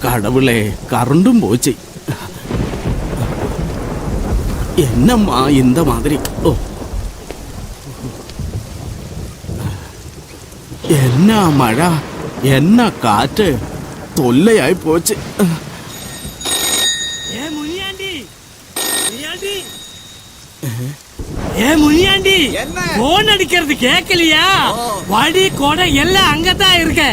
கடவுளே, கரண்டும் போச்சு. என்னம்மா இந்த மாதிரி? ஓ, என்ன மழை, என்ன காற்று, தொல்லையாய் போச்சு. முனியாண்டி, போன் அடிக்கிறது கேட்கலையா? வடி கொடை எல்லாம் அங்கதான் இருக்க.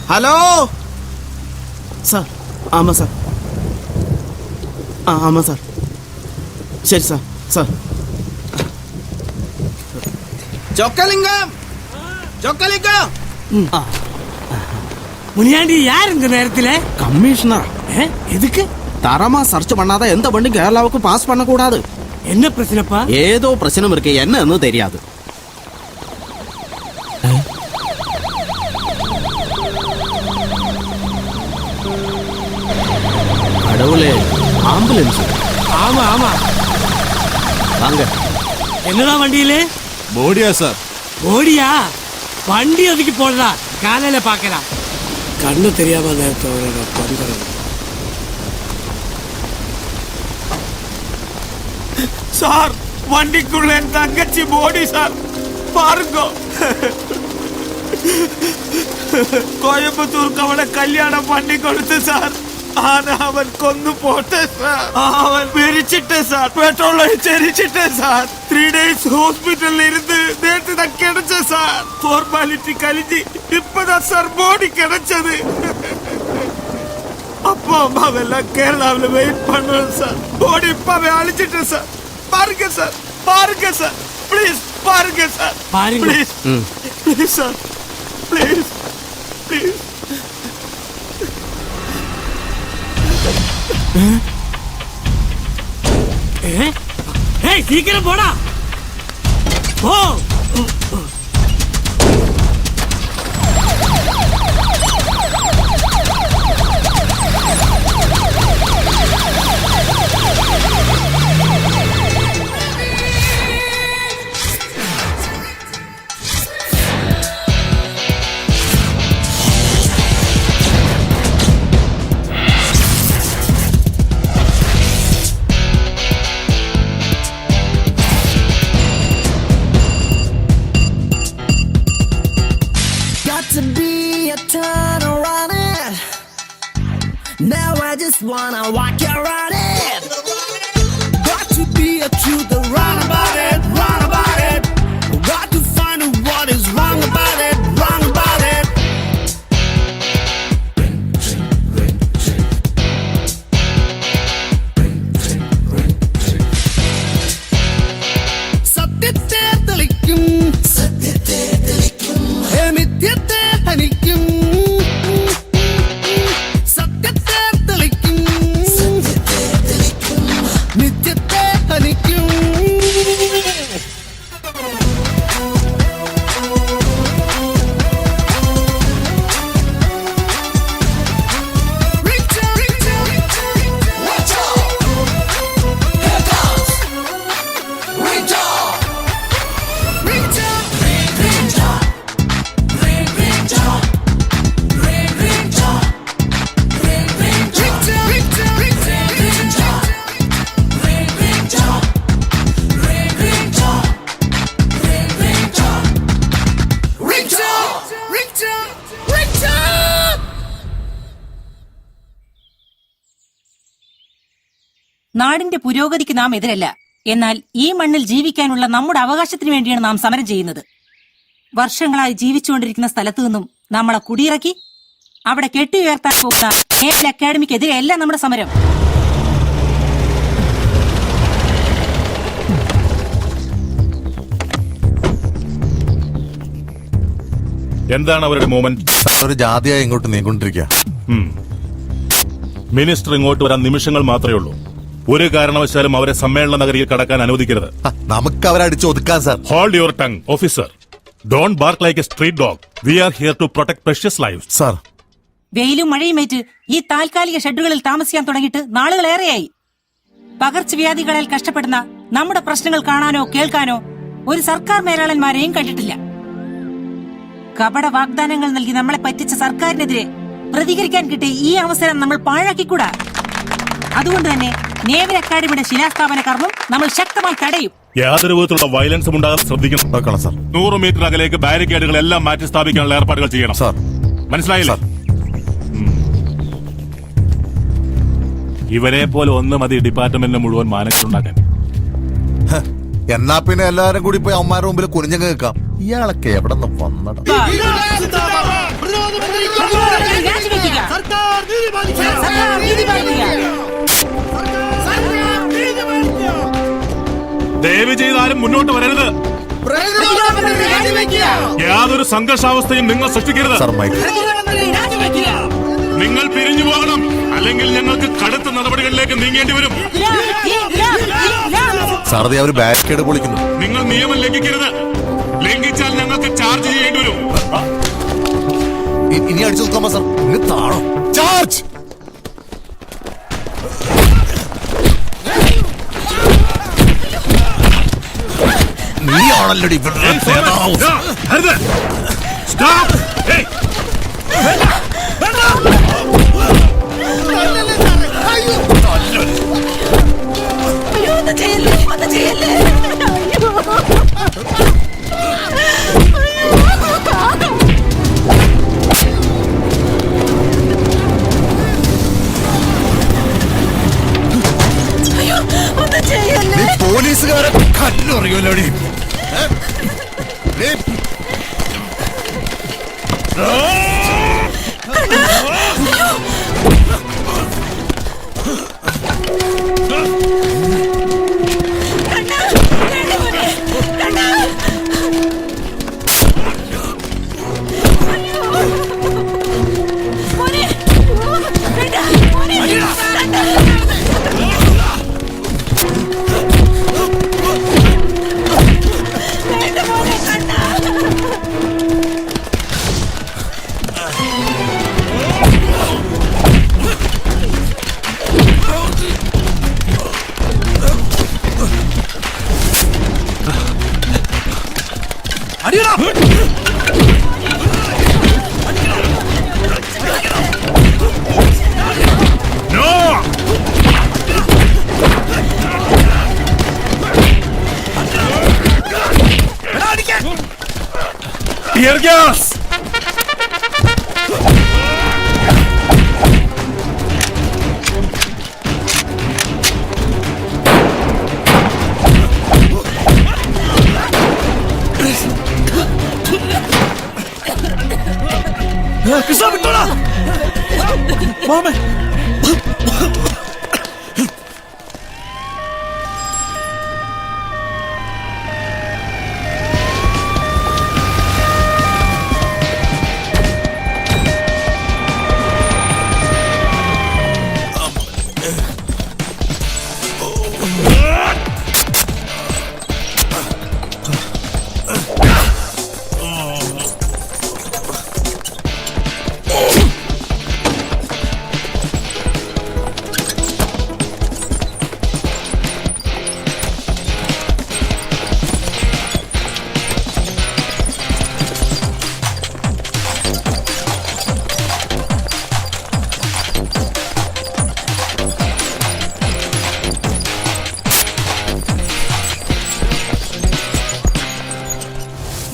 Hello sir. ஆமாம் சார். ஆமாம் சார். சரி சார். சார் சொக்கலிங்கம், சொக்கலிங்கம். முனியாண்டி யார் இந்த நேரத்தில்? கமிஷனர். எதுக்கு? தரமா சர்ச் பண்ணாதான் எந்த வண்டி கேரளாவுக்கு பாஸ் பண்ண கூடாது. என்ன பிரச்சனைப்பா? ஏதோ பிரச்சனை இருக்கு, என்னன்னு தெரியாது. கடவுளே, ஆம்புலன்ஸ். ஆமா ஆமா, வாங்க. என்னதான் வண்டியில? போடியா சார். போடியா? வண்டி ஒதுக்கி போடுறா, காலையில பாக்கலாம். கண்ணு தெரியாம நேரத்தை சார், வண்டிக்குள்ள என் தங்கச்சி போடி சார், பாருங்க. கோயம்புத்தூருக்கு அவளை கல்யாணம் பண்ணி கொடுத்து சார், ஆனா அவன் கொண்டு போட்ட சார். அவன் பிரிச்சிட்ட சார், பெட்ரோல் அடிச்சு எரிச்சிட்ட சார். 3 days ஹாஸ்பிட்டல் இருந்து நேற்று தான் கிடைச்ச சார். ஃபார்மாலிட்டி கழிஞ்சு இப்பதான் சார் போடி கிடைச்சது. அப்பா அம்மாவெல்லாம் கேரளாவில் வெயிட் பண்ணுவோம் சார். போடி இப்பவே அழிச்சிட்ட சார். பாருங்க சார், பாருங்க சார், ப்ளீஸ் பாருங்க sir, please please sir, please please. சீக்கிரம் போடா. ஓ, wanna walk around it. Got to be a truth, run about it, run about it. Got to find out what is wrong about it, wrong about it. Satyate thalikum, satyate thalikum, mityate hanikum. നാടിന്റെ പുരോഗതിക്ക് നാം എതിരല്ല. എന്നാൽ ഈ മണ്ണിൽ ജീവിക്കാനുള്ള നമ്മുടെ അവകാശത്തിന് വേണ്ടിയാണ് നാം സമരം ചെയ്യുന്നത്. വർഷങ്ങളായി ജീവിച്ചുകൊണ്ടിരിക്കുന്ന സ്ഥലത്തു നിന്നും നമ്മളെ കുടിയിറക്കി അവിടെ കെട്ടിയുയർത്താൻ പോകുന്ന നേവൽ അക്കാഡമിക്കെതിരെയല്ല നമ്മുടെ സമരം. എന്താണ് അവരുടെ മൂവ്മെന്റ്? ഒരു ജാതിയായി ഇങ്ങോട്ട് നീങ്ങിക്കൊണ്ടിരിക്കുക. മിനിസ്റ്റർ ഇങ്ങോട്ട് വരാൻ നിമിഷങ്ങൾ മാത്രമേ ഉള്ളൂ. ഒരു കാരണവശാലും അവരെ സമ്മേളന നഗരിയിൽ കടക്കാൻ അനുവദിക്കരുത്. നമുക്ക് അവരെ അടിച്ചു ഒതുക്കാൻ sir. Hold your tongue officer. Don't bark like a street dog. We are here to protect precious life. Sir, വെയിലും മഴയുമേറ്റ് ഈ താൽക്കാലിക ഷെഡുകളിൽ താമസിക്കാൻ തുടങ്ങിയിട്ട് നാളുകളേറെയായി. പകർച്ചവ്യാധികളാൽ കഷ്ടപ്പെടുന്ന നമ്മുടെ പ്രശ്നങ്ങൾ കാണാനോ കേൾക്കാനോ ഒരു സർക്കാർ മേലാളന്മാരെയും കണ്ടിട്ടില്ല. കപട വാഗ്ദാനങ്ങൾ നൽകി നമ്മളെ പറ്റിച്ച സർക്കാരിനെതിരെ പ്രതികരിക്കാൻ കിട്ടിയ ഈ അവസരം നമ്മൾ പാഴാക്കിക്കൂടാ. അതുകൊണ്ട് തന്നെ നേവൽ അക്കാദമിയുടെ ശിലാസ്ഥാപന കർമ്മം നമ്മൾ ശക്തമായി തടയും. യാതൊരു വിധത്തിലുള്ള വയലൻസും ഉണ്ടാകാതെ ശ്രദ്ധിക്കണം സാർ. 100 മീറ്റർ അകലേക്ക് ബാരിക്കേഡുകൾ എല്ലാം മാറ്റി സ്ഥാപിക്കാനുള്ള ഏർപ്പാടുകൾ ചെയ്യണം സാർ. മനസ്സിലായില്ല? ഇവരെ പോലെ ഒന്ന് മതി ഡിപ്പാർട്ട്മെന്റിന് മുഴുവൻ മാനങ്ങളുണ്ടാക്കാൻ. എന്നാ പിന്നെ എല്ലാരും കൂടി പോയി അമ്മമാരുടെ മുമ്പിൽ കുനിഞ്ഞങ്ങ് നിൽക്കാം. ഇയാളൊക്കെ എവിടെ നിന്ന് വന്നട? ദയവ് ചെയ്താലും മുന്നോട്ട് വരരുത്. യാതൊരു സംഘർഷാവസ്ഥയും നിങ്ങൾ സൃഷ്ടിക്കരുത്. Sir, mic. നിങ്ങൾ പിരിഞ്ഞു പോകണം, അല്ലെങ്കിൽ ഞങ്ങൾക്ക് കടുത്ത നടപടികളിലേക്ക് നീങ്ങേണ്ടി വരും. സാറതി അവർ ബാരിക്കേഡ് പൊളിക്കുന്നു. നിങ്ങൾ നിയമം ലംഘിക്കരുത്. ലംഘിച്ചാൽ ഞങ്ങൾക്ക് ചാർജ് ചെയ്യേണ്ടി വരും. ഇനി അടിച്ചു നോക്കാമോ സാർ? ഇനി താഴോ ചാർജ്. നീയാണല്ലോ ഇവരുടെ നേതാവ്. Stop! Hey! നീ പോലീസുകാരെ കല്ലറിയോലോടി. Tear gas!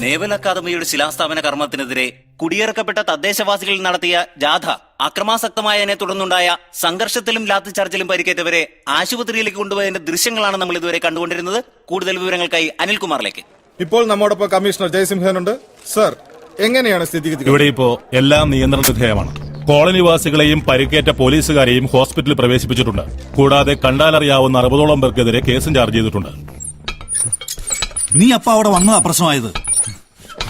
നേവൽ അക്കാദമിയുടെ ശിലാസ്ഥാപന കർമ്മത്തിനെതിരെ കുടിയിറക്കപ്പെട്ട തദ്ദേശവാസികളിൽ നടത്തിയ ജാഥ അക്രമാസക്തമായതിനെ തുടർന്നുണ്ടായ സംഘർഷത്തിലും ലാത്തിച്ചാർജിലും പരിക്കേറ്റവരെ ആശുപത്രിയിലേക്ക് കൊണ്ടുപോയതിന്റെ ദൃശ്യങ്ങളാണ് നമ്മൾ ഇതുവരെ കണ്ടുകൊണ്ടിരുന്നത്. കൂടുതൽ വിവരങ്ങൾക്കായി അനിൽകുമാറിലേക്ക്. ഇപ്പോൾ നമ്മോടൊപ്പം കമ്മീഷണർ ജയസിംഹനുണ്ട്. സർ, എങ്ങനെയാണ് സ്ഥിതിഗതികൾ? ഇവിടെ ഇപ്പോ എല്ലാം നിയന്ത്രണ വിധേയമാണ്. കോളനിവാസികളെയും പരിക്കേറ്റ പോലീസുകാരെയും ഹോസ്പിറ്റലിൽ പ്രവേശിപ്പിച്ചിട്ടുണ്ട്. കൂടാതെ കണ്ടാലറിയാവുന്ന 60ഓളം പേർക്കെതിരെ കേസും ചാർജ് ചെയ്തിട്ടുണ്ട്. നീ അപ്പ അവിടെ വന്നതാ പ്രശ്നമായത്.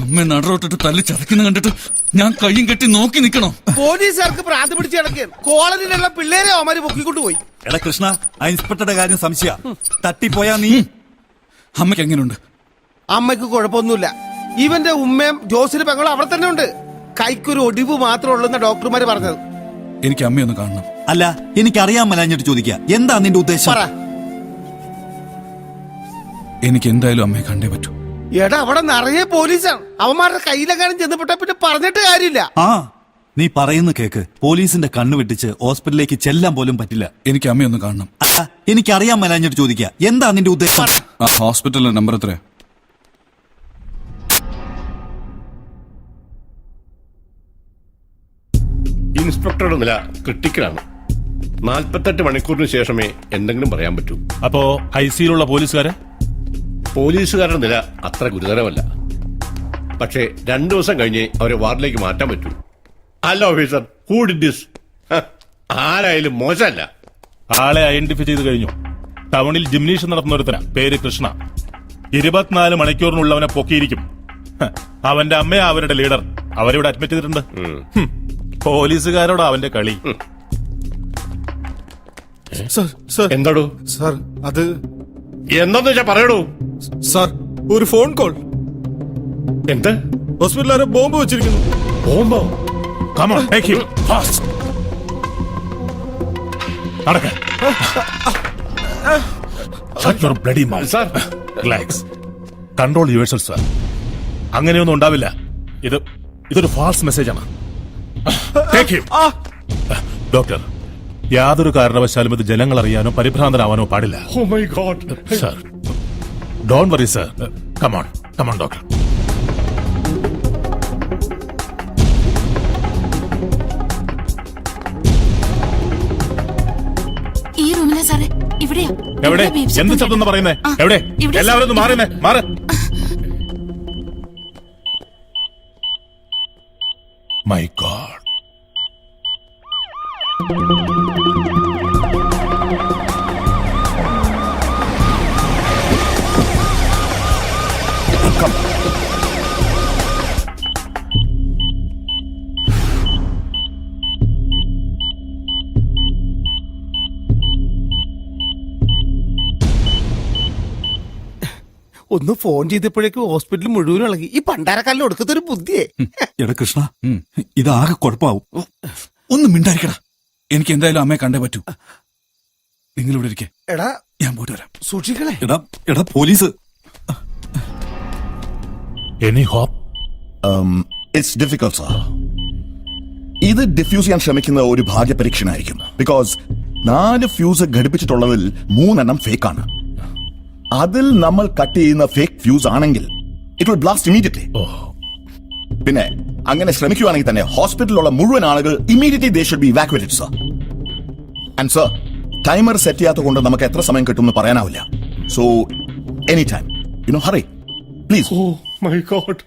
അമ്മ നടറോട്ടിട്ട് തല്ലി ചതക്കുന്ന കണ്ടിട്ട് ഞാൻ കയ്യും കെട്ടി നോക്കി നിൽക്കണോ? പോലീസുകാർക്ക് ഭ്രാന്ത് പിടിച്ച് കിടക്കുകയാണ്. കോളനിയിലുള്ള പിള്ളേരെ അവന്മാര് പൊക്കിക്കൊണ്ട് പോയി. എടാ കൃഷ്ണ, ആ ഇൻസ്പെക്ടറുടെ കാര്യം സംശയ. തട്ടിപ്പോയാ നീ. അമ്മയ്ക്ക് എങ്ങനെയുണ്ട്? അമ്മയ്ക്ക് കുഴപ്പമൊന്നുമില്ല. ഇവന്റെ ഉമ്മയും ജോസിന്റെ പെങ്ങളും അവിടെ തന്നെ ഉണ്ട്. കൈക്കൊരു ഒടിവ് മാത്രമേ ഉള്ളൂ എന്നാ ഡോക്ടർമാര് പറഞ്ഞത്. എനിക്ക് അമ്മയൊന്ന് കാണണം. അല്ല, എനിക്കറിയാൻ മലഞ്ഞിട്ട് ചോദിക്കുക, എന്താ നിന്റെ ഉദ്ദേശം? എനിക്ക് എന്തായാലും അമ്മയെ കണ്ടേ പറ്റൂ. എടാ, അവിടെ നിറയെ പോലീസാണ്. അവന്മാരുടെ കയ്യിലെങ്ങാനും ചെന്നപ്പെട്ട പിന്നെ പറഞ്ഞിട്ട് കാര്യമില്ല. ആ, നീ പറയുന്ന കേക്ക്. പോലീസിന്റെ കണ്ണു വെട്ടിച്ച് ഹോസ്പിറ്റലിലേക്ക് ചെല്ലാൻ പോലും പറ്റില്ല. എനിക്ക് അമ്മയൊന്ന് കാണണം. അല്ല, എനിക്കറിയാൻ മലഞ്ഞിട്ട് ചോദിക്കുക, എന്താ നിന്റെ ഉദ്ദേശം? ഹോസ്പിറ്റലിലെ നമ്പർ എത്രയാ? ഇൻസ്പെക്ടറുടെ നില ക്രിട്ടിക്കലാണ്. 48 മണിക്കൂറിന് ശേഷമേ എന്തെങ്കിലും പറയാൻ പറ്റൂ. അപ്പോ ഐസിയിലുള്ള പോലീസുകാരുടെ നില അത്ര ഗുരുതരമല്ല. പക്ഷേ 2 ദിവസം കഴിഞ്ഞ് അവരെ വാർഡിലേക്ക് മാറ്റാൻ പറ്റൂ. അല്ല ഓഫീസർ, ഹൂ ഡിഡ് ദിസ്? ആരായാലും മോശമല്ല. ആളെ ഐഡന്റിഫൈ ചെയ്ത് കഴിഞ്ഞു. ടൗണിൽ ജിംനേഷ്യം നടത്തുന്ന ഒരുത്തന, പേര് കൃഷ്ണ. 24 മണിക്കൂറിനുള്ളവനെ പൊക്കിയിരിക്കും. അവന്റെ അമ്മയാ അവരുടെ ലീഡർ. അവരിവിടെ അഡ്മിറ്റ് ചെയ്തിട്ടുണ്ട്. പോലീസുകാരോട് അവന്റെ കളി. എന്താടോ സാർ? അത് എന്താന്ന് വെച്ചാ പറയടോ. സാർ, ഒരു ഫോൺ കോൾ. എന്ത്? ഹോസ്പിറ്റലിൽ ആരോ ബോംബ് വെച്ചിരിക്കുന്നു. ബോംബോ? Come on, take him fast. നടക്ക. Shut your bloody mouth. Sir. Relax. Control yourself, sir. അങ്ങനെയൊന്നും ഉണ്ടാവില്ല. ഇതൊരു ഫാൾസ് മെസ്സേജ് ആണ്. Take him. ഡോക്ടർ, യാതൊരു കാരണവശാലും ഇത് ജനങ്ങൾ അറിയാനോ പരിഭ്രാന്തരാവാനോ പാടില്ല. Oh my God. Sir, don't worry, sir. Come on, doctor. ഈ റൂമിലെ സാറേ, ഇവിടെയാ. എവിടെ? എന്ത് ശബ്ദം പറയുന്നേ? എവിടെ? എല്ലാവരും ഒന്ന് മാറുന്നേ, മാറ്. My God. Come. ഒന്ന് ഫോൺ ചെയ്തപ്പോഴേക്കും ഹോസ്പിറ്റൽ മുഴുവൻ ഇളകി. ഈ പണ്ടാരക്കാലിൽ ഒടുക്കത്തൊരു ബുദ്ധിയെ. എടാ കൃഷ്ണ, ഇതാകെ കുഴപ്പമാവും. ഒന്ന് മിണ്ടായിരിക്കടാ. എനിക്ക് എന്തായാലും അമ്മയെ കണ്ടേ പറ്റൂ. നിങ്ങൾ ഇവിടെ ഇരിക്കേ. എടാ, ഞാൻ പോയിട്ട് വരാം. സൂക്ഷിക്കണേ. എടാ police. Any hope? It's difficult sir. ഇത് ഡിഫ്യൂസ് ചെയ്യാൻ ശ്രമിക്കുന്ന ഒരു ഭാഗ്യ പരീക്ഷണമായിരിക്കും. Because 4 fuse ഘടിപ്പിച്ചിട്ടുള്ളതിൽ 3 ഫേക്കാണ്. അതിൽ നമ്മൾ കട്ട് ചെയ്യുന്ന ഫേക്ക് ഫ്യൂസ് ആണെങ്കിൽ ഇറ്റ് വിൽ ബ്ലാസ്റ്റ് ഇമീഡിയറ്റ്ലി. പിന്നെ അങ്ങനെ ശ്രമിക്കുകയാണെങ്കിൽ തന്നെ ഹോസ്പിറ്റലിലുള്ള മുഴുവൻ ആളുകൾ immediately they should be evacuated sir. And sir, timer set ചെയ്യാത്ത കൊണ്ട് നമുക്ക് എത്ര സമയം കിട്ടുമെന്ന് പറയാനാവില്ല. So any time, hurry please. Oh my God.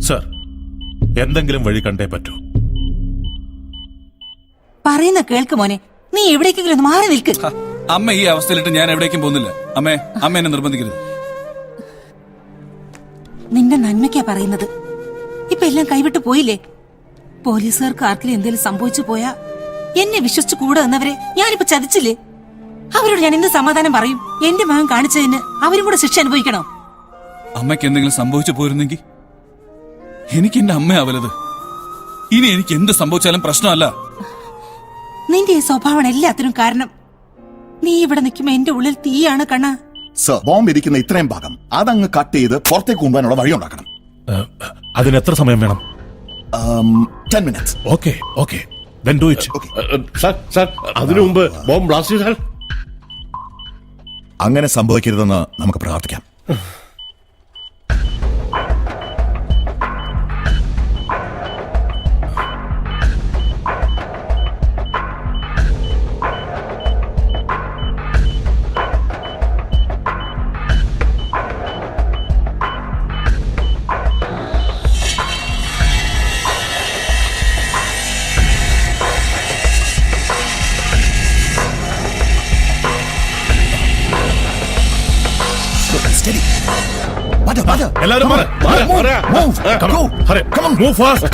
Sir, എന്തെങ്കിലും വഴി കണ്ടേ പറ്റൂ. പറയുന്ന കേൾക്ക് മോനെ, നീ എവിടേക്കെങ്കിലും ഒന്ന് മാറി നിൽക്ക്. അമ്മ ഈ അവസ്ഥയിലിട്ട് ഞാൻ എവിടേക്കും പോകുന്നില്ല. അമ്മ എന്നെ നിർബന്ധിക്കരുത്. നിന്റെ നന്മയ്ക്കാ പറയുന്നത്. ഇപ്പൊ എല്ലാം കൈവിട്ട് പോയില്ലേ? പോലീസുകാർക്ക് ആർക്കെങ്കിലും എന്തെങ്കിലും സംഭവിച്ചു പോയാ എന്നെ വിശ്വസിച്ച് കൂടെ നിന്നവരെ ഞാനിപ്പോ ചതിച്ചില്ലേ? അവരോട് ഞാൻ എന്ത് സമാധാനം പറയും? എന്റെ മകൻ കാണിച്ചതിന് അവരും കൂടെ ശിക്ഷ അനുഭവിക്കണോ? അമ്മയ്ക്ക് എന്തെങ്കിലും സംഭവിച്ചു പോയിരുന്നെങ്കിൽ എനിക്ക് എന്റെ അമ്മയാ വലുത്. ഇനി എനിക്ക് എന്ത് സംഭവിച്ചാലും പ്രശ്നമല്ല. നിന്റെ ഈ സ്വഭാവം എല്ലാത്തിനും കാരണം. നീ ഇവിടെ നിൽക്കുമ്പോ എന്റെ ഉള്ളിൽ തീയാണ് കണ്ണ. സർ, ബോംബ് ഇരിക്കുന്ന ഇത്രയും ഭാഗം അതങ്ങ് കട്ട് ചെയ്ത് പുറത്തേക്ക് കൊണ്ടുപോകാനുള്ള വഴി ഉണ്ടാക്കണം. അതിന് എത്ര സമയം വേണം? 10 minutes. Okay. Then do it. Sir, അതിനു മുമ്പ് ബോംബ് ബ്ലാസ്റ്റ് ചെയ്താൽ? അങ്ങനെ സംഭവിക്കരുതെന്ന് നമുക്ക് പ്രാർത്ഥിക്കാം. എല്ലാവരും മാറ്, മാറ്. Come on, hurry. Move fast.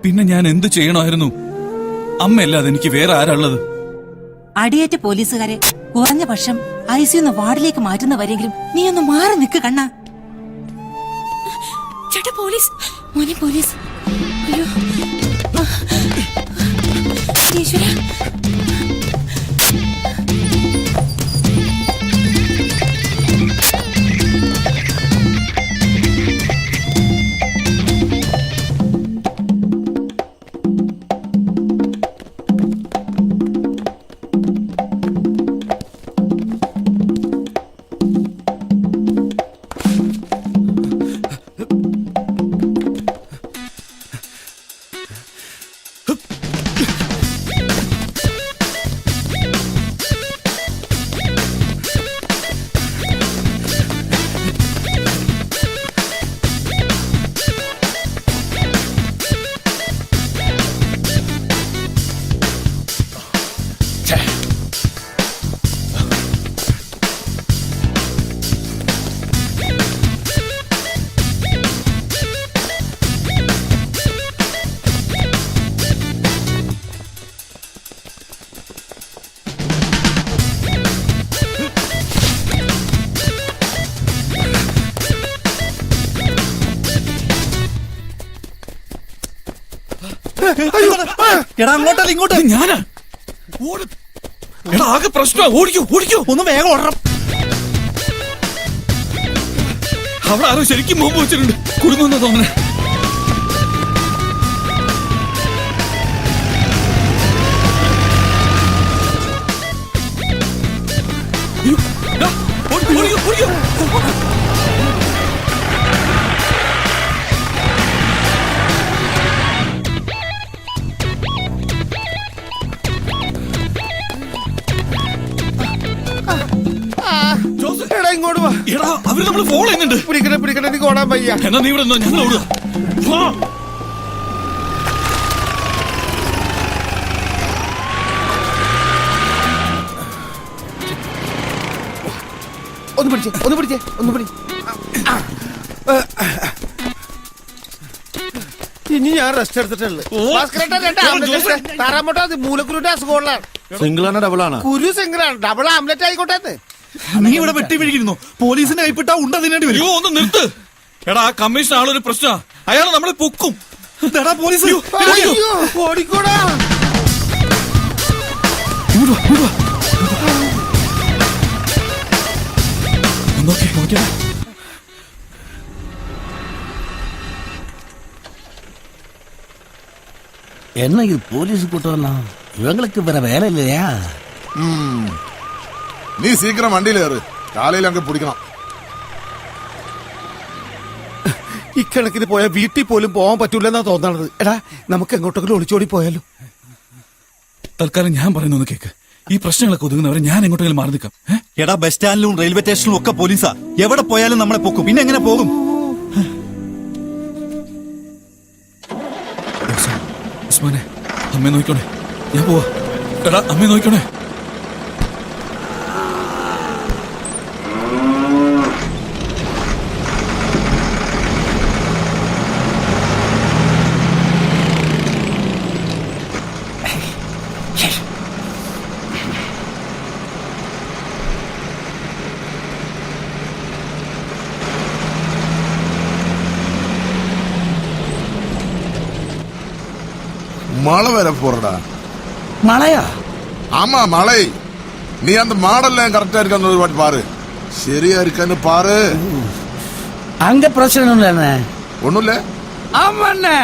പിന്നെ ഞാൻ എന്ത് ചെയ്യണമായിരുന്നു? അമ്മയല്ലാതെ എനിക്ക് വേറെ ആരാളുള്ളത്? അടിയേറ്റ പോലീസുകാരെ കുറഞ്ഞ പക്ഷം ഐസിയുന്ന് വാർഡിലേക്ക് മാറ്റുന്നവരെങ്കിലും നീ ഒന്ന് മാറി നിൽക്ക് കണ്ണാ. ചേട്ടാ പോലീസ്, മോനെ പോലീസ്. അയ്യോ ഈശ്വരാ. എടാ അങ്ങോട്ടല്ല ഇങ്ങോട്ട്. ഞാനാ എടാ ആകെ പ്രശ്നമാ. ഓടിക്കോ ഒന്ന് വേഗം ഓടണം. അവിടെ ആരോ ശരിക്കും മുമ്പ് വെച്ചിട്ടുണ്ട്. കുടുങ്ങുന്ന തോന്നണേ. ഓടിക്കോ. എടാ ഇങ്ങോട്ട് വാ. എടാ അവര് നമ്മള് ഫോളോ ചെയ്യുന്നുണ്ട്. പിടിക്കണേ നീ ഓടാൻ വയ്യ. എന്നാ നീ ഇവിടെ ഞങ്ങൾ ഓടുക. ഒന്ന് പിടിച്ചേ. ഇനി ഞാൻ റെസ്റ്റ് എടുത്തിട്ടുള്ളു. താറാമോട്ടോ മൂലക്കുരുന്റെ അസുഖമുള്ളതാണ്. സിംഗിളാണ് ഡബിളാണ്? കുരു സിംഗിളാണ്. ഡബിൾ ആംലെറ്റ് ആയിക്കോട്ടെ. നീ ഇവിടെ വെട്ടി പിടിക്കുന്നു. പോലീസിന്റെ കൈപ്പിട്ടാ ഉണ്ടതിനേണ്ടി വരും. ഒന്ന് നിർത്ത്. എടാ ആ കമ്മീഷൻ ആളൊരു പ്രശ്ന. അയാൾ നമ്മളെ പൊക്കും. പോലീസ് ഓടിക്കോടാ. നോക്കിയാ என்ன இது போலீஸ் கூட்டம்? இவங்களுக்கு வேற வேலை இல்லையா? നീ സീക്കിരം വണ്ടിയിൽ കയറ്. കാലയിൽ അങ്ങ് പിടിക്കണം. ഇക്കണക്കിന് പോയാൽ വീട്ടിൽ പോലും പോകാൻ പറ്റൂലെന്നാ തോന്നണത്. എടാ നമുക്ക് എങ്ങോട്ടെങ്കിലും ഒളിച്ചോടി പോയാലോ? തൽക്കാലം ഞാൻ പറയുന്നൊന്ന് കേക്ക്. ഈ പ്രശ്നങ്ങളൊക്കെ ഒതുങ്ങുന്നവരെ ഞാൻ എങ്ങോട്ടെങ്കിലും മാറി നിൽക്കാം. എടാ ബസ് സ്റ്റാൻഡിലും റെയിൽവേ സ്റ്റേഷനിലും ഒക്കെ പോലീസാ. എവിടെ പോയാലും നമ്മളെ പൊക്കും. പിന്നെ എങ്ങനെ പോകും? ഉസ്മാനെ അമ്മയെ നോക്കണേ. ഞാൻ പോവാ. എടാ അമ്മയെ നോക്കണേ. மழை வேற போறடா. மழையா? ஆமா மழை. நீ அந்த மாடெல்லாம் கரெக்டா இருக்கான்னு ஒரு வாட்டி பாரு. சரியா இருக்கான்னு பாரு. அங்க பிரச்சனை இல்ல. ஒண்ணும் இல்ல. ஆமாண்ணே.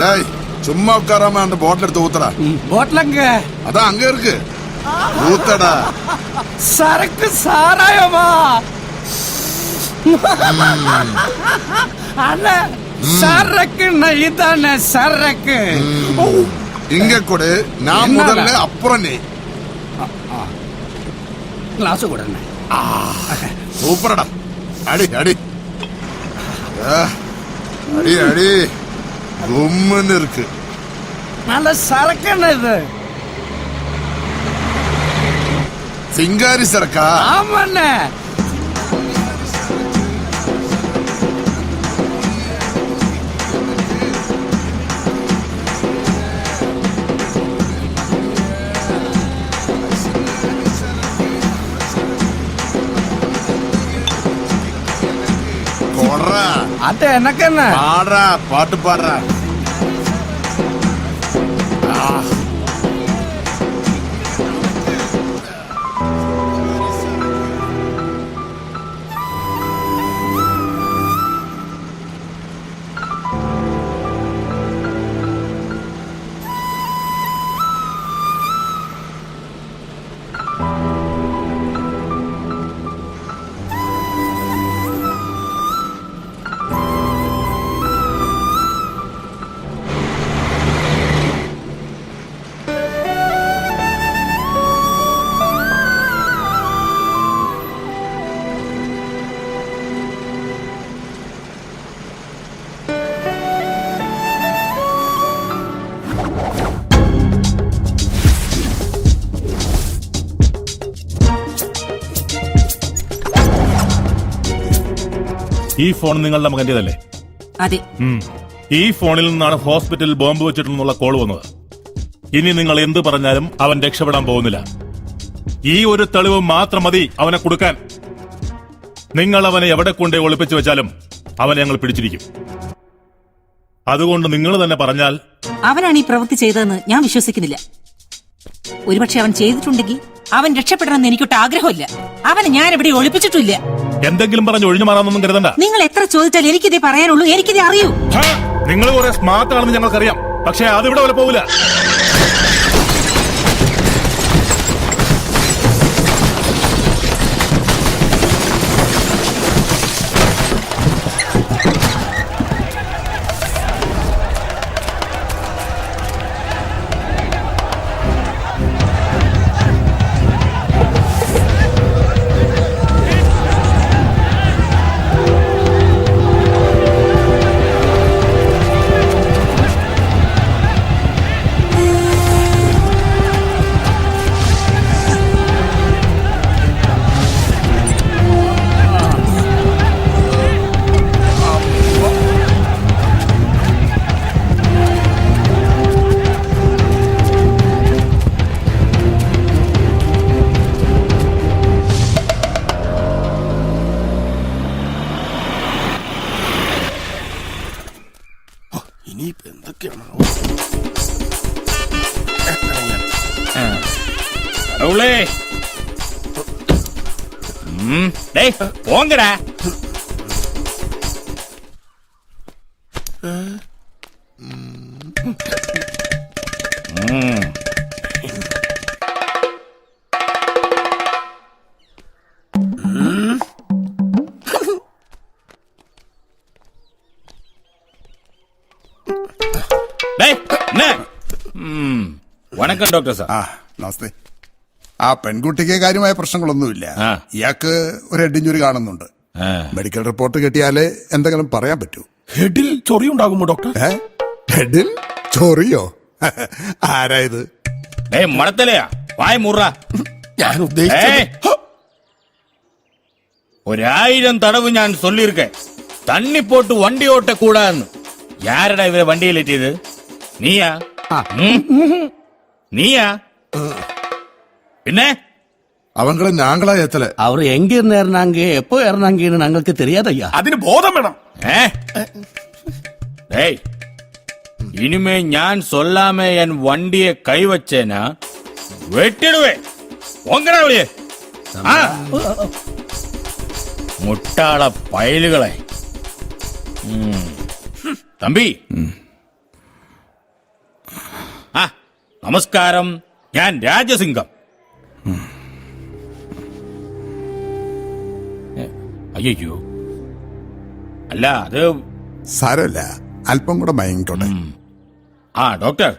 டேய் சும்மா உட்காராம அந்த பாட்டில் எடுத்து ஊத்துறா. பாட்டிலங்க அதான் அங்க இருக்கு, ஊத்தடா. சரக்கு சாராயமா? அண்ணா சரக்கு இதானே சரக்கு. இங்க கொடு, நான் முதல்ல அப்புறம் நீ. கிளாஸ் கூட சூப்பரடா. அடி அடி அடி அடி, கும்முன்னு இருக்கு. நல்ல சரக்குன்னு இது. சிங்காரி சரக்கா? ஆமாண்ணே. அட்ட எனக்கு என்ன பாடுறா, பாட்டு பாடுறா. ഈ ഫോൺ നിങ്ങളുടെ മകന്റേതല്ലേ? അതെ. ഈ ഫോണിൽ നിന്നാണ് ഹോസ്പിറ്റലിൽ ബോംബ് വെച്ചിട്ടുള്ള കോൾ വന്നത്. ഇനി നിങ്ങൾ എന്ത് പറഞ്ഞാലും അവൻ രക്ഷപ്പെടാൻ പോകുന്നില്ല. ഈ ഒരു തെളിവ് മാത്രം മതി അവനെ കൊടുക്കാൻ. നിങ്ങൾ അവനെ എവിടെ കൊണ്ടേ ഒളിപ്പിച്ചു വെച്ചാലും അവനെ ഞങ്ങൾ പിടിച്ചിരിക്കും. അതുകൊണ്ട് നിങ്ങൾ തന്നെ പറഞ്ഞാൽ. അവനാണ് ഈ പ്രവൃത്തി ചെയ്തതെന്ന് ഞാൻ വിശ്വസിക്കുന്നില്ല. ഒരുപക്ഷെ അവൻ ചെയ്തിട്ടുണ്ടെങ്കിൽ അവൻ രക്ഷപ്പെടണമെന്ന് എനിക്കൊട്ട് ആഗ്രഹമില്ല. അവനെ ഞാൻ എവിടെ ഒളിപ്പിച്ചിട്ടില്ല. എന്തെങ്കിലും പറഞ്ഞ് ഒഴിഞ്ഞു മാറാനൊന്നും കരുതണ്ട. നിങ്ങൾ എത്ര ചോദിച്ചാൽ എനിക്കിതേ പറയാനുള്ളൂ, എനിക്കിതേ അറിയൂ. നിങ്ങൾ കുറെ സ്മാർട്ട് ആണെന്ന് ഞങ്ങൾക്കറിയാം, പക്ഷെ അതിവിടെ വരെ പോവില്ല. போங்கடா. വണക്കം ഡോക്ടർ സാർ. നമസ്തേ. ആ പെൺകുട്ടിക്ക് കാര്യമായ പ്രശ്നങ്ങളൊന്നുമില്ല. ഇയാൾക്ക് ഒരു ഹെഡ് ഇഞ്ചുറി കാണുന്നുണ്ട്. മെഡിക്കൽ റിപ്പോർട്ട് കിട്ടിയാലേ എന്തെങ്കിലും പറയാൻ പറ്റൂ. ഹെഡിൽ ചൊറിയുണ്ടാകുമോ ഡോക്ടർ? ഹെഡിൽ ചൊറിയോ? ആരായത്? മടത്തലയാ വായ മുറ. ഞാൻ ഉദ്ദേശിച്ചത് 1000 தடவை ഞാൻ சொல்லியிருக்கேன் தண்ணி போட்டு வண்டி ஓட்ட கூடாதுன்னு. யாரடா இவரை வண்டியில் ஏற்றியது? நீயா? நீயா? பின்ன அவங்கள நாங்களா ஏத்தல. അവർ എങ്ക ഇരുന്ന് ഇറങ്ങാങ്ക എപ്പോ ഇറങ്ങാങ്കன்னு ഞങ്ങൾക്ക് தெரியாதய்யா. അതിന് ബോധം വേണം. இனிமே ഞാൻ சொல்லாம என் வண்டியை கை வச்சேனா வெட்டிடுவே. உங்கடா வெளியே முட்டாள பயலுகளை. தம்பி നമസ്കാരം, ഞാൻ രാജസിംഗം. അയ്യോ, അല്ല അത് സാരമില്ല, അല്പം കൂടെ മയങ്ങിക്കോട്ടെ. ഡോക്ടർ,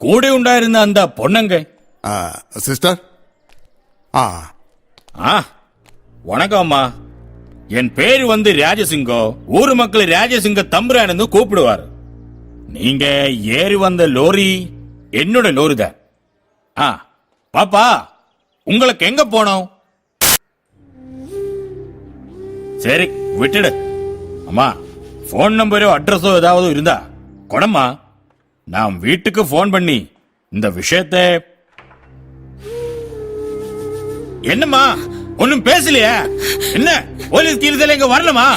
കൂടെ ഉണ്ടായിരുന്ന എന്താ പൊണ്ണങ്ക സിസ്റ്റർ. வணக்கம் அம்மா. என் பேரு ராஜசிங்கோ. ஊரு மக்கள் ராஜசிங்க தம்புரான்னு கூப்பிடுவார். நீங்க ஏறி வந்த லோரி என்னோட லோரி தான். பாப்பா, உங்களுக்கு எங்க போனோம்? சரி, விட்டுடு. அம்மா, போன் நம்பரோ அட்ரஸோ ஏதாவது இருந்தா கொடம்மா. நான் வீட்டுக்கு போன் பண்ணி இந்த விஷயத்தை. என்னம்மா ஒன்னும் பேசலையா? என்ன போலீஸ் கீழே இங்க வரணுமா?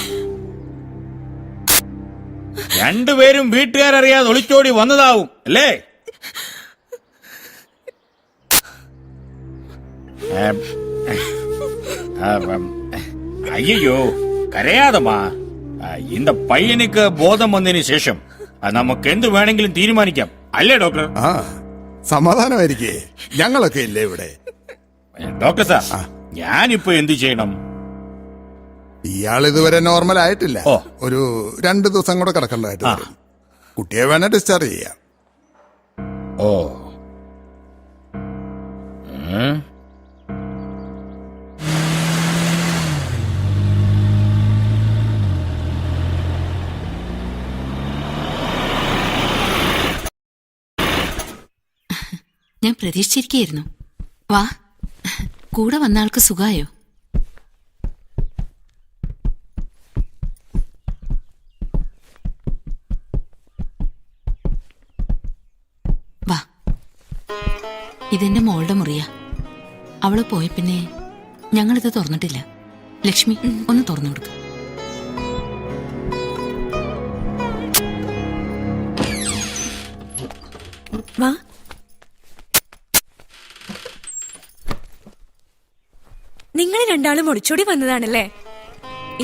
രണ്ടുപേരും വീട്ടുകാരറിയാതെ ഒളിച്ചോടി വന്നതാവും അല്ലേ? ஐயோ, கரையாதம்மா. இந்த பையனுக்கு போதம் வந்தതിന് ശേഷം നമുക്ക് എന്ത് വേണമെങ്കിലും തീരുമാനിക്കാം, അല്ലേ ഡോക്ടർ? സമാധാനമായിരിക്കേ, ഞങ്ങളൊക്കെ ഇല്ലേ ഇവിടെ. ഡോക്ടർ സാർ, ഞാനിപ്പോ എന്ത് ചെയ്യണം? ഇയാൾ ഇതുവരെ നോർമൽ ആയിട്ടില്ല. ഒരു 2 ദിവസം കൂടെ കിടക്കേണ്ടതായിട്ട് വരും. കുട്ടിയെ വേണേ ഡിസ്ചാർജ് ചെയ്യാം. ഞാൻ പ്രതീക്ഷിച്ചിരിക്കുകയായിരുന്നു. വാ, കൂടെ വന്ന ആൾക്ക് സുഖായോ? വാ, ഇതെന്റെ മോളുടെ മുറിയാ. അവള് പോയ പിന്നെ ഞങ്ങളിത് തുറന്നിട്ടില്ല. ലക്ഷ്മി, ഒന്ന് തുറന്നു കൊടുക്ക. വാ. നിങ്ങൾ രണ്ടാളും ഒളിച്ചോടി വന്നതാണല്ലേ?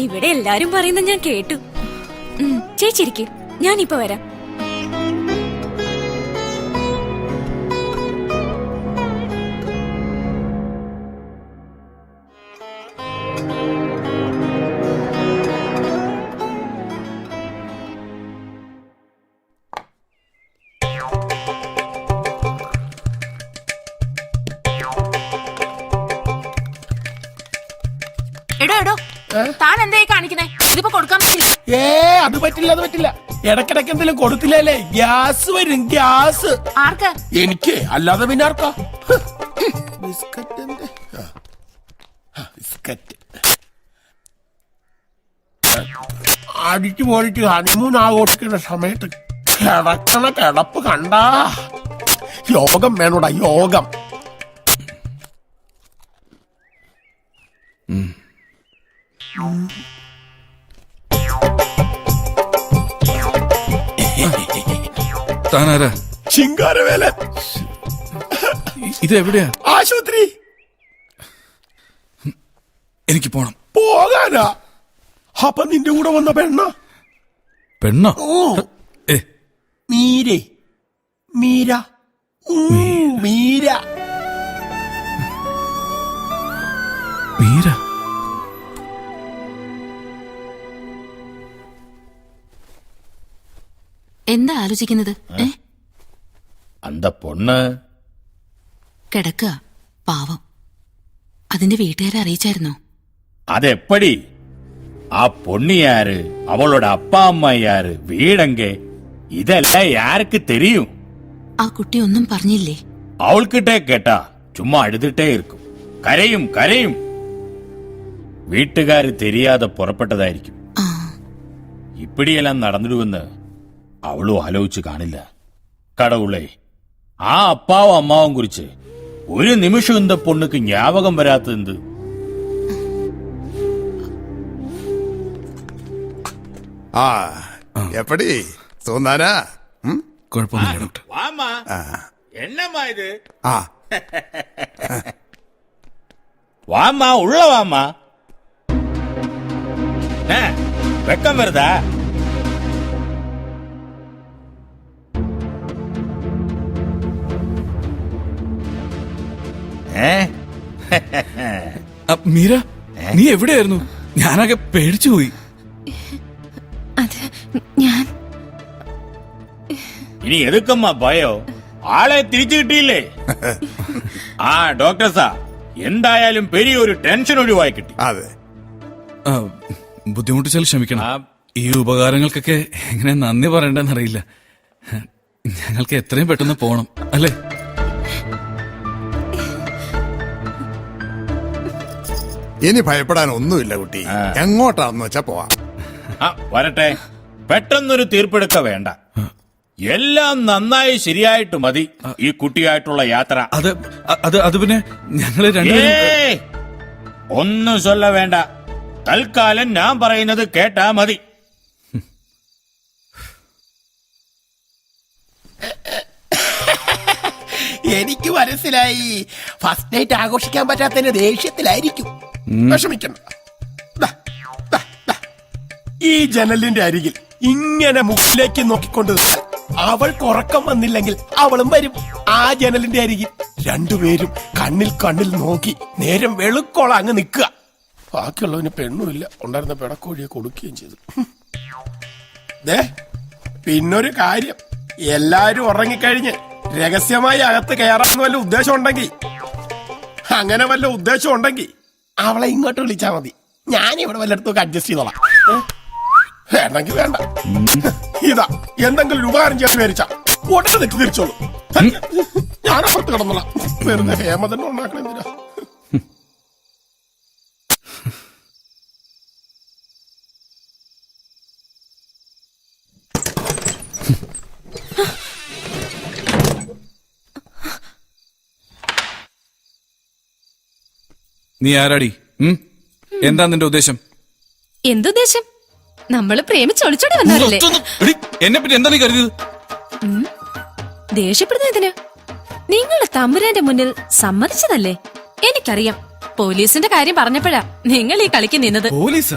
ഇവിടെ എല്ലാരും പറയുന്നത് ഞാൻ കേട്ടു. ചേച്ചിരിക്കെ, ഞാനിപ്പോ വരാം. എടോ, താൻ എന്തായി കാണിക്കുന്നേ? ഇതിപ്പോ കൊടുക്കാൻ പറ്റില്ല. അത് പറ്റില്ല, അത് പറ്റില്ല. ഇടക്കിടക്ക് എന്തെങ്കിലും കൊടുത്തില്ലല്ലേ ഗ്യാസ് വരും. ഗ്യാസ് ആർക്ക്? എനിക്ക്, അല്ലാതെ പിന്നെ ആർക്കാ? ബിസ്ക്കറ്റ് അടിച്ചു പോയിട്ട് ഹണിമൂൺ ആഘോഷിക്കുന്ന സമയത്ത് കിടക്കണ കിടപ്പ് കണ്ടാ യോഗം വേണോടാ, യോഗം. താനാരാ? ചിങ്കാരവേലൻ. ഇതെവിടെയാ? ആശുപത്രി. എനിക്ക് പോണം. പോകാനാ? അപ്പൊ നിന്റെ കൂടെ വന്ന പെണ്ണ? പെണ്ണോ? മീര. മീര. മീര. എന്താ ആലോചിക്കുന്നത്? അന്ത പൊണ്ണ് കിടക്കുക, പാവം. അതിന്റെ വീട്ടുകാരെ അറിയിച്ചായിരുന്നോ? അതെപ്പടി? ആ പൊണ്ണിയാര്, അവളുടെ അപ്പാ അമ്മ യാര്, വീടെങ്ക, ഇതെല്ലാം യാർക്ക് തെരിയും? ആ കുട്ടി ഒന്നും പറഞ്ഞില്ലേ? അവൾക്കിട്ടേ കേട്ടാ ചുമ്മാ അഴുതിട്ടേ ഇരിക്കും. കരയും കരയും. വീട്ടുകാര് തെരിയാതെ പുറപ്പെട്ടതായിരിക്കും. ഇപ്പിടിയെല്ലാം നടന്നിടുമെന്ന് അവളും ആലോചിച്ച് കാണില്ല. കടവുള്ളേ, ആ അപ്പാവും അമ്മാവും കുറിച്ച് ഒരു നിമിഷം എന്താ പൊണ്ണുക്ക് ஞாபகம் വരാത്തത്? എപ്പടി തോന്നാനാ? കുഴപ്പമൊന്നുമില്ല ഡോക്ടർ. എന്നമ്മാ ഇത്? വാമ്മാ, ഉള്ള വാമ്മാ. വെക്കം വരുതാ? മീര, നീ എവിടെയായിരുന്നു? ഞാനൊക്കെ പേടിച്ചു പോയി. അത് ഞാൻ ഇനി എതുക്കമ്മ ഭയോ? ആളെ തിരിച്ചു കിട്ടിയില്ലേ? ആ ഡോക്ടർ സാർ, എന്തായാലും പെരിയൊരു ടെൻഷൻ ഒഴിവായി കിട്ടി. അതെ, ബുദ്ധിമുട്ടിച്ചാൽ ക്ഷമിക്കണം. ഈ ഉപകാരങ്ങൾക്കൊക്കെ എങ്ങനെ നന്ദി പറയണ്ടെന്നറിയില്ല. ഞങ്ങൾക്ക് എത്രയും പെട്ടെന്ന് പോണം, അല്ലേ? ഇനി ഭയപ്പെടാൻ ഒന്നുമില്ല കുട്ടി. എങ്ങോട്ടാണെന്ന് വെച്ചാ പോവാം. വരട്ടെ, പെട്ടെന്നൊരു തീർപ്പെടുക്ക വേണ്ട. എല്ലാം നന്നായി ശരിയായിട്ട് മതി ഈ കുട്ടിയായിട്ടുള്ള യാത്ര. അത് പിന്നെ ഞങ്ങള് രണ്ടുപേരും ഒന്നും ചൊല്ല വേണ്ട. തൽക്കാലം ഞാൻ പറയുന്നത് കേട്ടാ മതി. എനിക്ക് മനസ്സിലായി. ഫസ്റ്റ് നൈറ്റ് ആഘോഷിക്കാൻ പറ്റാത്തതിന്റെ ദേഷ്യത്തിലായിരിക്കും. വിഷമിക്കണം. ഈ ജനലിന്റെ അരികിൽ ഇങ്ങനെ മുക്കിലേക്ക് നോക്കിക്കൊണ്ട് നിന്നാൽ അവൾക്ക് ഉറക്കം വന്നില്ലെങ്കിൽ അവളും വരും ആ ജനലിന്റെ അരികിൽ. രണ്ടുപേരും കണ്ണിൽ കണ്ണിൽ നോക്കി നേരം വെളുക്കോളം അങ്ങ് നിൽക്കുക. ബാക്കിയുള്ളവന് പെണ്ണുമില്ല, ഉണ്ടായിരുന്ന പിടക്കോഴിയെ കൊടുക്കുകയും ചെയ്തു. പിന്നൊരു കാര്യം, എല്ലാരും ഉറങ്ങിക്കഴിഞ്ഞ് രഹസ്യമായി അകത്ത് കയറാന്ന് വല്ല ഉദ്ദേശം ഉണ്ടെങ്കിൽ, അങ്ങനെ വല്ല ഉദ്ദേശം ഉണ്ടെങ്കിൽ അവളെ ഇങ്ങോട്ട് വിളിച്ചാ മതി. ഞാൻ ഇവിടെ വല്ലയിടത്തൊക്കെ അഡ്ജസ്റ്റ് ചെയ്തോളാം. വേണ്ടെങ്കിൽ വേണ്ട. ഇതാ എന്തെങ്കിലും ഒരു ഉപകാരം ചെയ്യാൻ വിചാരിച്ച ഉടനെ തെറ്റിദ്ധരിച്ചോളൂ. ഞാൻ അപ്പുറത്ത് കിടന്നോളാം. വെറുതെ ഹേമ തന്നെ ഉണ്ടാക്കണെന്തിനാ? നീ ആരാടി? എന്താ നിന്റെ ഉദ്ദേശം? എന്തുദ്ദേശം? നമ്മള് പ്രേമിച്ചൊളിച്ചോടി വന്നാലല്ലേ? എന്നെ പറ്റി എന്താ നീ കരുതിയത്? ദേഷ്യപ്പെടുന്ന എന്തിനാ? നിങ്ങളുടെ തമ്പുരാന്റെ മുന്നിൽ സമ്മതിച്ചതല്ലേ? എനിക്കറിയാം. പോലീസിന്റെ കാര്യം പറഞ്ഞപ്പോഴാ നിങ്ങൾ ഈ കളിക്ക് നിന്നത്. പോലീസ്?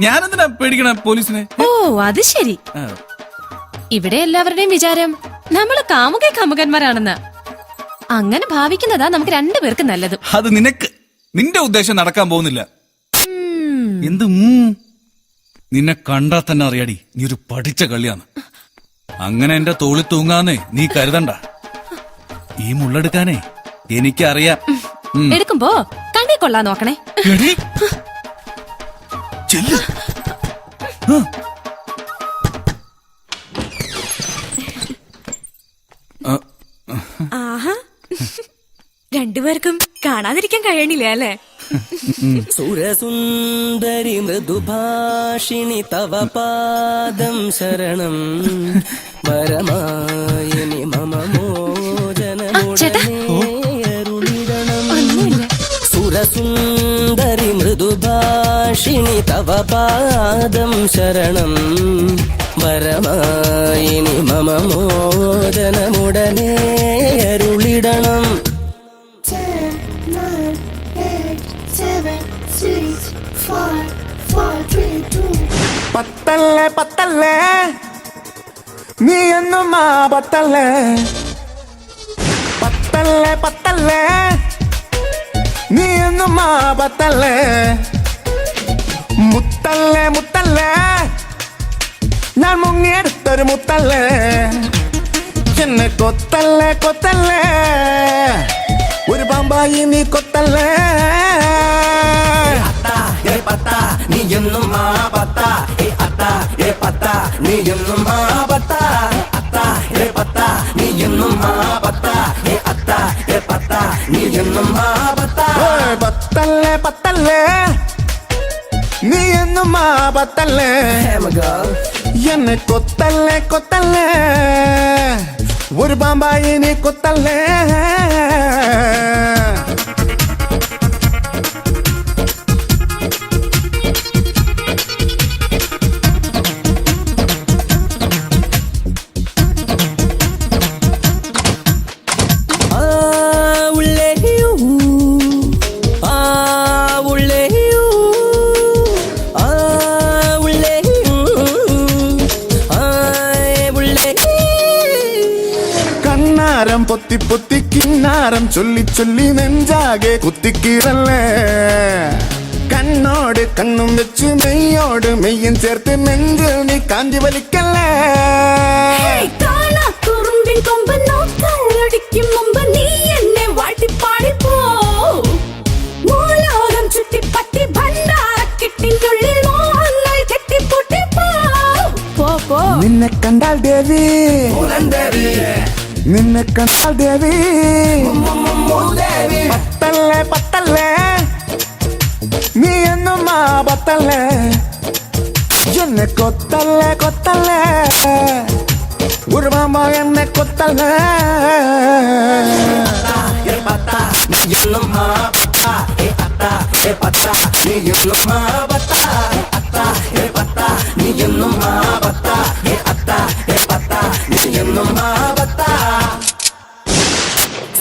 ഞാനെന്തിനാ പേടിക്കണ പോലീസിനെ? ഓ, അത് ശരി. ഇവിടെ എല്ലാവരുടെയും വിചാരം നമ്മള് കാമുകന്മാരാണെന്ന്. അങ്ങനെ ഭാവിക്കുന്നതാ നമുക്ക് രണ്ടുപേർക്ക് നല്ലത്. അത് നിന്റെ ഉദ്ദേശം നടക്കാൻ പോകുന്നില്ല. എന്ത്? നിന്നെ കണ്ടാ തന്നെ അറിയാടി, നീ ഒരു പഠിച്ച കളിയാണ്. അങ്ങനെ എന്റെ തോളിൽ തൂങ്ങാന്നേ നീ കരുതണ്ട. ഈ മുള്ളെടുക്കാനേ എനിക്കറിയാം. എടുക്കുമ്പോ കണ്ണി കൊള്ളാൻ നോക്കണേ. ചെല്ല്. ആഹാ, രണ്ടുപേർക്കും കാണാതിരിക്കാൻ കഴിയണില്ല അല്ലേ? സുരസുന്ദരി മൃദുഭാഷിണി തവ പാദം ശരണം വരമായിനി മമ മോചനമുടനേയരുളിടണം. സുരസുന്ദരി മൃദുഭാഷിണി തവ പാദം ശരണം വരമായിനി മമ മോചനമുടനേയരുളിടണം. പത്തല്ലേ പത്തല്ലേ നീ എന്നും ആ പത്തല്ലേ, പത്തല്ലേ പത്തല്ലേ നീ എന്നും ആ പത്തല്ലേ, മുത്തല്ലേ മുത്തല്ലേ ഞാൻ മുങ്ങിയെടുത്തൊരു മുത്തല്ലേ, എന്നെ കൊത്തല്ലേ കൊത്തല്ലേ ഒരു പാമ്പായി നീ കൊത്തല്ലേ. നീ എന്നും ആ പത്ത അത്ത ഏ പത്ത നീ എന്നും ആ പത്ത അത്ത ഏ പത്ത നീ എന്നും ആ പത്ത ഏ അത്ത ഏ പത്ത നീ എന്നും ആ പത്ത. പത്തല്ലേ പത്തല്ലേ നീ എന്നും ആ പത്തല്ലേ എന്നെ കൊത്തല്ലേ കൊത്തല്ലേ ഒരു പാമ്പായി നീ കൊത്തല്ലേ. കിന്നാരം പൊത്തി പൊത്തി കിന്നാരം ചൊല്ലി ചൊല്ലി നെഞ്ചാകെ കുത്തിക്കീറല്ലേ കണ്ണോട് കണ്ണും വെച്ച് മെയ്യോട് മെയ്യും ചേർത്ത് നെഞ്ചിൽ നീ കാഞ്ചി വലിക്കല്ലേ കുറുമ്പിൻ കൊമ്പ് നോക്കാടിക്കും മുമ്പ് നീ എന്നെ വാട്ടിപ്പാടിപ്പോ മൂലോകം ചുറ്റിപ്പറ്റി ഭണ്ഡാരക്കെട്ടിനുള്ളിൽ മോഹങ്ങൾ കെട്ടിപ്പൂട്ടിപ്പോ പോ നിന്നെ കണ്ടാൽ ദേവി നിന്നെ കണ്ടാൽ ദേവി പത്തല്ലേ പത്തല്ലേ നീ എന്നും ആ പത്തല്ലേ എന്നെ കൊത്തല്ലേ കൊത്തല്ലേ ഉരുമാമ എന്നെ കൊത്തല്ലേ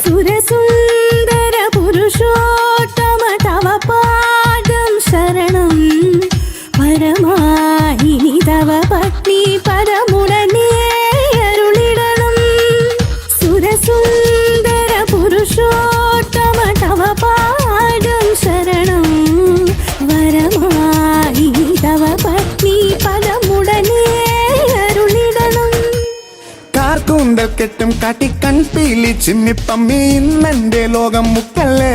സുരസുന്ദര പുരുഷോത്തമ തവ പാദം ശരണം പരമായിനി തവ പത്നി പരമുടനേ അരുളിടണം സുരസുന്ദര പുരുഷോത്തമ തവ പാദം ശരണം വരമായിനി തവ പത്നി പരമുടനേ അരുളിടണം കാർക്കൂന്തൽ കെട്ടും കാട്ടി കൺപീലി ചിമ്മിപ്പമ്മി ഇന്നെന്റെ ലോകം മുക്കല്ലേ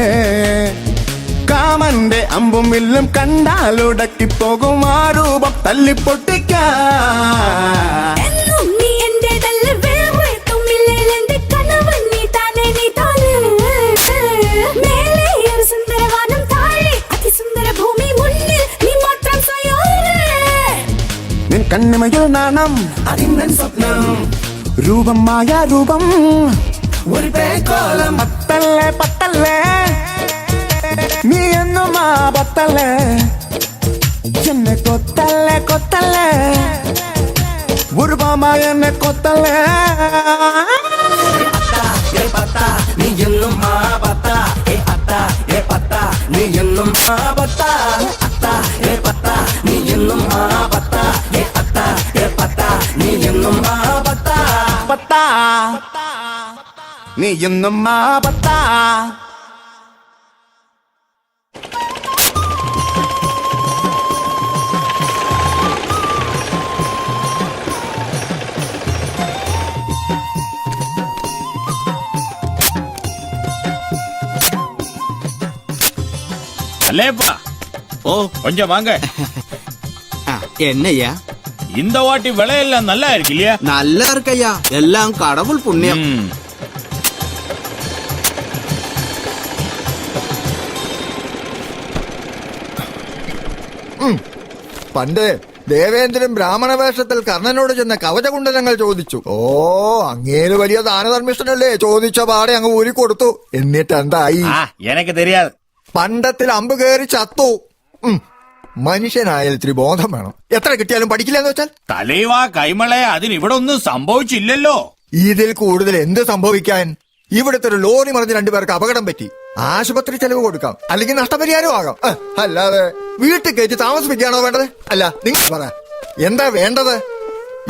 കാമന്റെ അമ്പും വില്ലും കണ്ടാലുടക്കി പോകും ആ രൂപം തല്ലിപ്പൊട്ടിക്കാ നിൻ കണ്ണിമയിൽ നാണം അതിന്നൻ സ്വപ്നം രൂപം മായ രൂപം ഒരു പേക്കോലം പത്തല്ലേ പത്തല്ലേ നീ എന്നും ആ പത്തല്ലേ എന്നെ കൊത്തല്ലേ കൊത്തല്ലേ ഒരു പാമായ എന്നെ കൊത്തല്ലേ നീ എന്നും ആ പത്ത അത്ത പത്ത നീ എന്നും ആ പത്ത അത്ത പത്ത നീ എന്നും ആ പത്ത അത്ത പത്ത നീ എന്നും ആ പത്ത പത്ത നീ എന്നും ആ പത്ത அல்லேப்பா ஓ கொஞ்சம் வாங்க என்னய்யா இந்த வாட்டி விலையெல்லாம் நல்லா இருக்கு இல்லையா நல்லா இருக்கையா எல்லாம் கடவுள் புண்ணியம் പണ്ട് ദേവേന്ദ്രൻ ബ്രാഹ്മണ വേഷത്തിൽ കർണനോട് ചെന്ന കവചകുണ്ടലങ്ങൾ ചോദിച്ചു. ഓ അങ്ങേര് വലിയ ദാനധർമ്മിഷ്ഠനല്ലേ, ചോദിച്ച പാടെ അങ്ങ് ഊരി കൊടുത്തു. എന്നിട്ട് എന്തായി? എനിക്ക് தெரியாது. പണ്ടത്തിൽ അമ്പ് കയറി ചത്തു. മനുഷ്യനായാൽ ഇത്തിരി ബോധം വേണം. എത്ര കിട്ടിയാലും പഠിക്കില്ലെന്ന് വെച്ചാൽ തലൈവാ കൈമളെ അതിന് ഇവിടെ ഒന്നും സംഭവിച്ചില്ലല്ലോ. ഇതിൽ കൂടുതൽ എന്ത് സംഭവിക്കാൻ? ഇവിടുത്തെ ഒരു ലോറി മറിഞ്ഞ് രണ്ടുപേർക്ക് അപകടം പറ്റി. ആശുപത്രി ചെലവ് കൊടുക്കാം, അല്ലെങ്കിൽ നഷ്ടപരിഹാരം ആകാം. അല്ലാതെ വീട്ടിൽ കയറ്റി താമസിപ്പിക്കുകയാണോ വേണ്ടത്? അല്ല നിങ്ങൾ പറ, എന്താ വേണ്ടത്?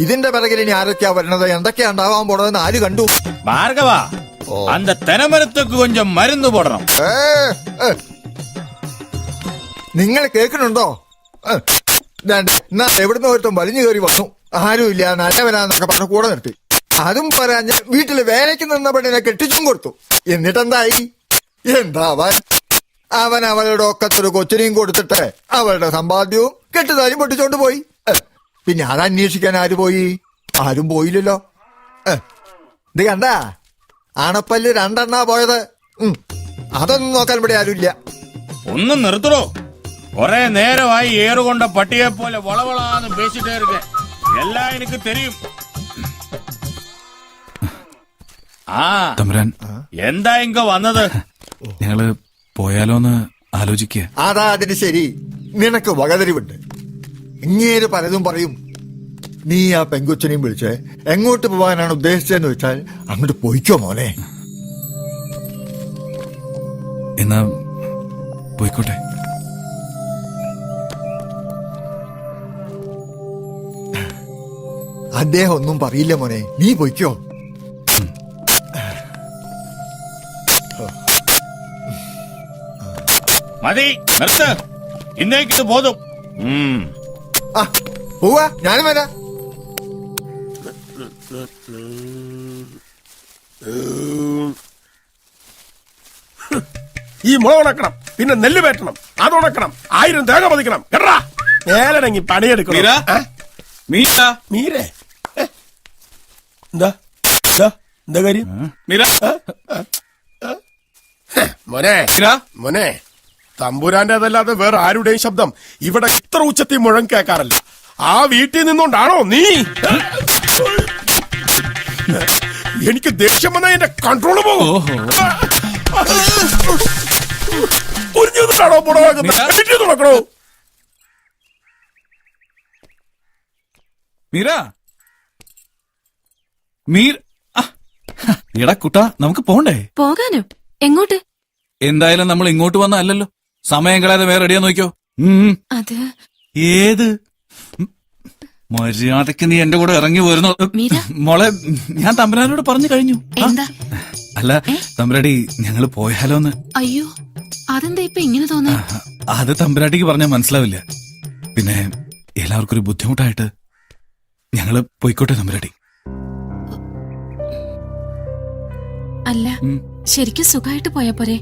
ഇതിന്റെ പിറകിൽ ഇനി ആരൊക്കെയാ വരുന്നത്, എന്തൊക്കെയാ ഉണ്ടാവാൻ പോണതെന്ന് ആര് കണ്ടു? ഭാർഗവ അന്ത തെനമരത്തേക്ക് കൊഞ്ചം മരുന്ന് പോടണം. നിങ്ങൾ കേൾക്കണുണ്ടോ? എവിടുന്ന് ഒരുത്തം വലിഞ്ഞു കയറി വന്നു. ആരുമില്ല, നല്ലവനാന്നൊക്കെ പറഞ്ഞ കൂടെ നിർത്തി. അതും പറയാഞ്ഞ് വീട്ടില് വേലയ്ക്ക് നിന്ന പെണ്ണിനെ കെട്ടിച്ചും കൊടുത്തു. എന്നിട്ടെന്തായി? എന്താവാൻ? അവൻ അവളുടെ ഒക്കത്തൊരു കൊച്ചിനെയും കൊടുത്തിട്ട് അവളുടെ സമ്പാദ്യവും കെട്ടുതാലും പൊട്ടിച്ചോണ്ട് പോയി. പിന്നെ അതന്വേഷിക്കാൻ ആര് പോയി? ആരും പോയില്ലല്ലോ. ഇത് കണ്ടാ, അണപ്പല്ല് രണ്ടെണ്ണാ പോയത്. അതൊന്നും നോക്കാൻ ഇവിടെ ആരുമില്ല. ഒന്നും നിർത്തണോ? കുറെ നേരമായി ഏറുകൊണ്ട പട്ടിയെ പോലെ വളവളാന്ന് പേശിട്ടേ ഇരിക്കെ. എല്ലാം എനിക്ക് തെരിയും. തമ്പുരാൻ, എന്താ ഇങ്ക വന്നത്? ഞങ്ങള് പോയാലോന്ന് ആലോചിക്കുക. അതാ അതിന് ശരി. നിനക്ക് വകതിരിവുണ്ട്. ഇങ്ങേര് പലതും പറയും. നീ ആ പെങ്കൊച്ചിനെയും വിളിച്ച് എങ്ങോട്ട് പോവാനാണ് ഉദ്ദേശിച്ചതെന്ന് വെച്ചാൽ അങ്ങോട്ട് പോയിക്കോ മോനെ. എന്നാ പോയിക്കോട്ടെ. അദ്ദേഹം ഒന്നും പറയില്ല മോനെ, നീ പോയിക്കോ. മതി നിർത്ത്, ഇന്നേക്കിത് പോതും. ആ പോവാ, ഞാനും വരാം. ഈ മുള ഉണക്കണം, പിന്നെ നെല്ല് വേറ്റണം, അത് ഉണക്കണം, 1000 തേങ്ങ പതിക്കണം. കേട്ടാ നേരടങ്ങി പണിയെടുക്കണം. മീര? മീര? മീരേ എന്താ എന്താ എന്താ കാര്യം? മീര? മോനെ മോനെ, തമ്പുരാന്റെ അതല്ലാതെ വേറെ ആരുടെയും ശബ്ദം ഇവിടെ ഇത്ര ഉച്ചത്തിൽ മുഴം കേൾക്കാറില്ല. ആ വീട്ടിൽ നിന്നോണ്ടാണോ നീ? എനിക്ക് ദേഷ്യം വന്നാൽ എന്റെ കൺട്രോള് പോകും. നടക്കണോ? മീര? മീര? എടാ കുട്ടാ, നമുക്ക് പോണ്ടേ? പോകാനോ? എങ്ങോട്ട്? എന്തായാലും നമ്മൾ ഇങ്ങോട്ട് വന്നല്ലോ, സമയം കളയാതെ വേറെ റെഡിയാ നോക്കിയോ. അത് ഏത് മര്യാദക്ക് നീ എന്റെ കൂടെ ഇറങ്ങി വരുന്നു? മീര? മോളെ, ഞാൻ തമ്പുരാനോട് പറഞ്ഞു കഴിഞ്ഞു. എന്താ? അല്ല തമ്പുരാട്ടി, ഞങ്ങള് പോയാലോന്ന്. അയ്യോ, അതെന്താ ഇപ്പൊ ഇങ്ങനെ തോന്നാ? അത് തമ്പുരാട്ടിക്ക് പറഞ്ഞാൽ മനസ്സിലാവില്ല. പിന്നെ എല്ലാവർക്കും ഒരു ബുദ്ധിമുട്ടായിട്ട് ഞങ്ങള് പോയിക്കോട്ടെ തമ്പുരാട്ടി. അല്ല, ശരിക്കും സുഖമായിട്ട് പോയാ പോരെ?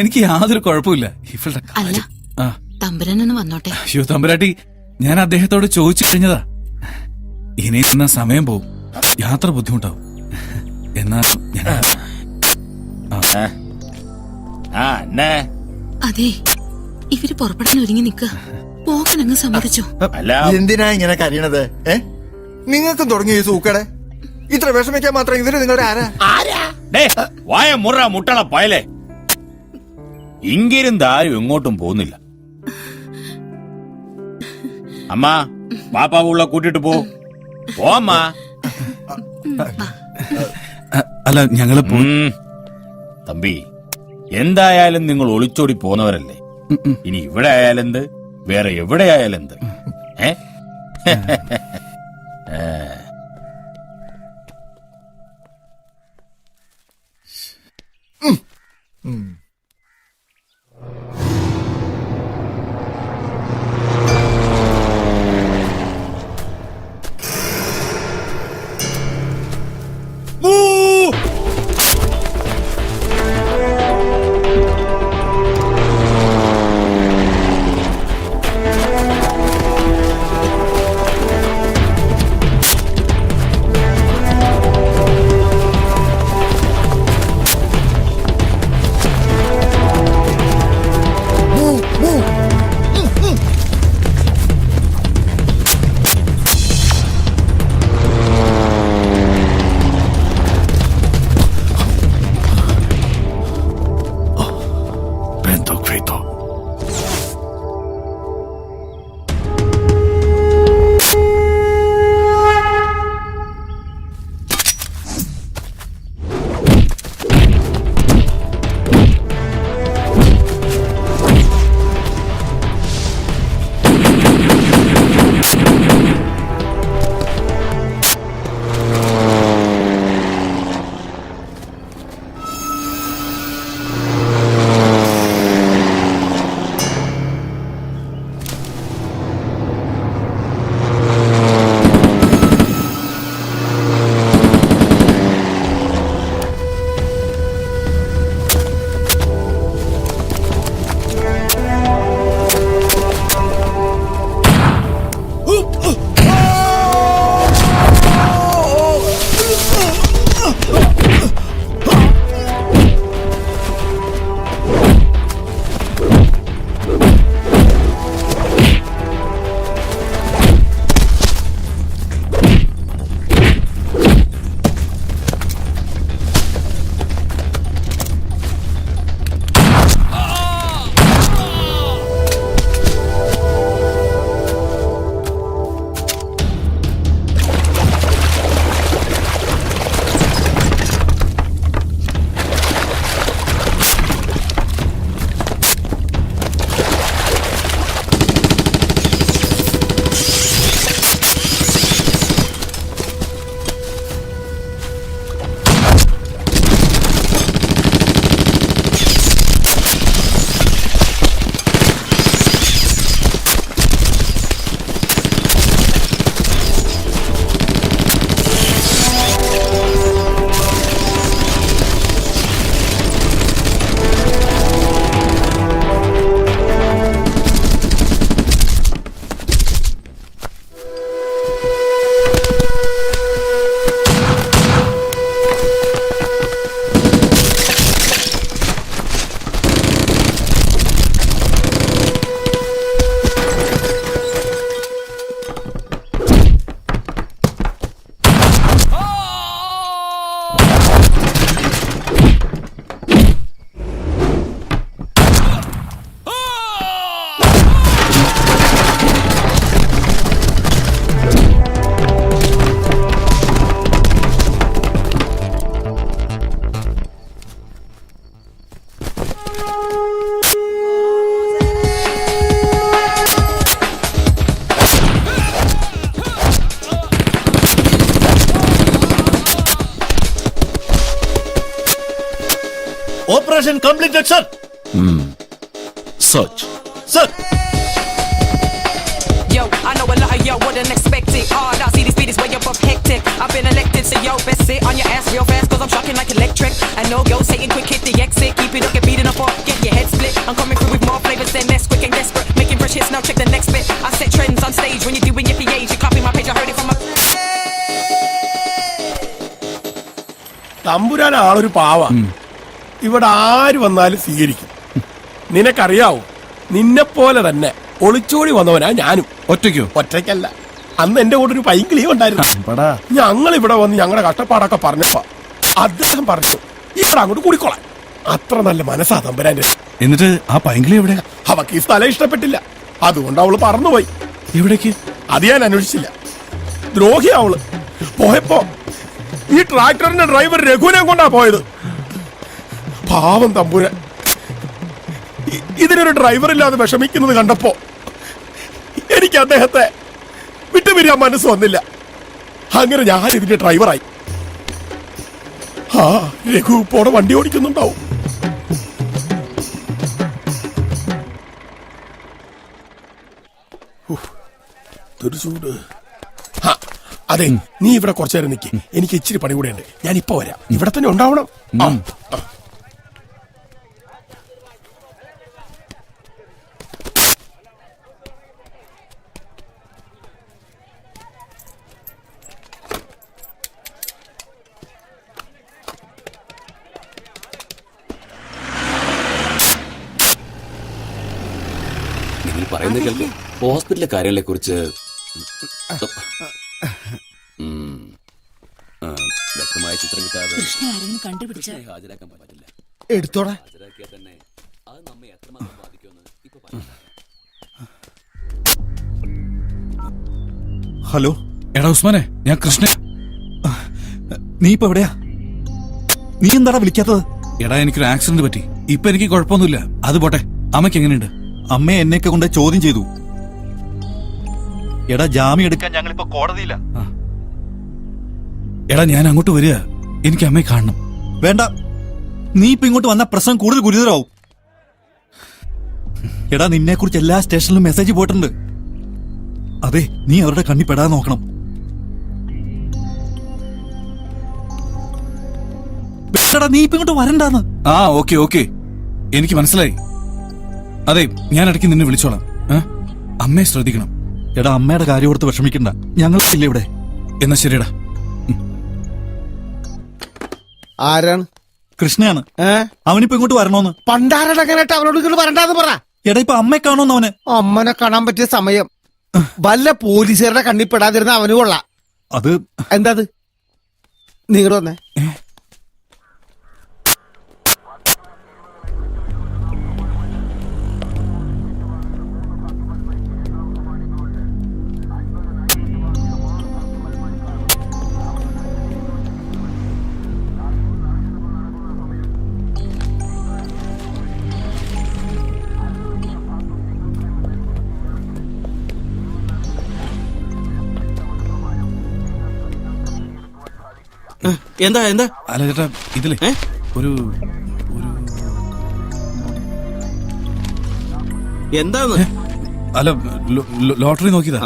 എനിക്ക് യാതൊരു കുഴപ്പമില്ല. ഇവളുടെ അല്ല, തമ്പുരാനൊന്ന് വന്നോട്ടെ. അയ്യോ തമ്പുരാട്ടി, ഞാൻ അദ്ദേഹത്തോട് ചോദിച്ചു കഴിഞ്ഞതാ. ഇനി എന്നാ സമയം പോവും, യാത്ര ബുദ്ധിമുട്ടാവും. എന്നാ അതെ, ഇവര് പുറപ്പെടാൻ ഒരുങ്ങി നിക്ക. പോകാനങ്ങ് സമ്മതിച്ചോ? എന്തിനാ ഇങ്ങനെ കരയണത്? നിങ്ങൾക്കും തുടങ്ങി ഈ സൂക്കടെ. ഇത്ര വിഷമിക്കാൻ മാത്രം ഇവര് നിങ്ങളുടെ ആരാ? വായ മുറ മുട്ടള പയലേ, ഇങ്ങിരുന്ന് ആരും എങ്ങോട്ടും പോകുന്നില്ല. അമ്മ, പാപ്പാവുള്ള കൂട്ടിട്ട് പോ അമ്മ. അല്ല ഞങ്ങള് തമ്പി, എന്തായാലും നിങ്ങൾ ഒളിച്ചോടി പോന്നവരല്ലേ. ഇനി ഇവിടെ ആയാലെന്ത്, വേറെ എവിടെ ആയാലെന്ത്? Operation completed sir. Search sir. Yo, I know a lot of yo wouldn't expect it. Hard out, see these beat is way above hectic. I've been elected, so yo, best sit on your ass real fast, cause I'm shocking like electric. I know yo, Satan, quick hit the exit. Keep it up, get beaten up or get your head split. I'm coming through with more flavors than less, quick and desperate. Making fresh hits, now check the next bit. I set trends on stage when you're doing your PAs. You copy my page, I heard it from my... തമ്പുരാൻ ആളൊരു പാവ. ഇവിടെ ആര് വന്നാലും സ്വീകരിക്കും. നിനക്കറിയാവോ, നിന്നെപ്പോലെ തന്നെ ഒളിച്ചോടി വന്നവനാ ഞാനും. ഒറ്റയ്ക്കോ? ഒറ്റയ്ക്കല്ല, അന്ന് എന്റെ കൂടെ ഒരു പൈങ്കിളിയും ഉണ്ടായിരുന്നു. ഞങ്ങൾ ഇവിടെ വന്ന് ഞങ്ങളുടെ കഷ്ടപ്പാടൊക്കെ പറഞ്ഞപ്പോ അദ്ദേഹം പറഞ്ഞു ഇവിടെ അങ്ങോട്ട് കൂടിക്കോളാം. അത്ര നല്ല മനസ്സാ തമ്പുരാന്റെ. എന്നിട്ട് ആ പൈങ്കിളി എവിടെ? അവക്ക് ഈ സ്ഥലം ഇഷ്ടപ്പെട്ടില്ല, അതുകൊണ്ട് അവള് പറന്നുപോയി. എവിടേക്ക്? അത് ഞാൻ അന്വേഷിച്ചില്ല. ദ്രോഹി അവള്. പോയപ്പോ ഈ ട്രാക്ടറിന്റെ ഡ്രൈവർ രഘുവിനെ കൊണ്ടാ പോയത്. പാവം തമ്പുരാൻ ഇതിനൊരു ഡ്രൈവർ ഇല്ലാതെ വിഷമിക്കുന്നത് കണ്ടപ്പോ എനിക്ക് അദ്ദേഹത്തെ വിട്ടുപിരിയാൻ മനസ്സ് വന്നില്ല. അങ്ങനെ ഞാൻ ഇതിന്റെ ഡ്രൈവറായി. ആ രഘു ഇപ്പോടെ വണ്ടി ഓടിക്കുന്നുണ്ടാവും. ചൂട്. അതെ, നീ ഇവിടെ കുറച്ചു നേരം നിൽക്കി, എനിക്ക് ഇച്ചിരി പണി കൂടെ ഉണ്ട്. ഞാൻ ഇപ്പൊ വരാം. ഇവിടെ തന്നെ ഉണ്ടാവണം. പറയുന്നത് കേൾക്കും. ഹോസ്പിറ്റലിലെ കാര്യങ്ങളെ കുറിച്ച് വ്യക്തമായ ചിത്രം കിട്ടാതെ ഹാജരാക്കാൻ പറ്റില്ല. എടുത്തോടാ. ഹാജരാക്കിയാൽ തന്നെ അത് നമ്മെ എത്രമാത്രം ബാധിക്കുമെന്ന് ഇപ്പൊ പറയാം. ഹലോ. എടാ ഉസ്മാനെ, ഞാൻ കൃഷ്ണ. നീ ഇപ്പൊ എവിടെയാ? നീ എന്താടാ വിളിക്കാത്തത്? എടാ, എനിക്കൊരു ആക്സിഡന്റ് പറ്റി. ഇപ്പൊ എനിക്ക് കുഴപ്പമൊന്നുമില്ല. അത് പോട്ടെ, അമ്മയ്ക്ക് എങ്ങനെയുണ്ട്? അമ്മ എന്നെയൊക്കെ കൊണ്ട് ചോദ്യം ചെയ്തു. എടാ, ജാമ്യം എടുക്കാൻ ഞങ്ങളിപ്പോ കോടതിയില്ല. എടാ, ഞാൻ അങ്ങോട്ട് വരിക. എനിക്ക് അമ്മയെ കാണണം. വേണ്ട, നീ ഇപ്പൊ ഇങ്ങോട്ട് വന്ന പ്രശ്നം കൂടുതൽ ഗുരുതരാവും. എടാ, നിന്നെ കുറിച്ച് എല്ലാ സ്റ്റേഷനിലും മെസ്സേജ് പോയിട്ടുണ്ട്. അതെ, നീ അവരുടെ കണ്ണി പെടാതെ നോക്കണം. വേണ്ടടാ, നീ ഇപ്പൊ ഇങ്ങോട്ട് വരണ്ടാന്ന്. ആ, ഓക്കെ ഓക്കെ, എനിക്ക് മനസ്സിലായി. അതെ, ഞാൻ ഇടയ്ക്ക് നിന്നെ വിളിച്ചോളാം. അമ്മയെ ശ്രദ്ധിക്കണം. എടാ, അമ്മയുടെ കാര്യം ഓർത്ത് വിഷമിക്കണ്ട, ഞങ്ങളില്ല ഇവിടെ. എന്നാ ശരിയടാ. ആരാണ്? കൃഷ്ണയാണ്. അവനിപ്പോ ഇങ്ങോട്ട് വരണോന്ന്. പണ്ടാരടങ്ങനായിട്ട് അവനോട് ഇങ്ങോട്ട് വരണ്ടാന്ന് പറ. എടാ, ഇപ്പൊ അമ്മയെ കാണോന്ന് അവന്. അമ്മനെ കാണാൻ പറ്റിയ സമയം വല്ല പോലീസുകാരുടെ കണ്ണിപ്പെടാതിരുന്ന അവന് കൊള്ളാം. അത് എന്താ നിങ്ങൾ വന്നേ. എന്താ എന്താ? അല്ല ചേട്ടാ, ഇതിലേ ഒരു എന്താന്ന്? അല്ല, ലോട്ടറി നോക്കിയതാ.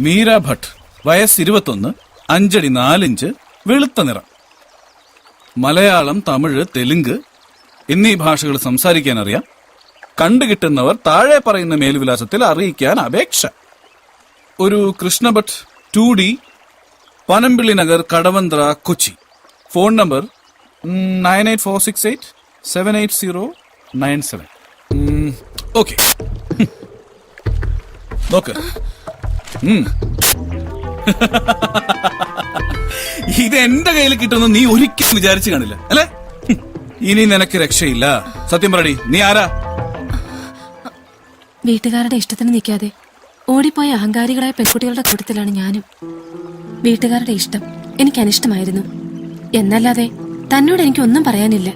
മീര ഭട്ട്, വയസ്സ് 21, 5 അടി 4 ഇഞ്ച്, വെളുത്ത നിറം. മലയാളം, തമിഴ്, തെലുങ്ക് എന്നീ ഭാഷകൾ സംസാരിക്കാൻ അറിയാം. കണ്ടുകിട്ടുന്നവർ താഴെ പറയുന്ന മേൽവിലാസത്തിൽ അറിയിക്കാൻ അപേക്ഷ. ഒരു Krishnabhat, 2D, Panampilly Nagar, Kadavanthra, Kochi. Phone number 9846878097. Okay, നോക്ക്. ഇത് എന്റെ കയ്യിൽ കിട്ടുമെന്ന് നീ ഒരിക്കലും വിചാരിച്ചു കാണില്ല അല്ലേ? ഇനി നിനക്ക് രക്ഷയില്ല. സത്യം പറയടി, നീ ആരാ? വീട്ടുകാരുടെ ഇഷ്ടത്തിന് നിൽക്കാതെ ഓടിപ്പോയ അഹങ്കാരികളായ പെൺകുട്ടികളുടെ കൂട്ടത്തിലാണ് ഞാനും. വീട്ടുകാരുടെ ഇഷ്ടം എനിക്ക് അനിഷ്ടമായിരുന്നു. എന്നല്ലാതെ തന്നോട് എനിക്കൊന്നും പറയാനില്ല.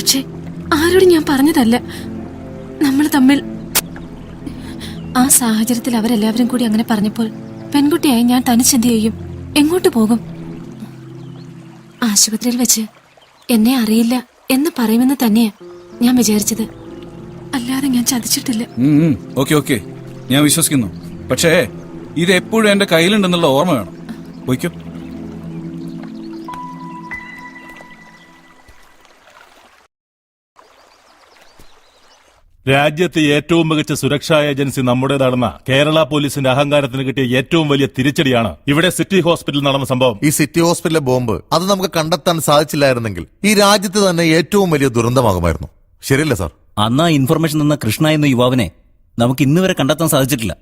പക്ഷേ ആരോടും ഞാൻ പറഞ്ഞതല്ല. നമ്മൾ തമ്മിൽ ആ സാഹചര്യത്തിൽ അവരെല്ലാവരും കൂടി അങ്ങനെ പറഞ്ഞപ്പോൾ പെൺകുട്ടിയായി ഞാൻ തനിച്ചെന്ത് ചെയ്യും? എങ്ങോട്ട് പോകും? ആശുപത്രിയിൽ വെച്ച് എന്നെ അറിയില്ല എന്ന് പറയുമെന്ന് തന്നെയാ ഞാൻ വിചാരിച്ചത്. അല്ലാതെ ഞാൻ ചതിച്ചിട്ടില്ല. ഓക്കെ ഞാൻ വിശ്വസിക്കുന്നു. പക്ഷേ ഇത് എപ്പോഴും എന്റെ കയ്യിലുണ്ടെന്നുള്ള ഓർമ്മ വേണം. പോയിക്കോ. രാജ്യത്തെ ഏറ്റവും മികച്ച സുരക്ഷാ ഏജൻസി നമ്മുടേതാണെന്ന കേരള പോലീസിന്റെ അഹങ്കാരത്തിന് കിട്ടിയ ഏറ്റവും വലിയ തിരിച്ചടിയാണ് ഇവിടെ സിറ്റി ഹോസ്പിറ്റലിൽ നടന്ന സംഭവം. ഈ സിറ്റി ഹോസ്പിറ്റലിലെ ബോംബ് അത് നമുക്ക് കണ്ടെത്താൻ സാധിച്ചില്ലായിരുന്നെങ്കിൽ ഈ രാജ്യത്ത് തന്നെ ഏറ്റവും വലിയ ദുരന്തമാകുമായിരുന്നു. ശരിയല്ലേ സാർ? അന്ന് ആ ഇൻഫർമേഷൻ തന്ന കൃഷ്ണ എന്ന യുവാവിനെ നമുക്ക് ഇന്ന് വരെ കണ്ടെത്താൻ സാധിച്ചിട്ടില്ല.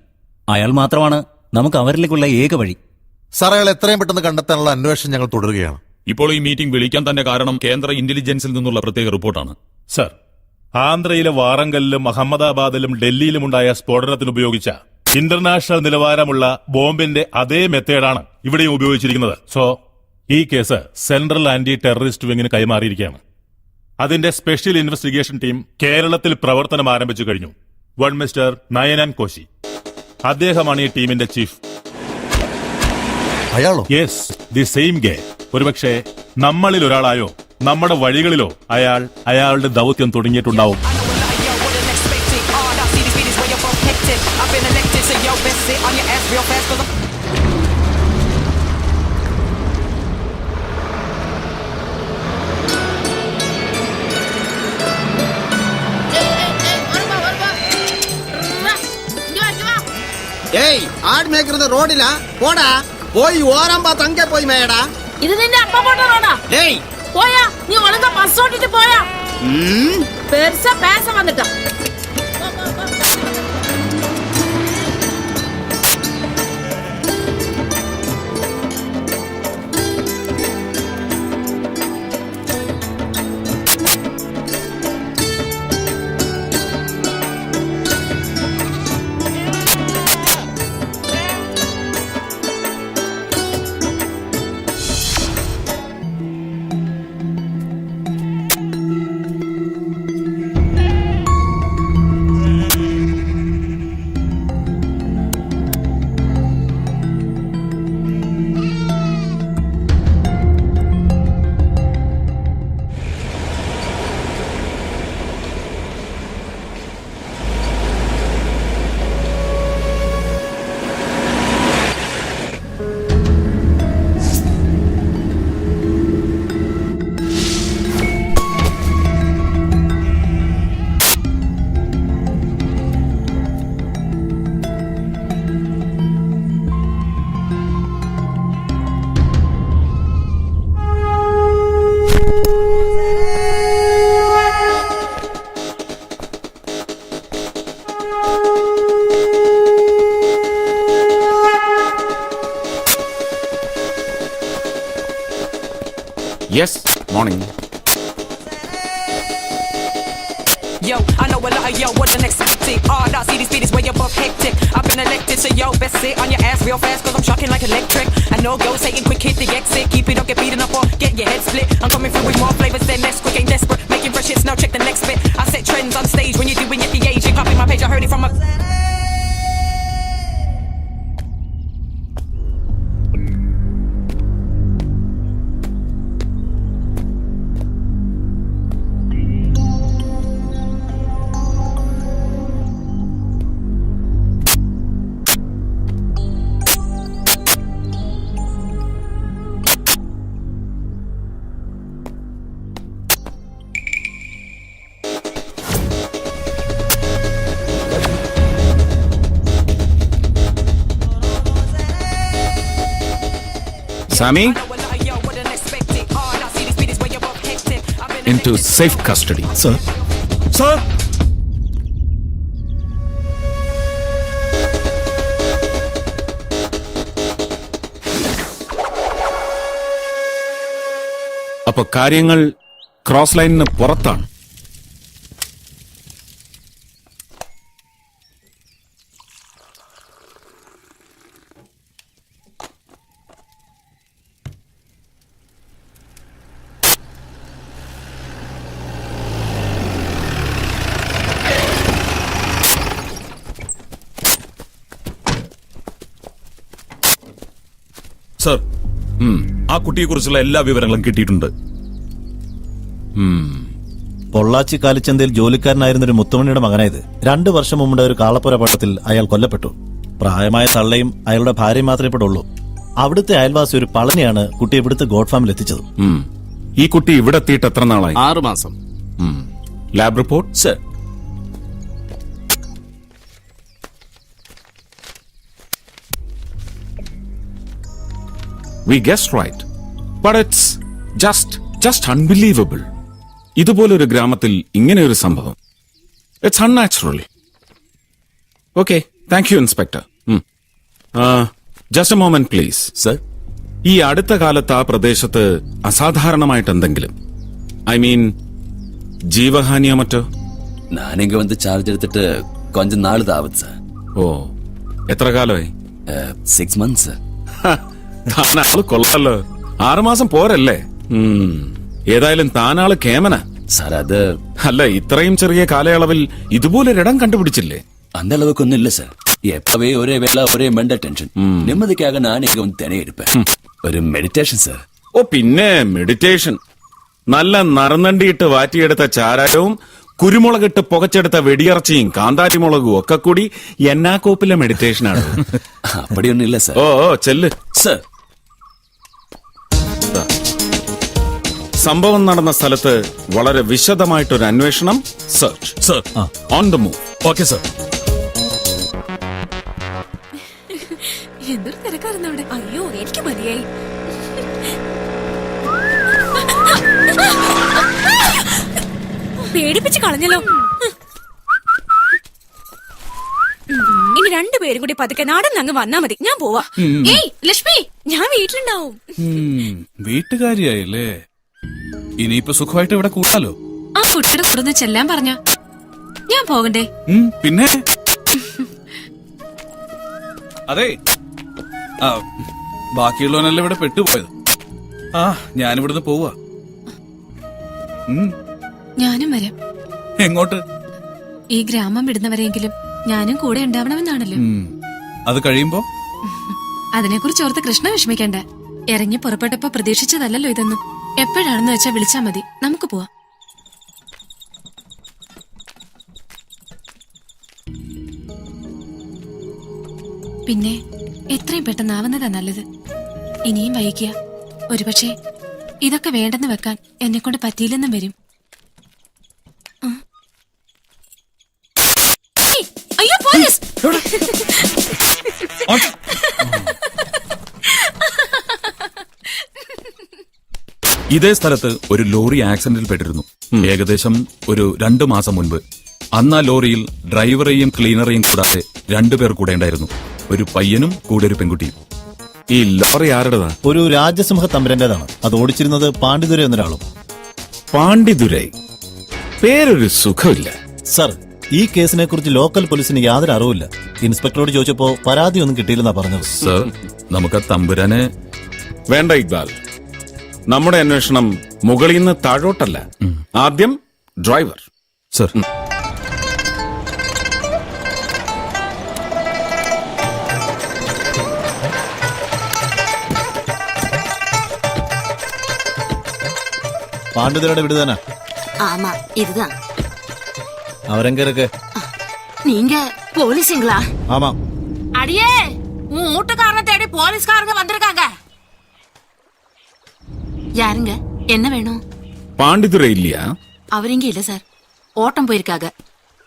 അയാൾ മാത്രമാണ് നമുക്ക് അവരിലേക്കുള്ള ഏക വഴി. സാർ, അയാൾ എത്രയും പെട്ടെന്ന് കണ്ടെത്താനുള്ള അന്വേഷണം ഞങ്ങൾ തുടരുകയാണ്. ഇപ്പോൾ ഈ മീറ്റിംഗ് വിളിക്കാൻ തന്നെ കാരണം കേന്ദ്ര ഇന്റലിജൻസിൽ നിന്നുള്ള പ്രത്യേക റിപ്പോർട്ടാണ്. സർ, ആന്ധ്രയിലെ വാറങ്കലിലും അഹമ്മദാബാദിലും ഡൽഹിയിലുമുണ്ടായ സ്ഫോടനത്തിന് ഉപയോഗിച്ച ഇന്റർനാഷണൽ നിലവാരമുള്ള ബോംബിന്റെ അതേ മെത്തേഡാണ് ഇവിടെയും ഉപയോഗിച്ചിരിക്കുന്നത്. സോ ഈ കേസ് സെൻട്രൽ ആന്റി ടെററിസ്റ്റ് വിങ്ങിന് കൈമാറിയിരിക്കുകയാണ്. അതിന്റെ സ്പെഷ്യൽ ഇൻവെസ്റ്റിഗേഷൻ ടീം കേരളത്തിൽ പ്രവർത്തനം ആരംഭിച്ചു കഴിഞ്ഞു. വൺ മിസ്റ്റർ നയനാൻ കോശി, അദ്ദേഹമാണ് ഈ ടീമിന്റെ ചീഫ്. അയാളോ? യെസ്, ദി സെയിം ഗേ. ഒരുപക്ഷെ നമ്മളിൽ ഒരാളായോ നമ്മുടെ വഴികളിലോ അയാളുടെ ദൗത്യം തുടങ്ങിയിട്ടുണ്ടാവും. ഏയ്, ആട് മേക്കുന്നത് റോഡിലാ? പോടാ, പോയി ഓരമ്പ തങ്ക പോയി മേടാ. ഇത് നിന്റെ അപ്പ പോട്ട റോഡാ? ഏയ് പോയാ, നീ ഒழுங்கா ബസ് ഓട്ടിട്ട് പോയാ. പെരുസ പേസ വന്നിട്ടാ. Yes, morning. Yo, I know a lot of yo wasn't expecting. Hard out, see these speed is way above hectic. I've been elected, so yo, best sit on your ass real fast, cause I'm shocking like electric. I know go, Satan, quick hit the exit. Keep it up, get beaten up, or get your head split. I'm coming through with more flavors than next quick, ain't desperate. Making fresh hits, now check the next bit. I set trends on stage when you're doing it the age. You copy my page, I heard it from a... Sammy? Into safe custody. Sir? Sir? അപ്പൊ കാര്യങ്ങൾ cross ലൈനിന് പുറത്താണ്. ആ കുട്ടിയെ കുറിച്ചുള്ള എല്ലാ വിവരങ്ങളും കിട്ടിയിട്ടുണ്ട്. പൊള്ളാച്ചി കാലിച്ചന്തയിൽ ജോലിക്കാരനായിരുന്ന ഒരു മുത്തുമണിയുടെ മകനായത് 2 വർഷം മുമ്പ് ഒരു കാളപ്പുരപ്പാട്ടത്തിൽ അയാൾ കൊല്ലപ്പെട്ടു. പ്രായമായ തള്ളയും അയാളുടെ ഭാര്യയും മാത്രമേ ഇവിടെ ഉള്ളൂ. അവിടുത്തെ അയൽവാസി ഒരു പളനിയാണ് കുട്ടിയെ ഇവിടുത്തെ ഗോഡ് ഫാമിൽ എത്തിച്ചത്. ഈ കുട്ടി ഇവിടെ എത്തിയിട്ട് എത്ര നാളായി? 6 മാസം. Lab report sir. We guessed right. But it's just unbelievable. ഇതുപോലൊരു ഗ്രാമത്തിൽ ഇങ്ങനെ ഒരു സംഭവം. It's unnatural. Okay, thank you, Inspector. Just a moment, please. Sir? ഈ അടുത്ത കാലത്ത് ആ പ്രദേശത്ത് അസാധാരണമായിട്ട് എന്തെങ്കിലും, ഐ മീൻ ജീവഹാനിയോ മറ്റോ? ഞാനിങ്ങ വന്ന് ചാർജ് എടുത്തിട്ട് കൊഞ്ച നാള് താവത് സാർ. ഓ, എത്ര കാലമായി? 6 months. താനാള് കൊള്ളാലോ. 6 മാസം പോരല്ലേ? ഏതായാലും താനാള് കേമന സാർ. അത് അല്ല, ഇത്രയും ചെറിയ കാലയളവിൽ ഇതുപോലൊരിടം കണ്ടുപിടിച്ചില്ലേ? அந்த அளவுக்கு ஒன்னும் இல்ல சார். எப்பவே ஒரே வேலை ஒரே மெண்டல் டென்ஷன். நிம்மதிக்காக நான் இங்க வந்து தினை எடுப்பேன். ഒരു മെഡിറ്റേഷൻ സാർ. ഓ പിന്നെ മെഡിറ്റേഷൻ. നല്ല നറുനണ്ടിയിട്ട് വാറ്റിയെടുത്ത ചാരായവും കുരുമുളകിട്ട് പുകച്ചെടുത്ത വെടിയിറച്ചിയും കാന്താരിമുളകും ഒക്കെ കൂടി എന്നാക്കോപ്പിലെ മെഡിറ്റേഷനാണ്. അപ്പടിയൊന്നും ഇല്ല സാർ. ഓ ചെല്ല് സാർ. സംഭവം നടന്ന സ്ഥലത്ത് വളരെ വിശദമായിട്ടൊരു അന്വേഷണം. Search sir. On the move. Okay sir. എന്തൊരു തിരക്കായിരുന്നു അവിടെ. അയ്യോ, എനിക്ക് മതിയായി. പേടിപ്പിച്ച് കളഞ്ഞല്ലോ. ഇനി 2 പേരും കൂടി പതുക്കെ നാടൻ അങ്ങ് വന്നാ മതി. ഞാൻ പോവാ. ഏയ് ലക്ഷ്മി, ഞാൻ വീട്ടിലുണ്ടാവും. വീട്ടുകാരിയായില്ലേ? ഇനിയിപ്പോ സുഖമായിട്ട് ഇവിടെ കൂടാലോ. ആ കുട്ടിയുടെ കൂടെ ഒന്ന് ചെല്ലാൻ പറഞ്ഞ ഞാൻ പോകണ്ടേ? പിന്നെ അതെ, ബാക്കിയുള്ളവനല്ല ഇവിടെ പെട്ടുപോയത്. ഞാനിവിടുന്ന് പോവാ. ഞാനും വരാം. എങ്ങോട്ട്? ഈ ഗ്രാമം വിടുന്നവരെങ്കിലും ഞാനും കൂടെ ഉണ്ടാവണമെന്നാണല്ലോ. അത് കഴിയുമ്പോ അതിനെക്കുറിച്ച് ഓർത്ത് കൃഷ്ണ വിഷമിക്കണ്ട. ഇറങ്ങി പുറപ്പെട്ടപ്പോ പ്രതീക്ഷിച്ചതല്ലല്ലോ ഇതൊന്നും. എപ്പോഴാണെന്ന് വെച്ചാ വിളിച്ചാ മതി, നമുക്ക് പോവാം. പിന്നെ എത്രയും പെട്ടെന്നാവുന്നതാ നല്ലത്. ഇനിയും വൈകിയ ഒരുപക്ഷെ ഇതൊക്കെ വേണ്ടെന്ന് വെക്കാൻ എന്നെ കൊണ്ട് പറ്റിയില്ലെന്നും വരും. അയ്യോ പോലീസ്! ഇതേ സ്ഥലത്ത് ഒരു ലോറി ആക്സിഡന്റിൽ പെട്ടിരുന്നു. ഏകദേശം ഒരു 2 മാസം മുൻപ്. അന്ന് ആ ലോറിയിൽ ഡ്രൈവറെയും ക്ലീനറെയും കൂടാതെ 2 പേർ കൂടെ ഉണ്ടായിരുന്നു. ഒരു പയ്യനും കൂടെ ഒരു പെൺകുട്ടിയും. ഈ ലോറി ആരുടേതാ? ഒരു രാജസിംഹ തമ്പുരാന്റേതാണ്. അത് ഓടിച്ചിരുന്നത് പാണ്ഡിതുരൈ എന്നൊരാളും. പാണ്ഡിതുരൈ പേരൊരു സുഖമില്ല. സർ, ഈ കേസിനെ കുറിച്ച് ലോക്കൽ പോലീസിന് യാതൊരു അറിവില്ല. ഇൻസ്പെക്ടറോട് ചോദിച്ചപ്പോ പരാതിയൊന്നും കിട്ടിയില്ലെന്നാ പറഞ്ഞത്. സർ, നമുക്ക് തമ്പുരാനെ വേണ്ട ഇക്ബാൽ. നമ്മുടെ അന്വേഷണം മുകളിൽ നിന്ന് താഴോട്ടല്ല. ആദ്യം ഡ്രൈവർ. സർ. பாண்டுதரோட விடுதானா? ஆமா, இதுதான். அவரெங்க இருக்கு? நீங்க போலீஸுங்களா? ஆமா. அடியே, உன் வீட்டுக்காரனை தேடி போலீஸ்காரங்க வந்திருக்காங்க. யாருங்க? என்ன வேணும்? பாண்டிதுரை இல்லையா? அவர் இங்க இல்ல சார். ஓட்டம் போயிருக்காங்க.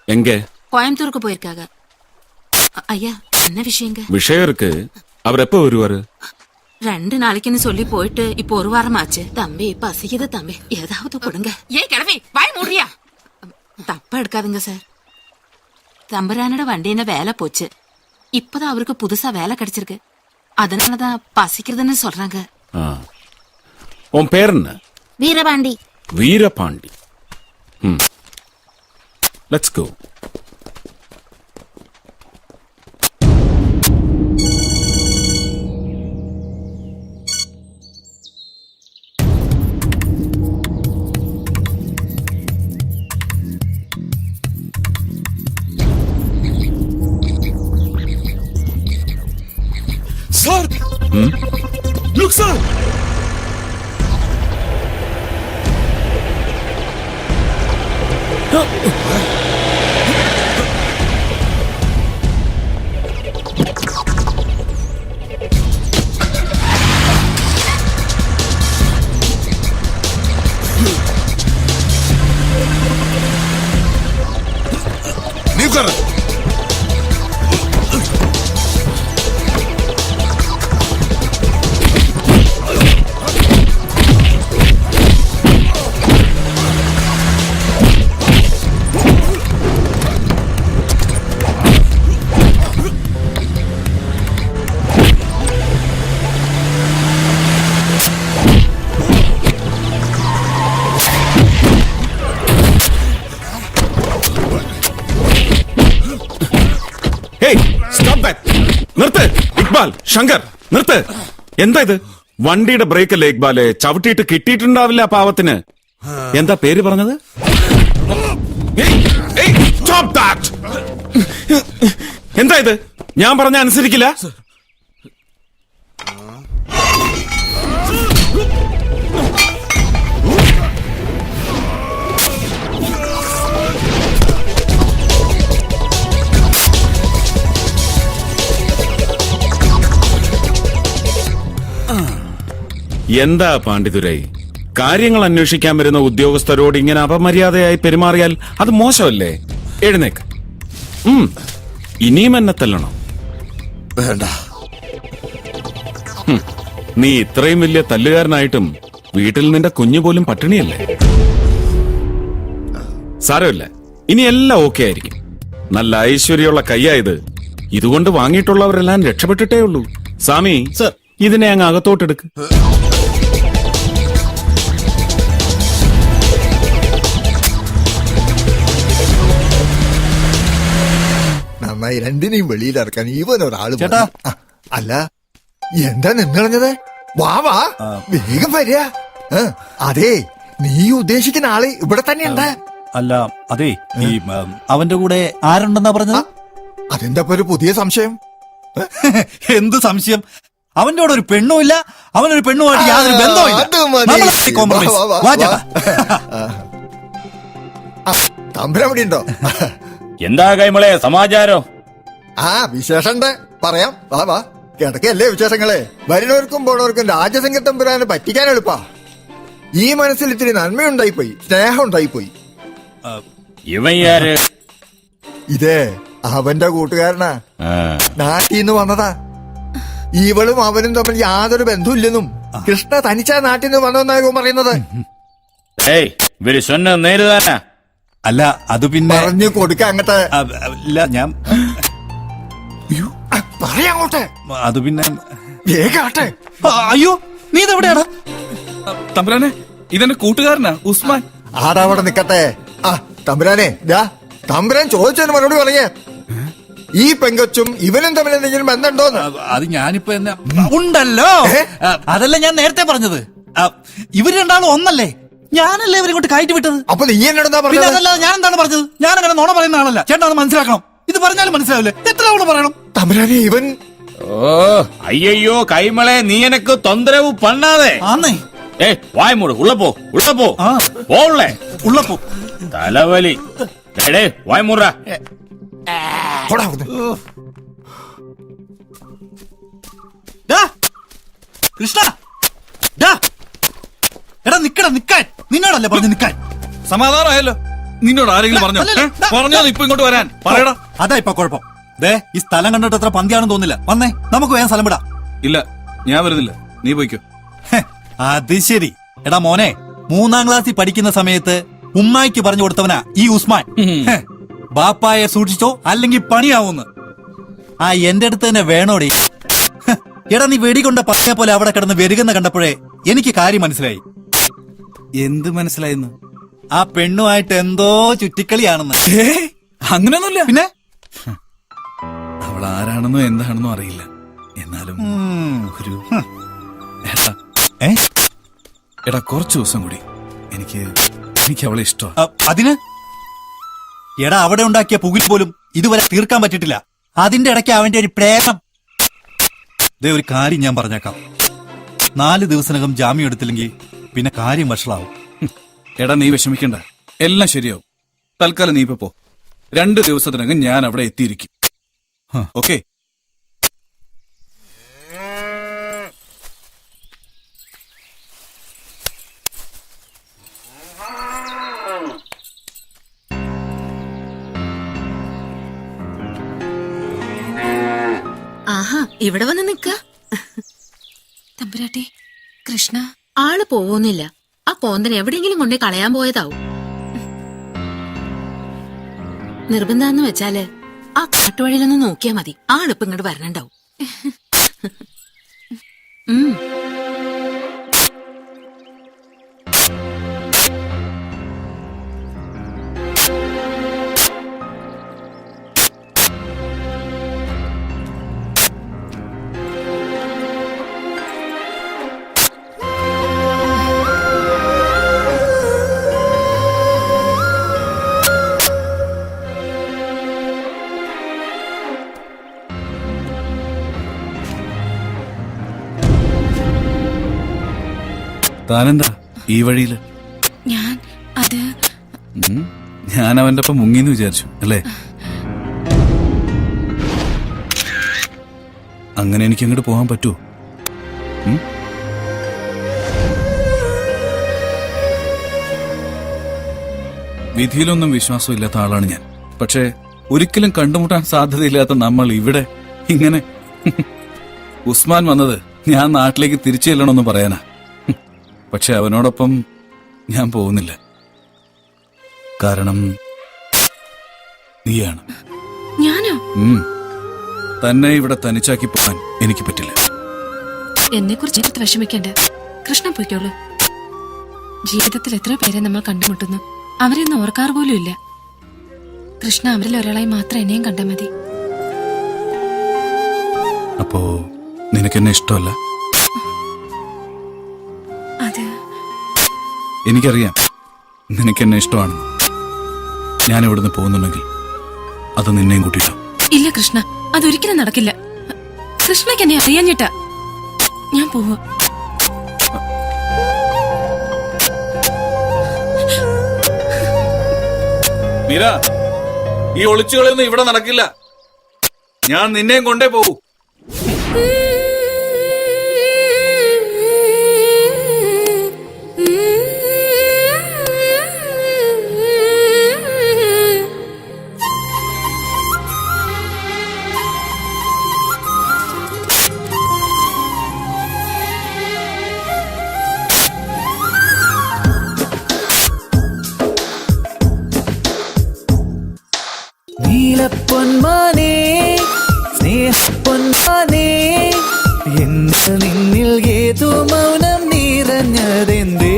எங்க? கோயம்புத்தூருக்கு போயிருக்காங்க. ஐயா, என்ன விஷயங்க? விஷயம் இருக்கு. அவர் எப்ப வருவாரு? 2 நாளைக்குன்னு சொல்லி போயிட்டு இப்போ 1 வாரம் ஆச்சு. தம்பி பசிக்குது தம்பி, ஏதாவது கொடுங்க. ஏய் கிழவி, வாய் மூடுறியா? தப்பா எடுக்காதுங்க சார். தம்பரானோட வண்டியின வேலை போச்சு. இப்பதான் அவருக்கு புதுசா வேலை கிடைச்சிருக்கு. அதனாலதான் பசிக்கிறதுன்னு சொல்றாங்க. உன் பேர் என்ன? Veerapandi. Veerapandi. Let's go. Sir! Look, sir! നിർത്ത് ഇക്ബാൽ, ശങ്കർ നിർത്ത്. എന്താ ഇത്? വണ്ടിയുടെ ബ്രേക്ക് അല്ലേ ഇക്ബാലെ? ചവിട്ടിയിട്ട് കിട്ടിയിട്ടുണ്ടാവില്ല പാവത്തിന്. എന്താ പേര് പറഞ്ഞത്? എന്താ ഇത്? ഞാൻ പറഞ്ഞ അനുസരിക്കില്ല. എന്താ പാണ്ഡിതുരൈ, കാര്യങ്ങൾ അന്വേഷിക്കാൻ വരുന്ന ഉദ്യോഗസ്ഥരോട് ഇങ്ങനെ അപമര്യാദയായി പെരുമാറിയാൽ അത് മോശമല്ലേ? എഴുന്നേക്ക്. ഇനിയും എന്നെ തല്ലണം. വേണ്ട. നീ ഇത്രയും വലിയ തല്ലുകാരനായിട്ടും വീട്ടിൽ നിന്റെ കുഞ്ഞു പോലും പട്ടിണിയല്ലേ? സാരമില്ല, ഇനി എല്ലാം ഓക്കെ ആയിരിക്കും. നല്ല ഐശ്വര്യമുള്ള കയ്യായത്. ഇതുകൊണ്ട് വാങ്ങിയിട്ടുള്ളവരെല്ലാം രക്ഷപ്പെട്ടിട്ടേ ഉള്ളൂ. സ്വാമി, ഇതിനെ അങ്ങ് അകത്തോട്ടെടുക്ക്. നന്നായി, രണ്ടിനെയും വെളിയിലിറക്കാൻ ഇവനൊരാള് മതി. അല്ല, എന്താ നിന്നിറഞ്ഞത്? വാ വാ, വേഗം വരിക. അതെ, നീ ഉദ്ദേശിക്കുന്ന ആള് ഇവിടെ തന്നെ ഉണ്ട്. അല്ല, അതെ, ഈ അവന്റെ കൂടെ ആരുണ്ടെന്നാ പറഞ്ഞത്? അതെന്താ ഒരു പുതിയ സംശയം? എന്ത് സംശയം? അവന്റെ കൂടെ ഒരു പെണ്ണുമില്ല, അവനൊരു പെണ്ണുമായിട്ട് യാതൊരു ബന്ധവുമില്ല. തമ്പുരാൻ ഉണ്ടോ? എന്താ കൈമളെ സമാചാരം? വിശേഷണ്ട്, പറയാം. വാ വാ, കിടക്കല്ലേ വിശേഷങ്ങളെ. വരുന്നവർക്കും പോണവർക്കും രാജസിംഗ തമ്പുരാനെ പറ്റിക്കാൻ എളുപ്പാ. ഈ മനസ്സിൽ ഇത്തിരി നന്മയുണ്ടായിപ്പോയി, സ്നേഹം ഉണ്ടായിപ്പോയി. ഇവയാര്? ഇതേ അവന്റെ കൂട്ടുകാരനാ, നാട്ടിന്ന് വന്നതാ. ഇവളും അവനും തമ്മിൽ യാതൊരു ബന്ധമില്ലെന്നും കൃഷ്ണ തനിച്ചാ നാട്ടിൽ നിന്ന് വന്നതെന്നാകും പറയുന്നത്. ഇവര് സ്വന്തം നേരുതാനാ? അല്ല, അത് പിന്നെ പറഞ്ഞു കൊടുക്ക അങ്ങട്ട്. ഞാൻ പറയാങ്ങോട്ടെ. അത് പിന്നെ വേഗാട്ടെ. അയ്യോ, നീ ഇതെവിടെയാണ്? തമ്പുരാനെ, ഇതെന്റെ കൂട്ടുകാരനാ ഉസ്മാൻ. ആടവിടെ നിക്കട്ടെ. തമ്പുരാനെ, തമ്പുരാൻ ചോദിച്ചതിന് മറുപടി പറഞ്ഞേ. ഈ പെങ്കൊച്ചും ഇവനും തമ്മിൽ എന്തെങ്കിലും ബന്ധമുണ്ടോന്ന്? അത് ഞാനിപ്പോ ഉണ്ടല്ലോ. അതല്ല ഞാൻ നേരത്തെ പറഞ്ഞത്. ഇവര് രണ്ടാളും ഒന്നല്ലേ? ഞാനല്ലേ ഇവരെ കൊണ്ട് കയറ്റി വിട്ടത്. അപ്പൊ നീ എന്നോട് പറഞ്ഞത്? അതല്ല, ഞാൻ എന്താണ് പറഞ്ഞത്? ഞാൻ അങ്ങനെ നോണ പറയുന്ന ആളല്ല. ചേട്ടാ, അത് മനസ്സിലാക്കണം. ഇത് പറഞ്ഞാലും മനസ്സിലാവില്ലേ? എത്ര തവണ പറയണം? തമ്പുരാനെ, ഇവൻ അയ്യോ കൈമളെ, നീ എനക്ക് തൊന്തരവ് പണ്ണാതെ. വായ മൂട്. ഉള്ളപ്പോ പോളേ, ഉള്ളപ്പോ തലവലി. വായ മൂട. കൃഷ്ണ, എടാ നിക്കടാ, നിക്കാൻ. നിന്നോടല്ലേ പറഞ്ഞു നിക്കാൻ? സമാധാനമായല്ലോ. നിന്നോട് ആരെങ്കിലും പറഞ്ഞോ ഇപ്പൊ ഇങ്ങോട്ട് വരാൻ? പറയടാ. അതാ ഇപ്പൊ കുഴപ്പം. ഈ സ്ഥലം കണ്ടിട്ട് അത്ര പന്തിയാണെന്ന് തോന്നില്ല. വന്നേ, നമുക്ക് വേഗം സ്ഥലം വിടാം. ഇല്ല, ഞാൻ വരുന്നില്ല, നീ പോയിക്കോ. അത് ശരി. എടാ മോനെ, 3ാം ക്ലാസ്സിൽ പഠിക്കുന്ന സമയത്ത് ഉമ്മായിക്ക് പറഞ്ഞു കൊടുത്തവനാ ഈ ഉസ്മാൻ. ബാപ്പായെ സൂക്ഷിച്ചോ, അല്ലെങ്കിൽ പണിയാവൂന്ന്. എന്റെ അടുത്ത് തന്നെ വേണോടി. എടാ, നീ വെടികൊണ്ട പയ്യെ പോലെ അവിടെ കിടന്ന് വെരുകുന്ന കണ്ടപ്പോഴേ എനിക്ക് കാര്യം മനസ്സിലായി. എന്ത് മനസ്സിലായിരുന്നു? ആ പെണ്ണുമായിട്ട് എന്തോ ചുറ്റിക്കളിയാണെന്ന്. അങ്ങനെയൊന്നുമില്ല. പിന്നെ അവൾ ആരാണെന്നോ എന്താണെന്നോ അറിയില്ല. എന്നാലും ഒരു എടാ, കുറച്ചു ദിവസം കൂടി എനിക്ക് അവളെ ഇഷ്ടമാണ്. അതിന് എടാ, അവിടെ ഉണ്ടാക്കിയ പുകിൽ പോലും ഇതുവരെ തീർക്കാൻ പറ്റിയിട്ടില്ല. അതിന്റെ ഇടയ്ക്ക് അവന്റെ ഒരു പ്രേമം. ഒരു കാര്യം ഞാൻ പറഞ്ഞേക്കാം. 4 ദിവസത്തിനകം ജാമ്യം എടുത്തില്ലെങ്കിൽ പിന്നെ കാര്യം വഷളാവും. എടാ, നീ വിഷമിക്കണ്ട, എല്ലാം ശരിയാവും. തൽക്കാലം നീ ഇപ്പൊ പോ. 2 ദിവസത്തിനകം ഞാൻ അവിടെ എത്തിയിരിക്കും. ഓക്കെ? ആഹാ, ഇവിടെ വന്ന് നിക്ക. തമ്പുരാട്ടി, കൃഷ്ണ ആള് പോവുന്നില്ല. ആ കോന്തൻ എവിടെയെങ്കിലും കൊണ്ടേ കളയാൻ പോയതാവും. നിർബന്ധാന്ന് വെച്ചാല് ആ കാട്ടുവഴിയിലൊന്ന് നോക്കിയാ മതി. ആളിപ്പ് ഇങ്ങോട്ട് വരണണ്ടാവും. താനെന്താ ഈ വഴിയില്? ഞാൻ അവന്റെ ഒപ്പം മുങ്ങിന്ന് വിചാരിച്ചു അല്ലേ? അങ്ങനെ എനിക്ക് അങ്ങോട്ട് പോകാൻ പറ്റുമോ? വിധിയിലൊന്നും വിശ്വാസമില്ലാത്ത ആളാണ് ഞാൻ. പക്ഷേ ഒരിക്കലും കണ്ടുമുട്ടാൻ സാധ്യതയില്ലാത്ത നമ്മൾ ഇവിടെ ഇങ്ങനെ. ഉസ്മാൻ വന്നത് ഞാൻ നാട്ടിലേക്ക് തിരിച്ചു ചെല്ലണമെന്ന് പറയാനാ. പക്ഷെ അവനോടൊപ്പം ഞാൻ പോകുന്നില്ല. കാരണം നീയാണ്. ഞാനോ? തന്നെ ഇവിടെ തനിച്ചാക്കി പോകാൻ എനിക്ക് പറ്റില്ല. എന്നെ കുറിച്ച് വിഷമിക്കണ്ട. കൃഷ്ണ പോയിക്കോളൂ. ജീവിതത്തിൽ എത്ര പേരെ നമ്മൾ കണ്ടുമുട്ടുന്നു. അവരെയൊന്നും ഓർക്കാറ് പോലും ഇല്ല. കൃഷ്ണ അവരിൽ ഒരാളായി മാത്രം എന്നെയും കണ്ടാൽ മതി. അപ്പോ നിനക്കെന്നെ ഇഷ്ടമല്ല? എനിക്കറിയാം നിനക്കെന്നെ ഇഷ്ടമാണ്. ഞാൻ ഇവിടുന്ന് പോകുന്നുണ്ടെങ്കിൽ അത് നിന്നെയും കൂട്ടിയിട്ടോ? ഇല്ല കൃഷ്ണ, അതൊരിക്കലും നടക്കില്ല. കൃഷ്ണയ്ക്ക് എന്നെ അറിയാഞ്ഞിട്ടാ ഞാൻ പോവാ. മീര, ഈ ഒളിച്ചുകളിയൊന്നും ഇവിടെ നടക്കില്ല. ഞാൻ നിന്നെയും കൊണ്ടേ പോകൂ. നീലപ്പൊന്മാനേ, സ്നേഹപ്പൊന്മാനേ, എന്ന് നിന്നിൽ ഏതോ മൗനം നിറഞ്ഞതെന്തേ?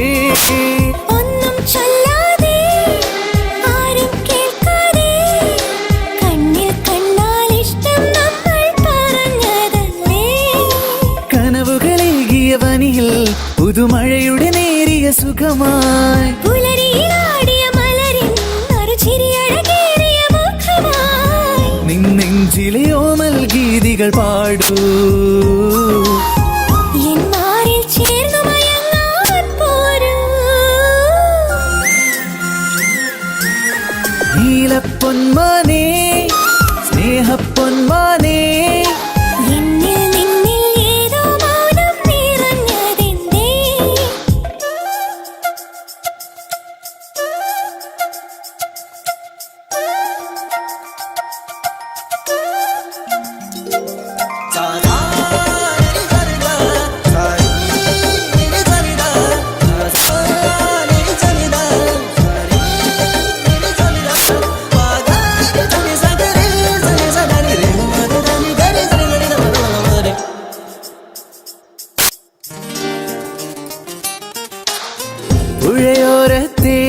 ഒന്നും ചൊല്ലാതെ, ആരും കേൾക്കാതെ, കണ്ണിൽ കണ്ടാൽ ഇഷ്ടം നമ്മൾ പറഞ്ഞതല്ലേ? കനവുകളേകിയ വനിയിൽ പുതുമഴയുടെ നേരിയ സുഖമായി പുലരിയിലാടിയ മലരിൻ ഒരു ചിരിയഴകേറിയ നെഞ്ചിലെ ഓമൽ ഗീതികൾ പാടൂ. എന്മാരിൽ ചേർന്നു മയങ്ങാൻ പോരൂ. നീലപ്പൊന്മാനേ, സ്നേഹപ്പൊന്മാനേ, എന്നിൽ നിന്നിൽ ഏതോ മൗനം നിറഞ്ഞതെന്തേ? പുഴയോരത്തെ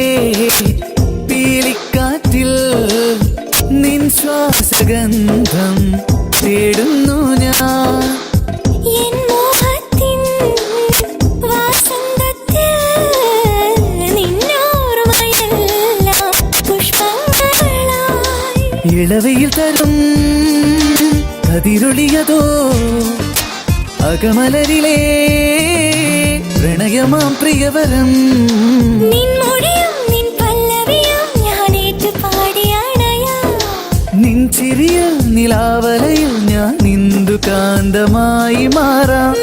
പീലിക്കാറ്റിൽ നിൻ ശ്വാസഗന്ധം തേടുന്നു ഞാൻ. എൻ മോഹത്തിൻ വാസന്തത്തിൽ നിന്നോർമ്മയെല്ലാം പുഷ്പങ്ങളായി. ഇളവയിൽ തരും കതിരൊളിയതോ അകമലരിലേ പ്രണയമാം പ്രിയവരം. നിൻ മൊഴിയും നിൻ പല്ലവിയും ഞാൻ ഏറ്റുപാ നിലാവലയിൽ ഞാൻ നിന്ദു കാന്തമായി മാറാം.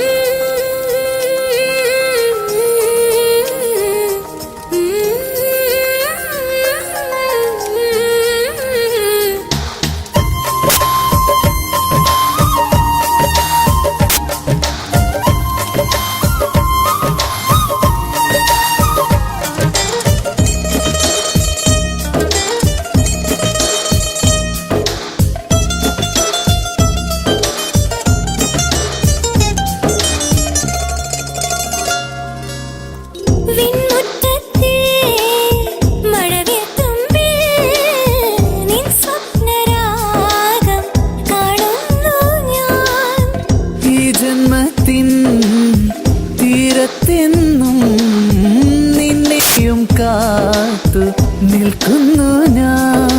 തീരത്തെന്നും നിന്നെയും കാത്തു നിൽക്കുന്നു ഞാൻ.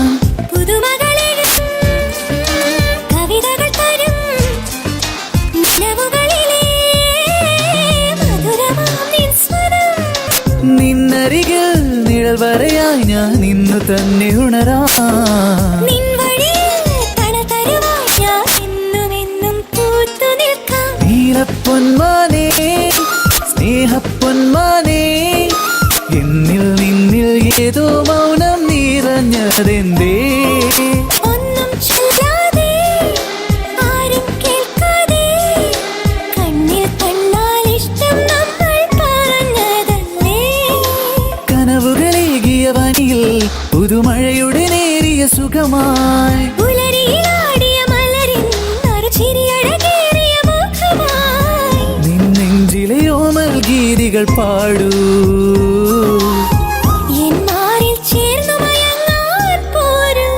കവിതകൾ തരും നിലവുകളിലെ മധുരമാം നിൻ സ്വരം. നിന്നരികിൽ നിഴൽ വരയായി ഞാൻ ഇന്നു തന്നെ ഉണരാം. നിൻ വഴിയിൽ തണുതരുവാൻ ഞാൻ എന്നുമെന്നും പൂത്തു നിൽക്കാം. നീലപ്പൊന്മാനേ സ്നേഹപ്പൊന്മാനേ എന്നിൽ നിന്നിൽ ഏതോ മൗനം നിറഞ്ഞതെന്തേ? ഒന്നും ചൊല്ലാതെ ആരും കേൾക്കാതെ കണ്ണിൽ കണ്ണാൽ ഇഷ്ടം നമ്മൾ പറഞ്ഞതല്ലേ? കനവുകളേകിയ വനിയിൽ പുതുമഴയുടെ നേരിയ സുഖമായി പുലരിയിലാടിയ മലരിൻ ചിരിയഴകേറിയ മുഖമായി നിന്നെഞ്ചിലെ ഓമൽ ഗീതികൾ പാടൂ. എൻ മാറിൽ ചേർന്നു മയങ്ങാൻ പോരൂ.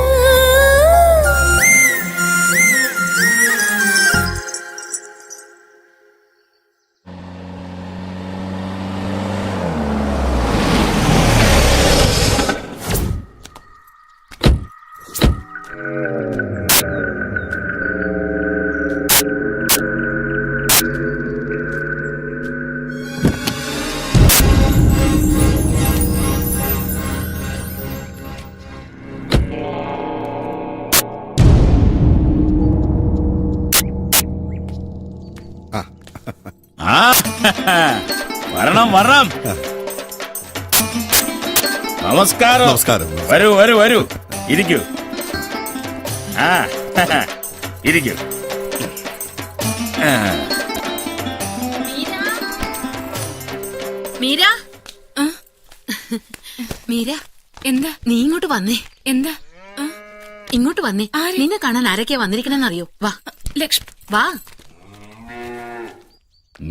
വരണം വരണം. നമസ്കാരം. നമസ്കാരം. വരൂ വരൂ വരൂ, ഇരിക്കൂ. ആ ഇരിക്കൂ. മീര മീര എന്താ? നീ ഇങ്ങോട്ട് വന്നേ. എന്താ? ഇങ്ങോട്ട് വന്നേ. നിന്നെ കാണാൻ ആരൊക്കെയാ വന്നിരിക്കണെന്നറിയോ? വാ ലക്ഷ്മി വാ.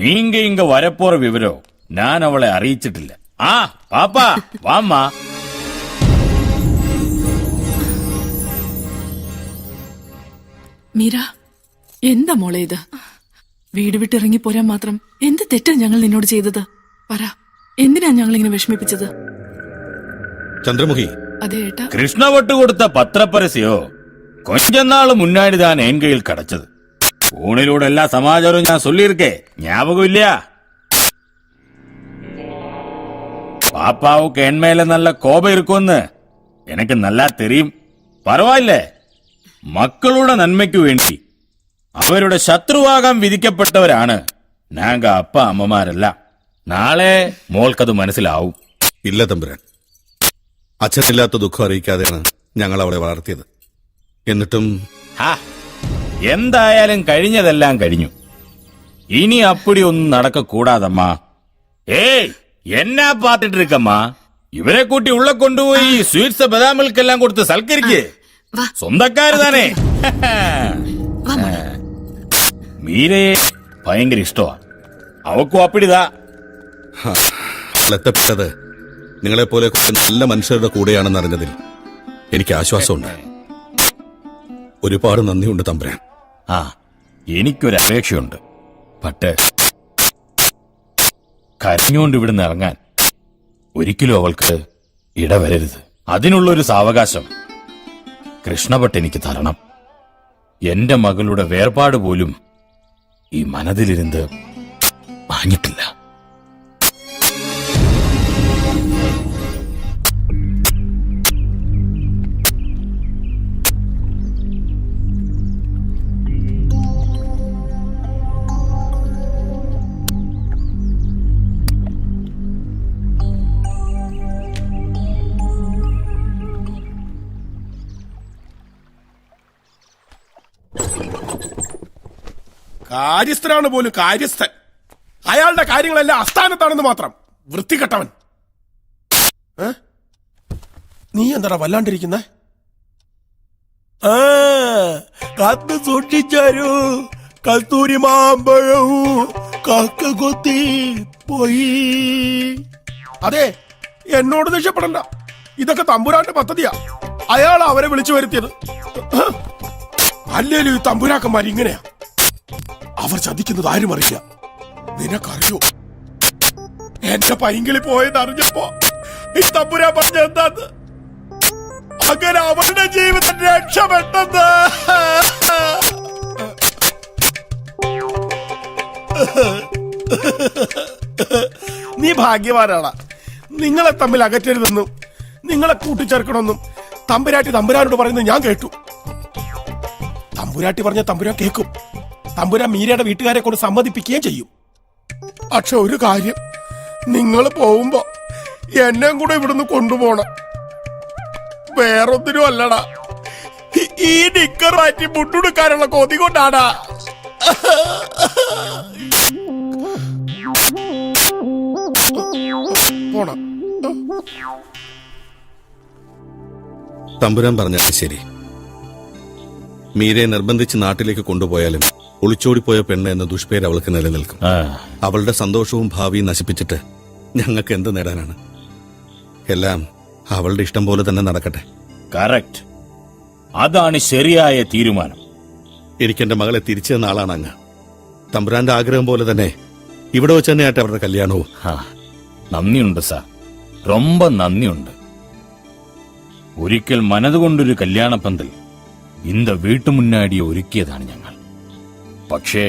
നീങ്ക ഇങ്ക വരപ്പോറ വിവരോ ഞാൻ അവളെ അറിയിച്ചിട്ടില്ല. ആ പാപ്പാ വാമ്മ. മീര എന്താ മോളെ ഇത്? വീട് വിട്ടിറങ്ങി പോരാൻ മാത്രം എന്ത് തെറ്റാ ഞങ്ങൾ നിന്നോട് ചെയ്തത്? പറ, എന്തിനാ ഞങ്ങൾ ഇങ്ങനെ വിഷമിപ്പിച്ചത്? ചന്ദ്രമുഖി, അതെ ഏട്ടാ. കൃഷ്ണവട്ട് കൊടുത്ത പത്രപ്പരസ്യോ കൊഞ്ചം നാള് മുന്നാടി താൻ എൻ കയ്യിൽ കടച്ചത്. ഫോണിലൂടെ എല്ലാ സമാചാരവും ഞാൻ ചൊല്ലിയിരിക്കേ, ஞாபகമില്ല? പാപ്പാവുക്ക് എന്മേലെ നല്ല കോപം ഇരിക്കുമെന്ന് എനിക്ക് നല്ല തെരിയും. പറവായില്ലേ, മക്കളുടെ നന്മയ്ക്കു വേണ്ടി അവരുടെ ശത്രുവാകാൻ വിധിക്കപ്പെട്ടവരാണ് ഞങ്ങ അപ്പ അമ്മമാരല്ല. നാളെ മോൾക്കത് മനസ്സിലാവും. ഇല്ല തമ്പുരാൻ, അച്ഛനില്ലാത്ത ദുഃഖം അറിയിക്കാതെയാണ് ഞങ്ങൾ അവളെ വളർത്തിയത്. എന്നിട്ടും എന്തായാലും കഴിഞ്ഞതെല്ലാം കഴിഞ്ഞു. ഇനി അപ്പടി ഒന്നും നടക്കൂടാതമ്മ. ഏയ് എന്നാ പാത്തിട്ട് ഇരിക്കമ്മ. ഇവരെ കൂട്ടി ഉള്ള കൊണ്ടുപോയി സ്വീറ്റ്സ് ബദാം മിൽക്ക് എല്ലാം കൊടുത്ത് സൽക്കരിക്ക്. സ്വന്തക്കാര് താനേ. മീരയെ ഭയങ്കര ഇഷ്ടമാ. അവക്കും അപ്പിടിതാ. എത്തപ്പെട്ടത് നിങ്ങളെപ്പോലെ നല്ല മനുഷ്യരുടെ കൂടെയാണെന്ന് അറിഞ്ഞതിൽ എനിക്ക് ആശ്വാസമുണ്ട്. ഒരുപാട് നന്ദിയുണ്ട് തമ്പുരാൻ. എനിക്കൊരു അപേക്ഷയുണ്ട്. പട്ട് കരഞ്ഞുകൊണ്ട് ഇവിടുന്ന് ഇറങ്ങാൻ ഒരിക്കലും അവൾക്ക് ഇടവരരുത്. അതിനുള്ളൊരു സാവകാശം കൃഷ്ണഭട്ട് എനിക്ക് തരണം. എന്റെ മകളുടെ വേർപാട് പോലും ഈ മനതിലിരുന്ന് വാങ്ങിട്ടില്ല. കാര്യസ്ഥനാണ് പോലും കാര്യസ്ഥൻ. അയാളുടെ കാര്യങ്ങളെല്ലാം അസ്ഥാനത്താണെന്ന് മാത്രം. വൃത്തികെട്ടവൻ. നീ എന്താടാ വല്ലാണ്ടിരിക്കുന്നേ? കാത്തു സൂക്ഷിച്ചാരോ കസ്തൂരി മാമ്പഴവും കാക്ക കൊത്തി പോയി. അതെ, എന്നോട് ദേഷ്യപ്പെടണ്ട. ഇതൊക്കെ തമ്പുരാന്റെ പദ്ധതിയാ. അയാൾ അവരെ വിളിച്ചു വരുത്തിയത്. അല്ലേലും ഈ തമ്പുരാക്കന്മാർ ഇങ്ങനെയാ. അവർ ചതിക്കുന്നത് ആരും അറിയില്ല. നിനക്കറിയോ എന്റെ പൈങ്കിളി പോയെന്ന് അറിഞ്ഞപ്പോ ഈ തമ്പുരാൻ പറഞ്ഞ എന്താന്ന്? അങ്ങനെ അവരുടെ ജീവിതം രക്ഷപ്പെട്ടെന്ന്. നീ ഭാഗ്യവാനാണ്. നിങ്ങളെ തമ്മിൽ അകറ്റരുതെന്നും നിങ്ങളെ കൂട്ടിച്ചേർക്കണമെന്നും തമ്പുരാനോട് പറയുന്നത് ഞാൻ കേട്ടു. തമ്പുരാട്ടി പറഞ്ഞ തമ്പുരാൻ കേൾക്കും. തമ്പുരാൻ മീരയുടെ വീട്ടുകാരെ കൊണ്ട് സമ്മതിപ്പിക്കുകയും ചെയ്യും. പക്ഷെ ഒരു കാര്യം, നിങ്ങൾ പോകുമ്പോ എന്നെയും കൂടെ ഇവിടുന്ന് കൊണ്ടുപോണം. വേറൊന്നിനും അല്ലടാ, ഈ നിക്കർ മാറ്റി മുണ്ടുടുക്കാനുള്ള കൊതി കൊണ്ടാടാ. പോണം. തമ്പുരാൻ പറഞ്ഞാൽ ശരി. മീരയെ നിർബന്ധിച്ച് നാട്ടിലേക്ക് കൊണ്ടുപോയാലും ഒളിച്ചോടിപ്പോയ പെണ്ണ് എന്ന ദുഷ്പേര് അവൾക്ക് നിലനിൽക്കും. അവളുടെ സന്തോഷവും ഭാവിയും നശിപ്പിച്ചിട്ട് ഞങ്ങൾക്ക് എന്ത് നേടാനാണ്? എല്ലാം അവളുടെ ഇഷ്ടം പോലെ തന്നെ നടക്കട്ടെ. കറക്റ്റ്. അതാണ് ശരിയായ തീരുമാനം. എനിക്കെന്റെ മകളെ തിരിച്ചു തന്ന ആളാണ് അങ്ങ്. തമ്പുരാന്റെ ആഗ്രഹം പോലെ തന്നെ ഇവിടെ വെച്ച് തന്നെയാട്ടെ അവരുടെ കല്യാണവും. നന്ദിയുണ്ട് സാർ, ரொம்ப നന്ദിയുണ്ട്. ഒരിക്കൽ മനതുകൊണ്ടൊരു കല്യാണപ്പന്തൽ இந்த വീട്ടു മുന്നാടി ഒരുക്കിയതാണ് ഞങ്ങൾ. പക്ഷേ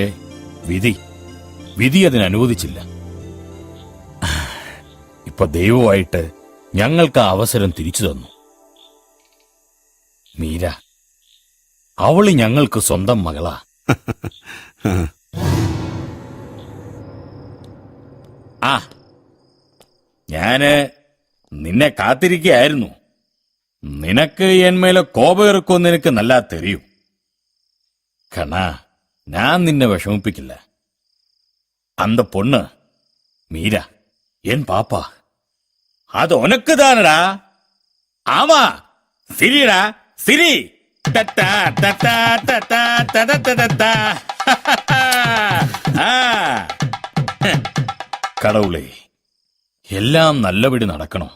വിധി അതിന് അനുവദിച്ചില്ല. ഇപ്പൊ ദൈവമായിട്ട് ഞങ്ങൾക്ക് ആ അവസരം തിരിച്ചു തന്നു. മീര, അവള് ഞങ്ങൾക്ക് സ്വന്തം മകളാ. ആ, ഞാന് നിന്നെ കാത്തിരിക്കുകയായിരുന്നു. നിനക്ക് എന്മേലെ കോപം ഇറക്കുമെന്ന് എനിക്ക് നല്ലാ തെറിയും. കണാ, ഞാൻ നിന്നെ വിഷമിപ്പിക്കില്ല. അന്ത പൊണ്ണ് മീര എൻ പാപ്പാ, അത് ഉനക്ക് താനടാ. ആമാ, സിരിടാ സിരി. കടവുളേ, എല്ലാം നല്ലപടി നടക്കണം.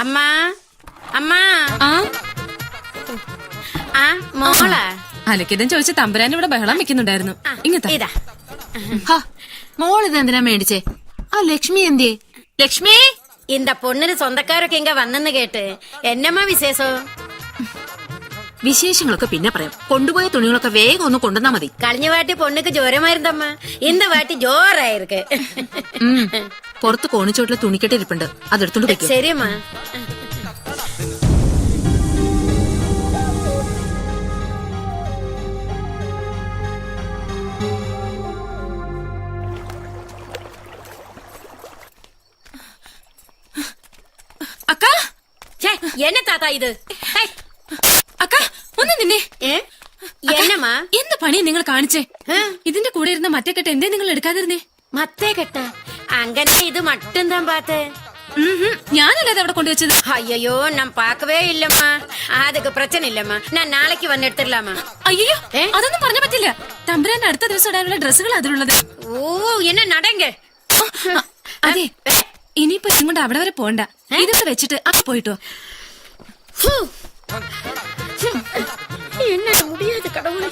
അമ്മാ, അമ്മാ, മോളാ. അലക്കിയതും ചോദിച്ച് തമ്പുരാൻ ഇവിടെ ബഹളം വെക്കുന്നുണ്ടായിരുന്നു. ഇങ്ങത്താ മോളിത് എന്തിനാ മേടിച്ചേ? ആ ലക്ഷ്മി എന്തിയെ? ലക്ഷ്മി, இந்த பொண்ணுன்னு சொந்தக்காரൊക്കെ ഇങ്ങ വന്നെന്ന് കേട്ട് എന്നമ്മ വിശേഷം? വിശേഷങ്ങളൊക്കെ പിന്നെ പറയാം. കൊണ്ടുപോയ തുണികളൊക്കെ വേഗം ഒന്ന് കൊണ്ടുവന്നാ മതി. കഴിഞ്ഞ വാട്ടി പൊണ്ണുക്ക് ജ്വരമായിരുന്നമ്മ, இந்த വാട്ടി ജോറായിരിക്ക്. പുറത്ത് കോണിച്ചോട്ടിലെ തുണിക്കെട്ടിരിപ്പുണ്ട്, അതെടുത്തോണ്ട് വെക്കും. ശരിയമ്മ. അക്ക, എന്നെ താത്താ ഇത്? അക്ക, ഒന്ന് നിന്നെ. എന്നമ്മാ, എന്ത് പണിയാ നിങ്ങൾ കാണിച്ചേ? ഇതിന്റെ കൂടെ ഇരുന്ന മറ്റേ കെട്ട് എന്തേ നിങ്ങൾ എടുക്കാതിരുന്നേ? മത്തേ കെട്ട അങ്ങനെ ഇത് മട്ടും താൻ പാത്തേ? ഞാനല്ലേ അവിടെ കൊണ്ടുവച്ചത്? അയ്യോ, ഞാൻ പാക്കവേ ഇല്ലമ്മ. അതുക്ക് പ്രശ്നം ഇല്ലമ്മ, ഞാൻ നാളേക്ക് വന്ന് എടുത്തിടലാമ. അയ്യോ, അതൊന്നും പറഞ്ഞ പറ്റില്ല. തമ്പുരാന്റെ അടുത്ത ദിവസം ഇടാനുള്ള ഡ്രസ്സുകൾ അതിലുള്ളത്. ഓ, എന്നെ നടങ്ക. അതെ, ഇനിയിപ്പോ ഇങ്ങോട്ട് അവിടെ വരെ പോണ്ട. ഇതൊക്കെ വെച്ചിട്ട് പോയിട്ടോ. என்ன முடியாது கடவுளே.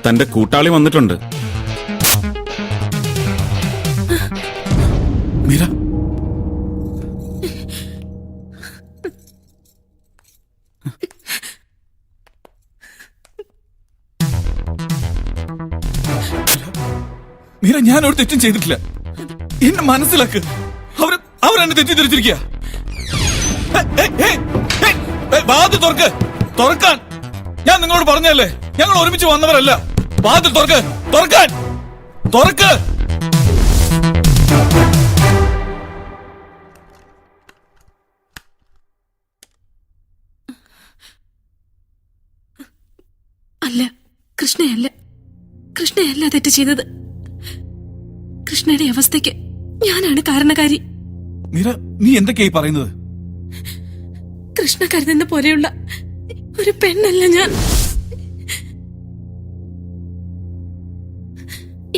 തന്റെ കൂട്ടാളി വന്നിട്ടുണ്ട്. മീര, മീര, ഞാനൊരു തെറ്റും ചെയ്തിട്ടില്ല. എന്നെ മനസ്സിലാക്ക്. അവരെന്നെ തെറ്റിദ്ധരിച്ചിരിക്കുക. വാതിൽ തുറക്ക്, തുറക്കാൻ ഞാൻ നിങ്ങളോട് പറഞ്ഞല്ലേ, ഞങ്ങൾ ഒരുമിച്ച് വന്നവരല്ല. വാതിൽ തുറക്ക്, തുറക്കാൻ, തുറക്ക്. അല്ല, കൃഷ്ണയല്ല തെറ്റ് ചെയ്തത്. കൃഷ്ണയുടെ അവസ്ഥയ്ക്ക് ഞാനാണ് കാരണക്കാരി. മീര, നീ എന്തൊക്കെയായി പറയുന്നത്? കൃഷ്ണ കരുതുന്ന പോലെയുള്ള ഒരു പെണ്ണല്ല ഞാൻ.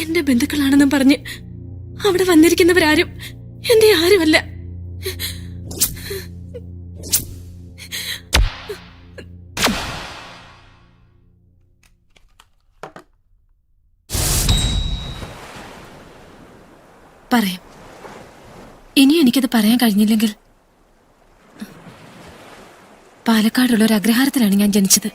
എന്റെ ബന്ധുക്കളാണെന്നും പറഞ്ഞ് അവിടെ വന്നിരിക്കുന്നവരാരും എന്റെ ആരുമല്ല. പറയാം. ഇനി എനിക്കത് പറയാൻ കഴിഞ്ഞില്ലെങ്കിൽ, പാലക്കാടുള്ള ഒരു അഗ്രഹാരത്തിലാണ് ഞാൻ ജനിച്ചത്.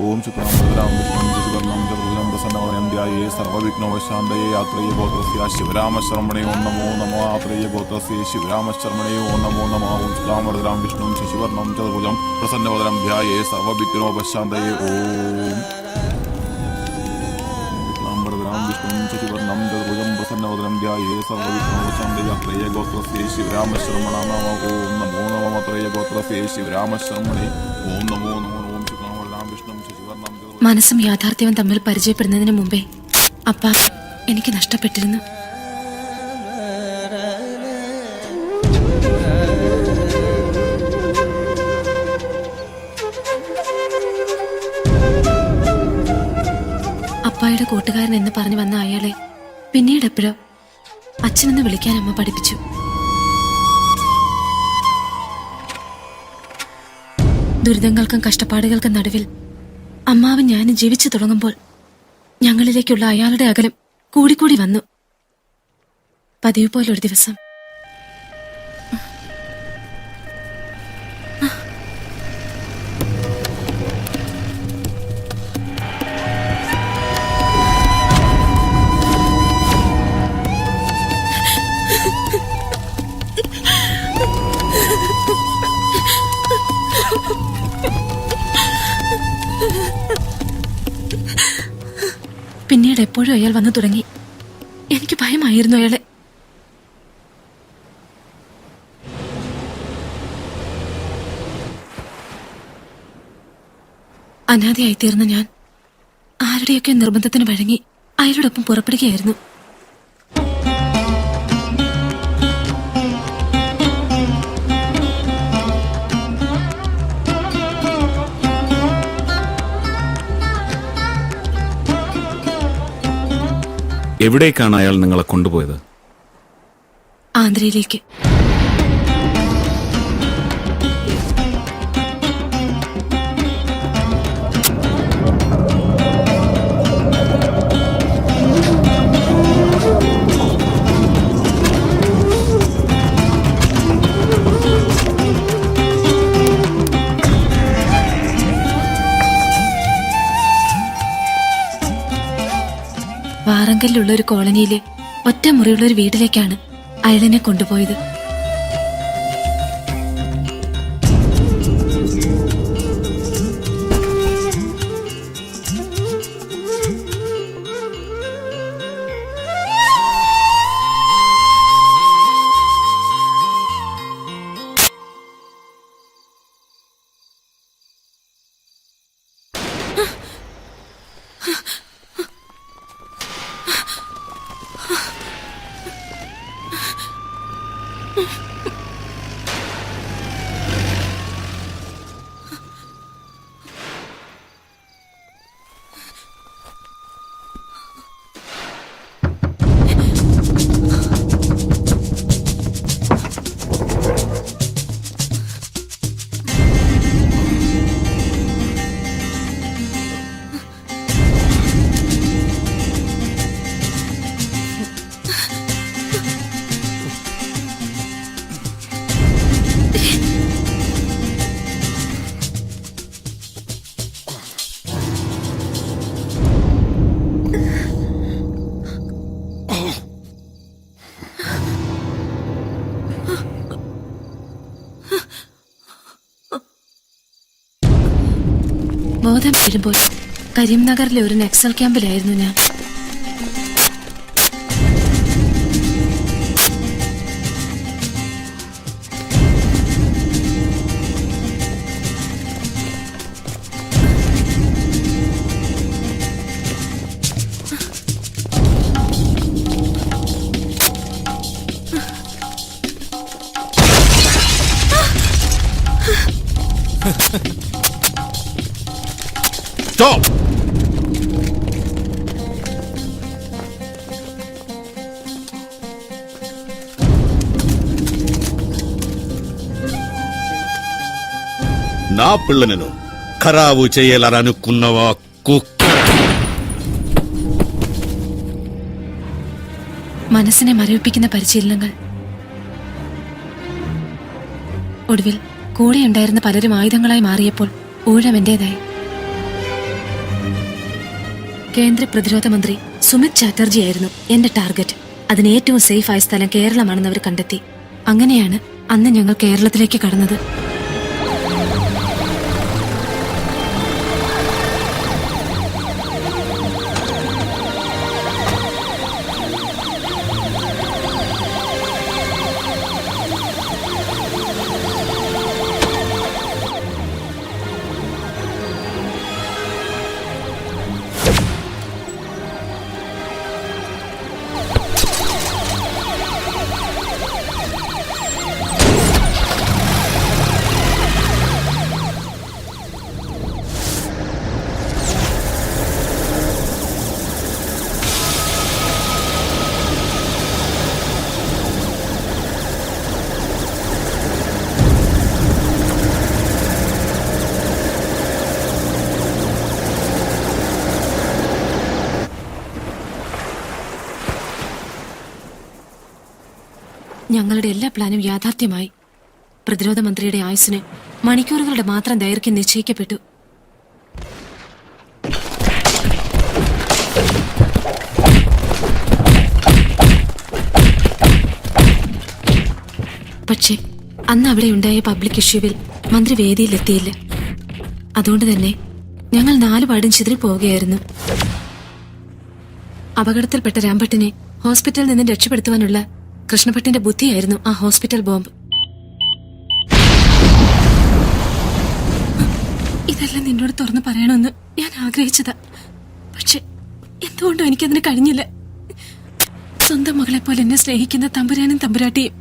ഓം ശുക്ലാംബരദരാം വിഷ്ണും ശശിവർണം ചതുർഭുജം പ്രസന്നവദനം ധ്യായേ സർവവിഘ്നോപശാന്തയേ യാത്രേയ ഗോത്രസ്യ ശിവരാമശർമ്മണേ ഓം നമോ നമോ ആത്രേയ ഗോത്രസ്യ ശിവരാമശർമ്മണേ ഓം നമോ നമോ. ഓം ശുക്ലാംബരദരാം വിഷ്ണും ശശിവർണം ചതുർഭുജം പ്രസന്നവദനം ധ്യായേ സർവവിഘ്നോപശാന്തയേ. ഓം ശുക്ലാംബരദരാം വിഷ്ണും ശശിവർണം ചതുർഭുജം പ്രസന്നവദനം ധ്യായേ സർവവിഘ്നോപശാന്തയേ യാത്രേയ ഗോത്രസ്യ ശിവരാമശർമ്മണ നമോ. ഓം നമോ നമോ ആത്രേയ ഗോത്രസ്യ ശിവരാമശർമ്മണേ ഓം നമോ നമോ. മനസ്സും യാഥാർത്ഥ്യവും തമ്മിൽ പരിചയപ്പെടുന്നതിന് മുമ്പേ അപ്പ എനിക്ക് നഷ്ടപ്പെട്ടിരുന്നു. അപ്പായുടെ കൂട്ടുകാരൻ എന്ന് പറഞ്ഞു വന്ന അയാളെ പിന്നീട് എപ്പോഴോ അച്ഛനെന്ന് വിളിക്കാൻ അമ്മ പഠിപ്പിച്ചു. ദുരിതങ്ങൾക്കും കഷ്ടപ്പാടുകൾക്കും നടുവിൽ അമ്മാവൻ ഞാനും ജീവിച്ചു തുടങ്ങുമ്പോൾ ഞങ്ങളിലേക്കുള്ള അയാളുടെ അകലം കൂടിക്കൂടി വന്നു. പതിവ് പോലെ ഒരു ദിവസം പിന്നീട് എപ്പോഴും അയാൾ വന്നു തുടങ്ങി. എനിക്ക് ഭയമായിരുന്നു അയാളെ. അനാഥയായി തീർന്ന ഞാൻ ആരുടെയൊക്കെ നിർബന്ധത്തിന് വഴങ്ങി അയാളോടൊപ്പം പുറപ്പെടുകയായിരുന്നു. എവിടേക്കാണ് അയാൾ നിങ്ങളെ കൊണ്ടുപോയത്? ആന്ധ്രയിലേക്ക്. വാറങ്കലിലുള്ള ഒരു കോളനിയിലെ ഒറ്റ മുറിയുള്ള ഒരു വീട്ടിലേക്കാണ് അയാളെന്നെ കൊണ്ടുപോയത്. ബോധം വരുമ്പോൾ കരീംനഗറിലെ ഒരു നക്സൽ ക്യാമ്പിലായിരുന്നു ഞാൻ. Stop! నా పిల్లలను ఖరాబు చేయాలనుకున్నవా కుక్క? മനസ്സിനെ മരവിപ്പിക്കുന്ന പരിശീലനങ്ങൾ. ഒടുവിൽ കൂടെയുണ്ടായിരുന്ന പലരും ആയുധങ്ങളായി മാറിയപ്പോൾ ഊഴം എന്റേതായി. കേന്ദ്ര പ്രതിരോധ മന്ത്രി സുമിത് ചാറ്റർജി ആയിരുന്നു എന്റെ ടാർഗറ്റ്. അതിന് ഏറ്റവും സേഫ് ആയ സ്ഥലം കേരളമാണെന്ന് അവർ കണ്ടെത്തി. അങ്ങനെയാണ് അന്ന് ഞങ്ങൾ കേരളത്തിലേക്ക് കടന്നത്. ഞങ്ങളുടെ എല്ലാ പ്ലാനും യാഥാർത്ഥ്യമായി. പ്രതിരോധ മന്ത്രിയുടെ ആയുസ്സിന് മണിക്കൂറുകളുടെ മാത്രം ദൈർഘ്യം നിശ്ചയിക്കപ്പെട്ടു. പക്ഷേ അന്ന് അവിടെ ഉണ്ടായ പബ്ലിക് ഇഷ്യൂവിൽ മന്ത്രി വേദിയിലെത്തിയില്ല. അതുകൊണ്ട് തന്നെ ഞങ്ങൾ 4 പാടും ചിതറിപ്പോവുകയായിരുന്നു. അപകടത്തിൽപ്പെട്ട രാംഭട്ടിനെ ഹോസ്പിറ്റലിൽ നിന്ന് രക്ഷപ്പെടുത്തുവാനുള്ള കൃഷ്ണഭട്ടിന്റെ ബുദ്ധിയായിരുന്നു ആ ഹോസ്പിറ്റൽ ബോംബ്. ഇതെല്ലാം നിന്നോട് തുറന്നു പറയണമെന്ന് ഞാൻ ആഗ്രഹിച്ചതാ. പക്ഷെ എന്തുകൊണ്ടോ എനിക്കതിന് കഴിഞ്ഞില്ല. സ്വന്തം മകളെ പോലെ എന്നെ സ്നേഹിക്കുന്ന തമ്പുരാനും തമ്പുരാട്ടിയും,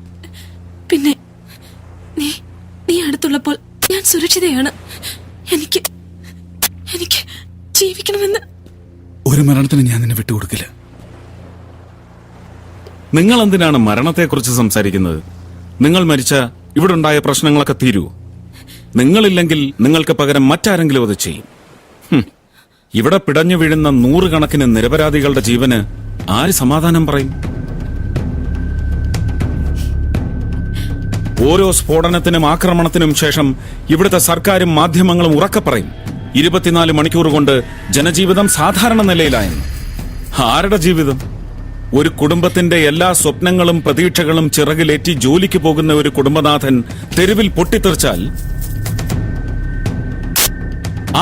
പിന്നെ നീ അടുത്തുള്ളപ്പോൾ ഞാൻ സുരക്ഷിതയാണ്. എനിക്ക് ജീവിക്കണമെന്ന്. ഒരു മരണത്തിന് ഞാൻ നിന്നെ വിട്ടുകൊടുക്കില്ല. നിങ്ങൾ എന്തിനാണ് മരണത്തെക്കുറിച്ച് സംസാരിക്കുന്നത്? നിങ്ങൾ മരിച്ച ഇവിടെ ഉണ്ടായ പ്രശ്നങ്ങളൊക്കെ തീരൂ. നിങ്ങളില്ലെങ്കിൽ നിങ്ങൾക്ക് പകരം മറ്റാരെങ്കിലും അത് ചെയ്യും. ഇവിടെ പിടഞ്ഞു വീഴുന്ന 100 കണക്കിന് നിരപരാധികളുടെ ജീവന് ആര് സമാധാനം പറയും? ഓരോ സ്ഫോടനത്തിനും ആക്രമണത്തിനും ശേഷം ഇവിടുത്തെ സർക്കാരും മാധ്യമങ്ങളും ഉറക്കെ പറയും 24 മണിക്കൂർ കൊണ്ട് ജനജീവിതം സാധാരണ നിലയിലായെന്ന്. ആരുടെ ജീവിതം? ഒരു കുടുംബത്തിന്റെ എല്ലാ സ്വപ്നങ്ങളും പ്രതീക്ഷകളും ചിറകിലേറ്റി ജോലിക്ക് പോകുന്ന ഒരു കുടുംബനാഥൻ തെരുവിൽ പൊട്ടിത്തെറിച്ചാൽ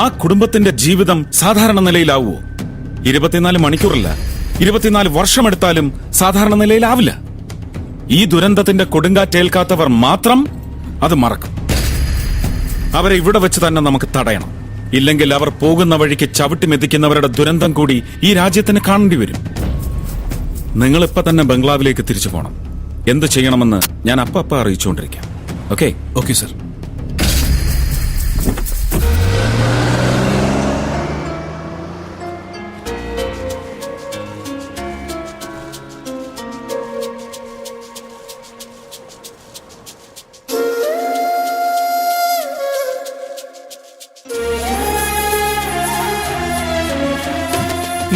ആ കുടുംബത്തിന്റെ ജീവിതം സാധാരണ നിലയിലാവുമോ? 24 മണിക്കൂറല്ല, 24 വർഷമെടുത്താലും സാധാരണ നിലയിലാവില്ല. ഈ ദുരന്തത്തിന്റെ കൊടുങ്കാറ്റേൽക്കാത്തവർ മാത്രം അത് മറക്കും. അവരെ ഇവിടെ വെച്ച് തന്നെ നമുക്ക് തടയണം. ഇല്ലെങ്കിൽ അവർ പോകുന്ന വഴിക്ക് ചവിട്ടി മെതിക്കുന്നവരുടെ ദുരന്തം കൂടി ഈ രാജ്യത്തിന് കാണേണ്ടി വരും. നിങ്ങളിപ്പോ തന്നെ ബംഗ്ലാവിലേക്ക് തിരിച്ചു പോകണം. എന്ത് ചെയ്യണമെന്ന് ഞാൻ അപ്പ അറിയിച്ചുകൊണ്ടിരിക്കാം. ഓക്കെ? Okay sir.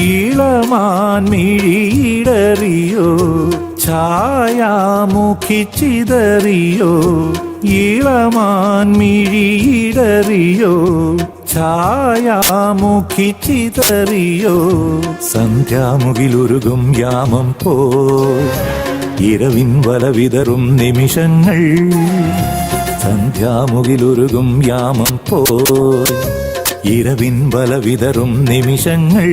ഈളമാൻ മിഴിയിടറിയോ ഛായാമുഖി ചിതറിയോ, ഈളമാൻ മിഴിയിടറിയോ ഛായാമുഖി ചിതറിയോ, സന്ധ്യാമുകിലുരുകും യാമം പോ ഇരവിൻ വലവിതറും നിമിഷങ്ങൾ, സന്ധ്യാമുകിലുരുകും യാമം പോ ഇരവിൻ വലവിതറും നിമിഷങ്ങൾ,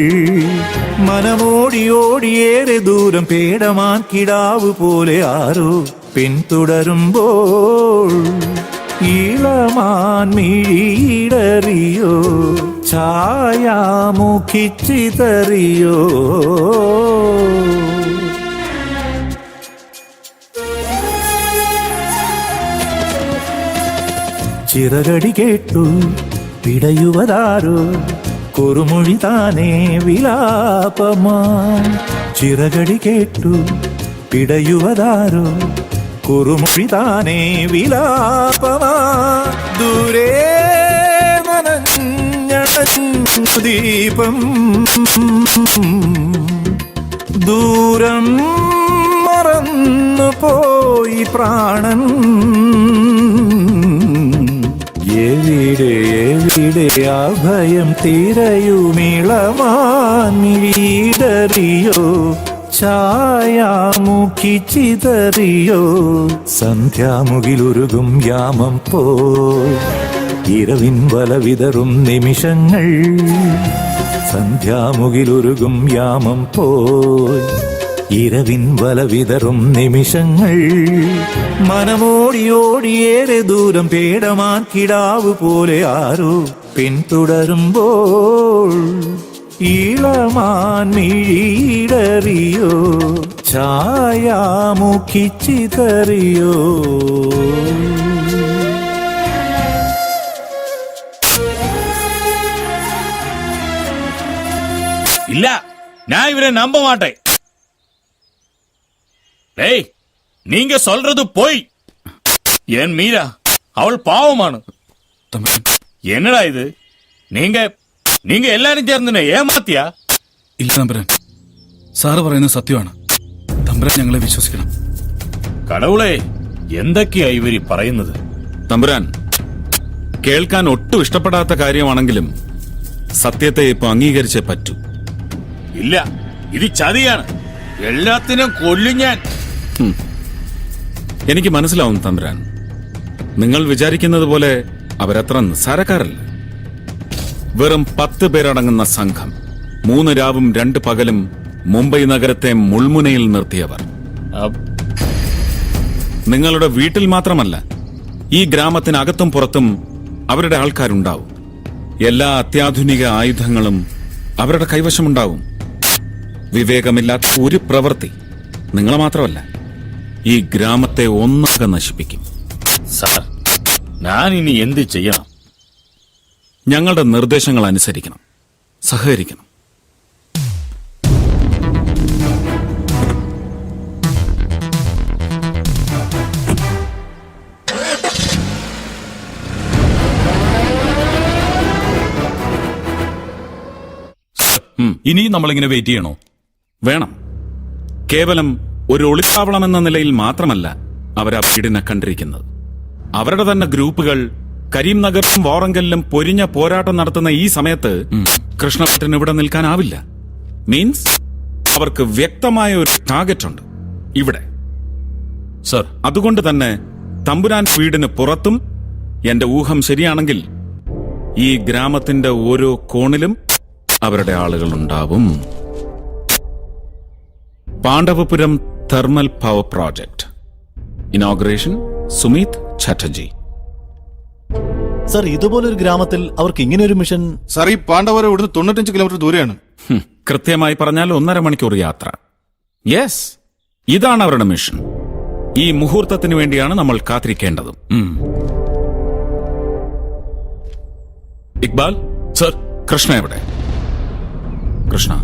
മനമോടി ഓടിയേറെ ദൂരം പേടമാൻ കിടാവ് പോലെ ആരോ പിന്തുടരുമ്പോൾ, ഈളമാൻ മിഴിയിടറിയോ ഛായാമുഖി ചിതറിയോ. ചിറകടി കേട്ടു പിടയുവതാരോ കുറുമൊഴി താനേ വിലാപമാ, ചിറകടി കേട്ടു പിടയുവതാരോ കുറുമൊഴി താനേ വിലാപമാ, ദൂരേ മനഞ്ഞടഞ്ഞു ദീപം, ദൂരം മറന്നു പോയി പ്രാണൻ, എവിടെ എവിടെ അഭയം തിരയുമിളമാൻ മിഴിയിടറിയോ ഛായാമുഖി ചിതറിയോ, സന്ധ്യാമുകിലുരുകും യാമം പോ ഇരവിൻ വലവിതറും നിമിഷങ്ങൾ, സന്ധ്യാമുകിലുരുകും യാമം പോ ഇരവിൻ വലവിതറും നിമിഷങ്ങൾ, മനമോടി ഓടിയേറെ ദൂരം പേടമാൻ കിടാവ് പോലെ ആരോ പിന്തുടരുമ്പോൾ, ഈളമാൻ മിഴിയിടറിയോ ഛായാമുഖി ചിതറിയോ. இல்ல, நான் இவரை நம்ப மாட்டேன். டேய், நீங்க சொல்றது போய். என் மீரா அவள் பாவமானு. என்னடா இது? நீங்க நீங்க எல்லாரும் ചേർന്ന് ഏമാത്തിയാ? ഇല്ല തമ്പുരാൻ, സാറ് പറയുന്നത് സത്യമാണ്. തമ്പുരാൻ ഞങ്ങളെ വിശ്വസിക്കണം. കടവുളെ, എന്തൊക്കെയാ ഇവര് പറയുന്നത്? തമ്പുരാൻ, കേൾക്കാൻ ഒട്ടും ഇഷ്ടപ്പെടാത്ത കാര്യമാണെങ്കിലും സത്യത്തെ ഇപ്പൊ അംഗീകരിച്ചേ പറ്റൂ. ഇല്ല, ഇത് ചതിയാണ്. എല്ലാത്തിനും കൊല്ലും ഞാൻ. എനിക്ക് മനസ്സിലാവും തമ്പുരാൻ. നിങ്ങൾ വിചാരിക്കുന്നത് പോലെ അവരത്ര നിസ്സാരക്കാരല്ല. വെറും 10 പേരടങ്ങുന്ന സംഘം 3 രാവും 2 പകലും മുംബൈ നഗരത്തെ മുൾമുനയിൽ നിർത്തിയവർ. നിങ്ങളുടെ വീട്ടിൽ മാത്രമല്ല, ഈ ഗ്രാമത്തിനകത്തും പുറത്തും അവരുടെ ആൾക്കാരുണ്ടാവും. എല്ലാ അത്യാധുനിക ആയുധങ്ങളും അവരുടെ കൈവശമുണ്ടാവും. വിവേകമില്ലാത്ത ഒരു പ്രവൃത്തി നിങ്ങളെ മാത്രമല്ല, ഈ ഗ്രാമത്തെ ഒന്നാകെ നശിപ്പിക്കും. സാർ, ഞാൻ ഇനി എന്ത് ചെയ്യണം? ഞങ്ങളുടെ നിർദ്ദേശങ്ങൾ അനുസരിക്കണം, സഹകരിക്കണം. ഇനിയും നമ്മളിങ്ങനെ വെയിറ്റ് ചെയ്യണോ? വേണം. കേവലം ഒരു ഒളിത്താവളമെന്ന നിലയിൽ മാത്രമല്ല അവരാ വീടിനെ കണ്ടിരിക്കുന്നത്. അവരുടെ തന്നെ ഗ്രൂപ്പുകൾ കരീംനഗറിലും വാറങ്കലിലും പൊരിഞ്ഞ പോരാട്ടം നടത്തുന്ന ഈ സമയത്ത് കൃഷ്ണഭട്ടന് ഇവിടെ നിൽക്കാനാവില്ല. മീൻസ് അവർക്ക് വ്യക്തമായ ഒരു ടാർഗറ്റ് ഉണ്ട് ഇവിടെ. സർ, അതുകൊണ്ട് തന്നെ തമ്പുരാൻ വീടിന് പുറത്തും എന്റെ ഊഹം ശരിയാണെങ്കിൽ ഈ ഗ്രാമത്തിന്റെ ഓരോ കോണിലും അവരുടെ ആളുകൾ ഉണ്ടാവും. Pandavapuram thermal power project inauguration Sumit Chatterjee. Sir, ഇതുപോലൊരു ഗ്രാമത്തിൽ അവർക്ക് ഇങ്ങനെ ഒരു മിഷൻ. സാർ, ഈ പാണ്ഡവപുരം ഇവിടുന്ന് 95 കിലോമീറ്റർ ദൂരെയാണ്. കൃത്യമായി പറഞ്ഞാൽ 1.5 മണിക്കൂർ യാത്ര. യെസ്, ഇതാണ് അവരുടെ മിഷൻ. ഈ മുഹൂർത്തത്തിന് വേണ്ടിയാണ് നമ്മൾ കാത്തിരിക്കേണ്ടതും. ഇക്ബാൽ സർ, കൃഷ്ണ എവിടെ? കൃഷ്ണ,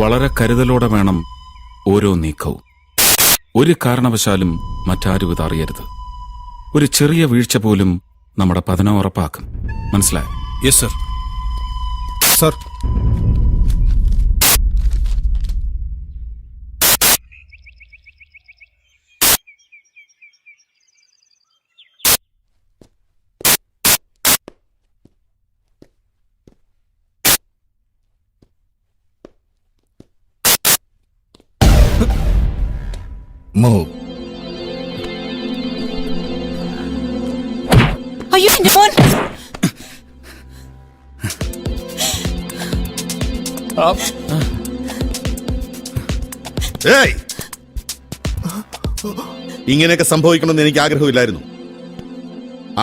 വളരെ കരുതലോടെ വേണം ഓരോ നീക്കവും. ഒരു കാരണവശാലും മറ്റാരും ഇത് അറിയരുത്. ഒരു ചെറിയ വീഴ്ച പോലും നമ്മുടെ പതനം ഉറപ്പാക്കും. മനസ്സിലായോ? Yes sir. Sir, Move. അയ്യോ എന്റെ ഫോൺ. ഇങ്ങനെയൊക്കെ സംഭവിക്കണമെന്ന് എനിക്ക് ആഗ്രഹമില്ലായിരുന്നു.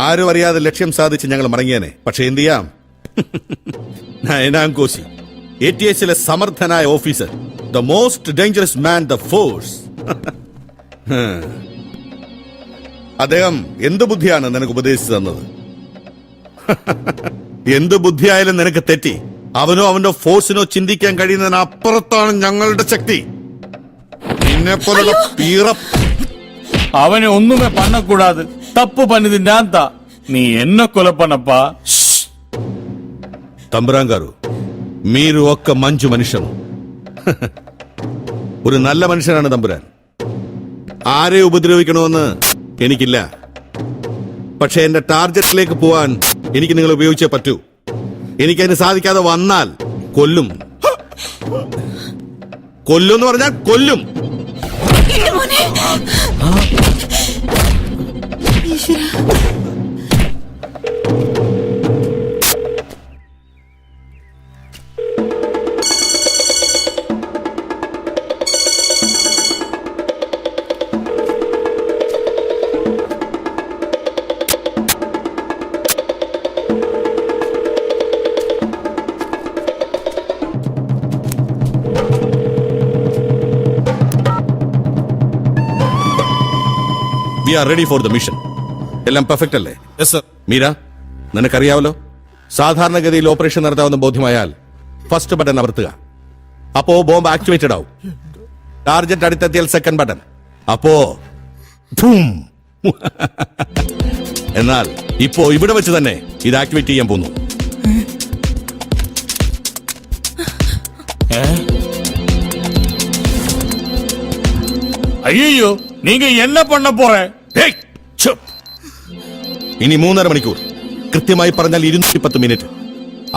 ആരും അറിയാതെ ലക്ഷ്യം സാധിച്ച് ഞങ്ങൾ മടങ്ങിയേനെ. പക്ഷെ എന്ത് ചെയ്യാം, നയനാം കോശി ATS സമർത്ഥനായ officer, the most dangerous man the force. അദ്ദേഹം എന്ത് ബുദ്ധിയാണ് നിനക്ക് ഉപദേശിച്ചു തന്നത്? എന്ത് ബുദ്ധിയായാലും നിനക്ക് തെറ്റി. അവനോ അവന്റെ ഫോഴ്സിനോ ചിന്തിക്കാൻ കഴിയുന്നതിന് അപ്പുറത്താണ് ഞങ്ങളുടെ ശക്തി. നിന്നെ പോലുള്ള അവനെ ഒന്നുമേ പണ്ണക്കൂടാതെ തപ്പ് പണിത് ഞാൻ താ നീ എന്നെ കൊല പണപ്പാ. തമ്പുരാൻ గారు, మీరు ఒక్క మంచు మనుషులు. ഒരു നല്ല മനുഷ്യനാണ് തമ്പുരാൻ. ആരെ ഉപദ്രവിക്കണമെന്ന് എനിക്കില്ല. പക്ഷെ എന്റെ ടാർഗറ്റിലേക്ക് പോവാൻ എനിക്ക് നിങ്ങൾ ഉപയോഗിച്ചേ പറ്റൂ. എനിക്കതിന് സാധിക്കാതെ വന്നാൽ കൊല്ലും. കൊല്ലും എന്ന് പറഞ്ഞാൽ കൊല്ലും. We are ready for the mission. എല്ലാം പെർഫെക്റ്റ് അല്ലേ? മീര, നിനക്കറിയാവല്ലോ, സാധാരണഗതിയിൽ ഓപ്പറേഷൻ നടത്താവുന്ന ബോധ്യമായാൽ ഫസ്റ്റ് ബട്ടൺ അമർത്തുക. അപ്പോ ബോംബ് ആക്ടിവേറ്റഡ് ആവും. ടാർഗറ്റ് അടുത്തെത്തിയാൽ സെക്കൻഡ് ബട്ടൺ. അപ്പോ എന്നാൽ ഇപ്പോ ഇവിടെ വെച്ച് തന്നെ ഇത് ആക്ടിവേറ്റ് ചെയ്യാൻ പോകുന്നു. അയ്യോ, നീങ്ക എന്ന പണ്ണ പോറേ? ഇനി 3.5 മണിക്കൂർ, കൃത്യമായി പറഞ്ഞാൽ 210 മിനിറ്റ്.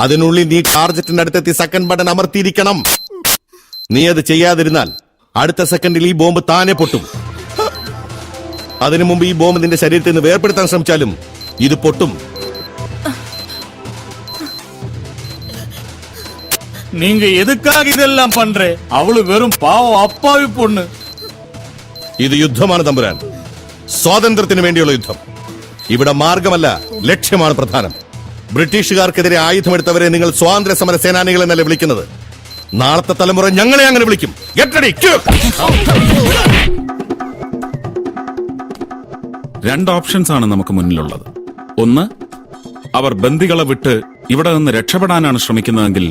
അതിനുള്ളിൽ നീ ടാർഗറ്റിന്റെ അടുത്തെത്തി സെക്കൻഡ് ബട്ടൺ അമർത്തിയിരിക്കണം. നീ അത് ചെയ്യാതിരുന്നാൽ അടുത്ത സെക്കൻഡിൽ ഈ ബോംബ് താനെ പൊട്ടും. അതിനു മുമ്പ് ഈ ബോംബ് നിന്റെ ശരീരത്തിൽ നിന്ന് വേർപെടുത്താൻ ശ്രമിച്ചാലും ഇത് പൊട്ടും. നീങ്ക എതുക്കാക ഇതെല്ലാം പண்றே? അവള് വെറും പാവം അപ്പാവി പൊണ്ണ്. ഇത് യുദ്ധമാണ് തമ്പുരാൻ, സ്വാതന്ത്ര്യത്തിന് വേണ്ടിയുള്ള യുദ്ധം. ഇവിടെ മാർഗമല്ല, ലക്ഷ്യമാണ് പ്രധാനം. ബ്രിട്ടീഷുകാർക്കെതിരെ ആയുധമെടുത്തവരെ നിങ്ങൾ സ്വാതന്ത്ര്യ സമര സേനാനികൾ എന്നല്ലേ വിളിക്കുന്നത്? നാളത്തെ തലമുറ ഞങ്ങളെ അങ്ങനെ വിളിക്കും. Get ready. 2 ഓപ്ഷൻസ് ആണ് നമുക്ക് മുന്നിലുള്ളത്. ഒന്ന്, അവർ ബന്ദികളെ വിട്ട് ഇവിടെ നിന്ന് രക്ഷപ്പെടാനാണ് ശ്രമിക്കുന്നതെങ്കിൽ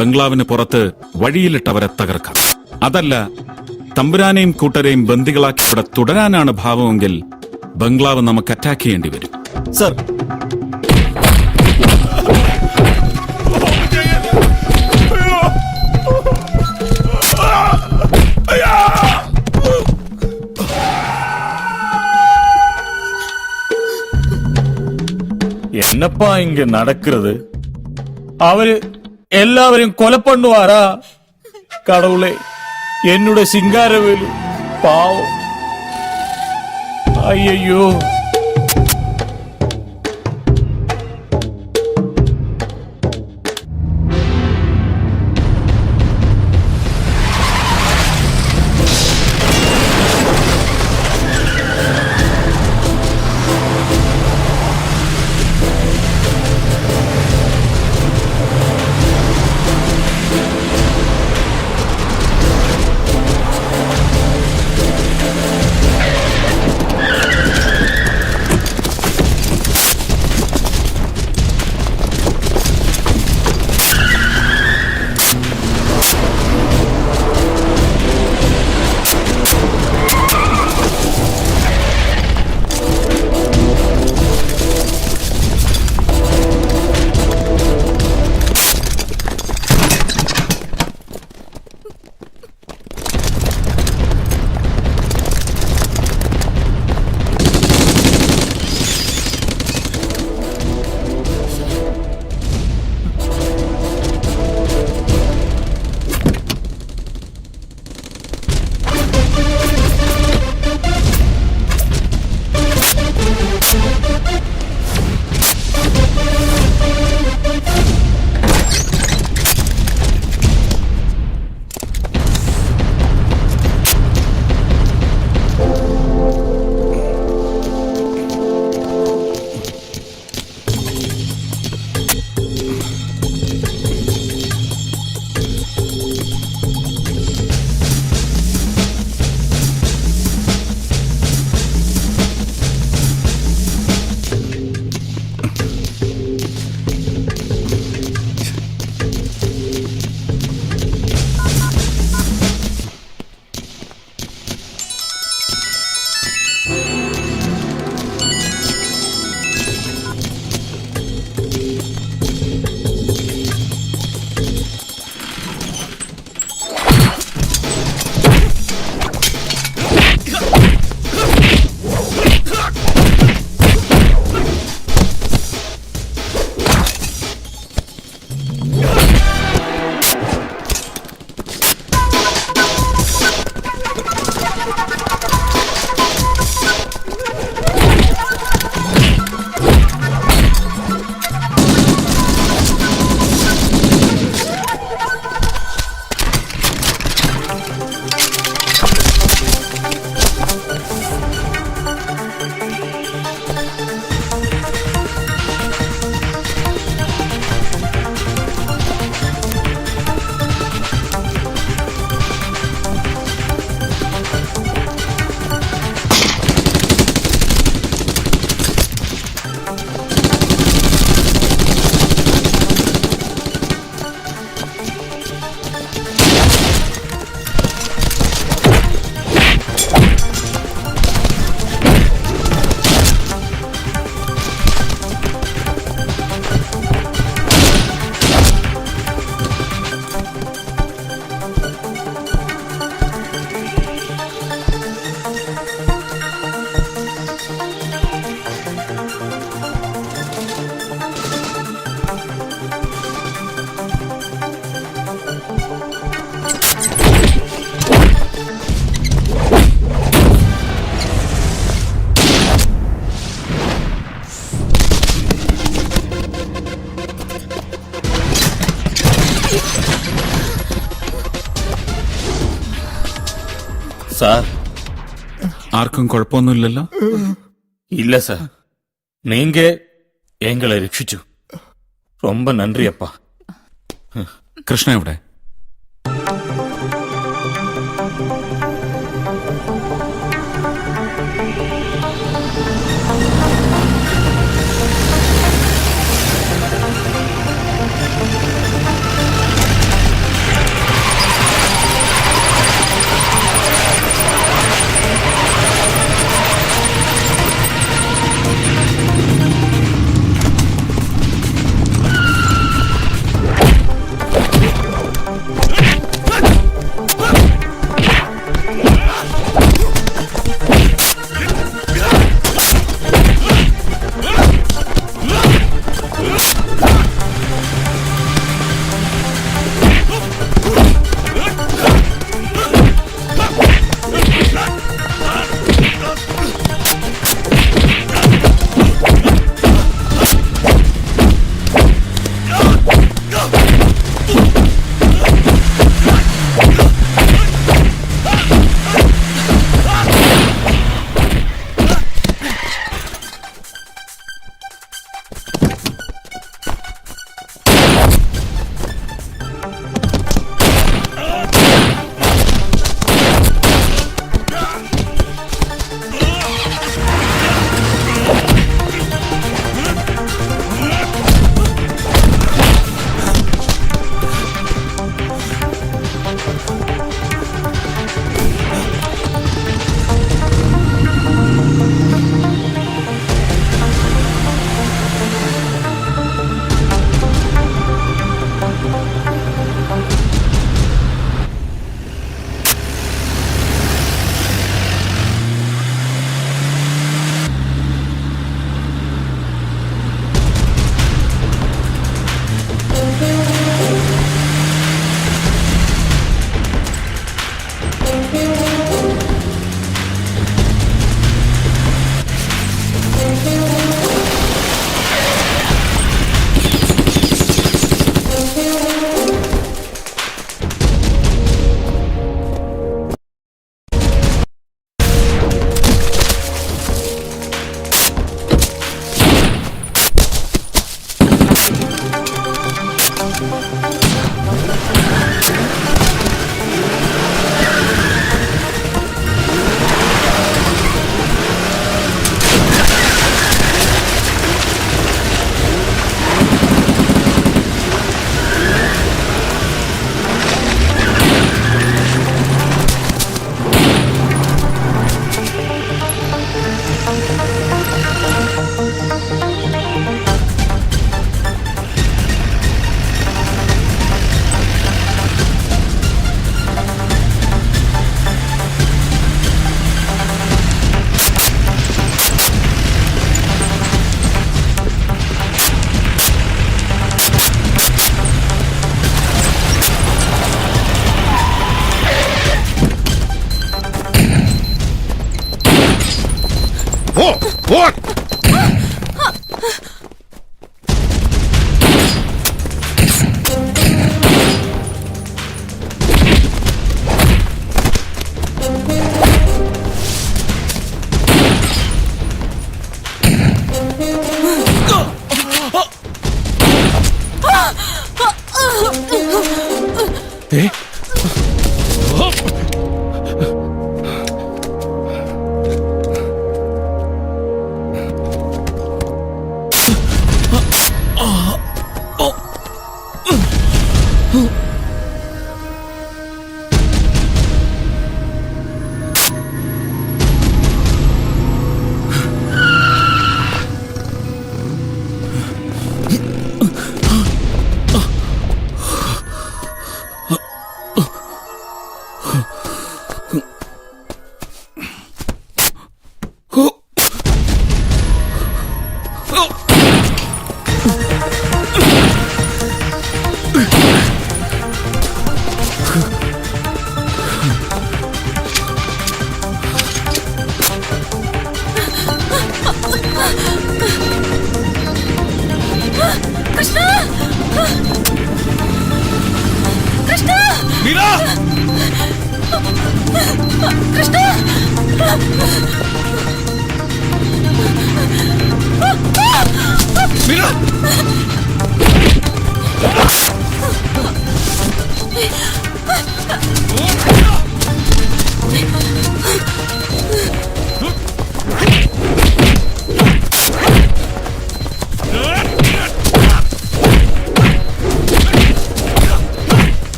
ബംഗ്ലാവിന് പുറത്ത് വഴിയിലിട്ട് അവരെ തകർക്കാം. അതല്ല, തമ്പുരാനെയും കൂട്ടരെയും ബന്ദികളാക്കി ഇവിടെ തുടരാനാണ് ഭാവമെങ്കിൽ ബംഗ്ലാവ് നമുക്ക് അറ്റാക്ക് ചെയ്യേണ്ടി വരും. സർ, എന്നപ്പാ ഇങ്ങ നടക്കുന്നത്? അവര് എല്ലാവരും കൊല പണ്ണുവാരാ? கடவுளே, என்னுடைய சிங்காரவேலு பாவம். ஐயோ. സാർ, ആർക്കും കുഴപ്പമൊന്നുമില്ലല്ലോ? இல்ல சார், நீங்க எங்களை ரட்சிச்சு. ரொம்ப நன்றி அப்பா. കൃഷ്ണ എവിടെ?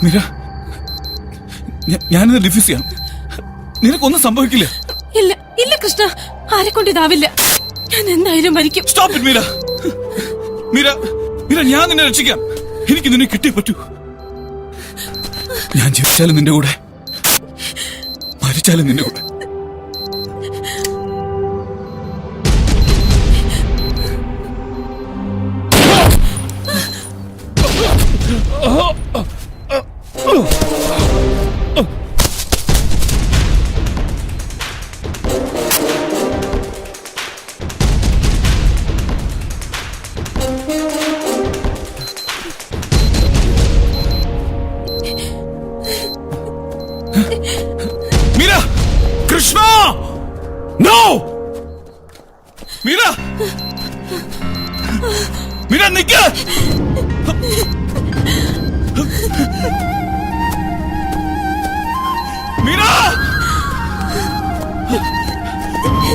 മീര, ഞാനിത് ഡിഫ്യൂസ് ചെയ്യാം. നിനക്കൊന്നും സംഭവിക്കില്ല. ഇല്ല ഇല്ല കൃഷ്ണ, ആരെ കൊണ്ട് ഇതാവില്ല. ഞാൻ എന്തായാലും മരിക്കും. Stop it Meera. മീര, ഞാൻ നിന്നെ രക്ഷിക്കാം. എനിക്ക് നിന്നെ കിട്ടിയേ പറ്റൂ. ഞാൻ ജീവിച്ചാലും നിന്റെ കൂടെ, മരിച്ചാലും നിന്റെ കൂടെ. മീര, കൃഷ്ണ, നോ. മീര, നിക്ക്.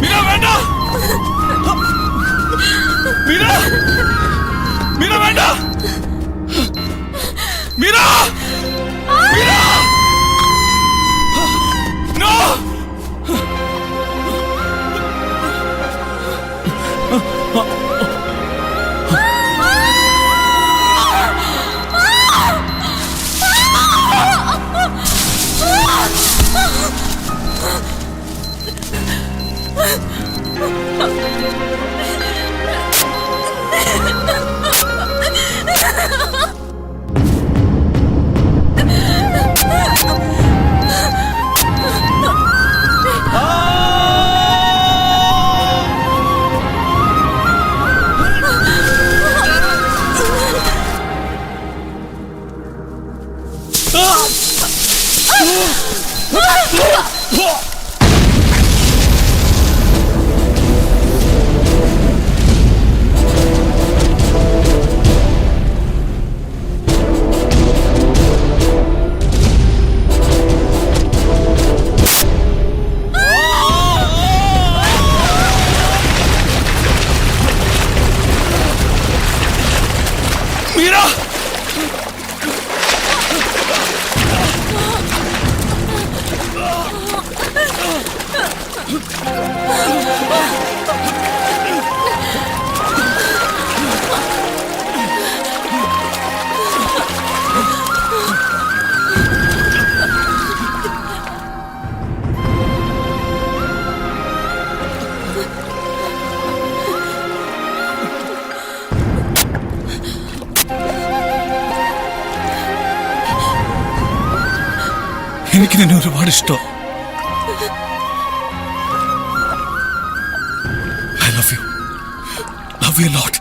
മീര, വേണ്ട. മീര, വേണ്ട. മീര, no. എനിക്ക് നിന്നെ ഒരുപാട് ഇഷ്ടം. I love you. Love you lot.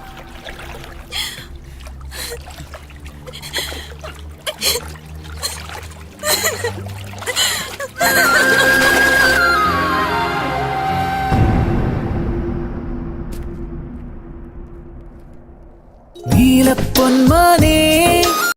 നീലപ്പൊന്മാനേ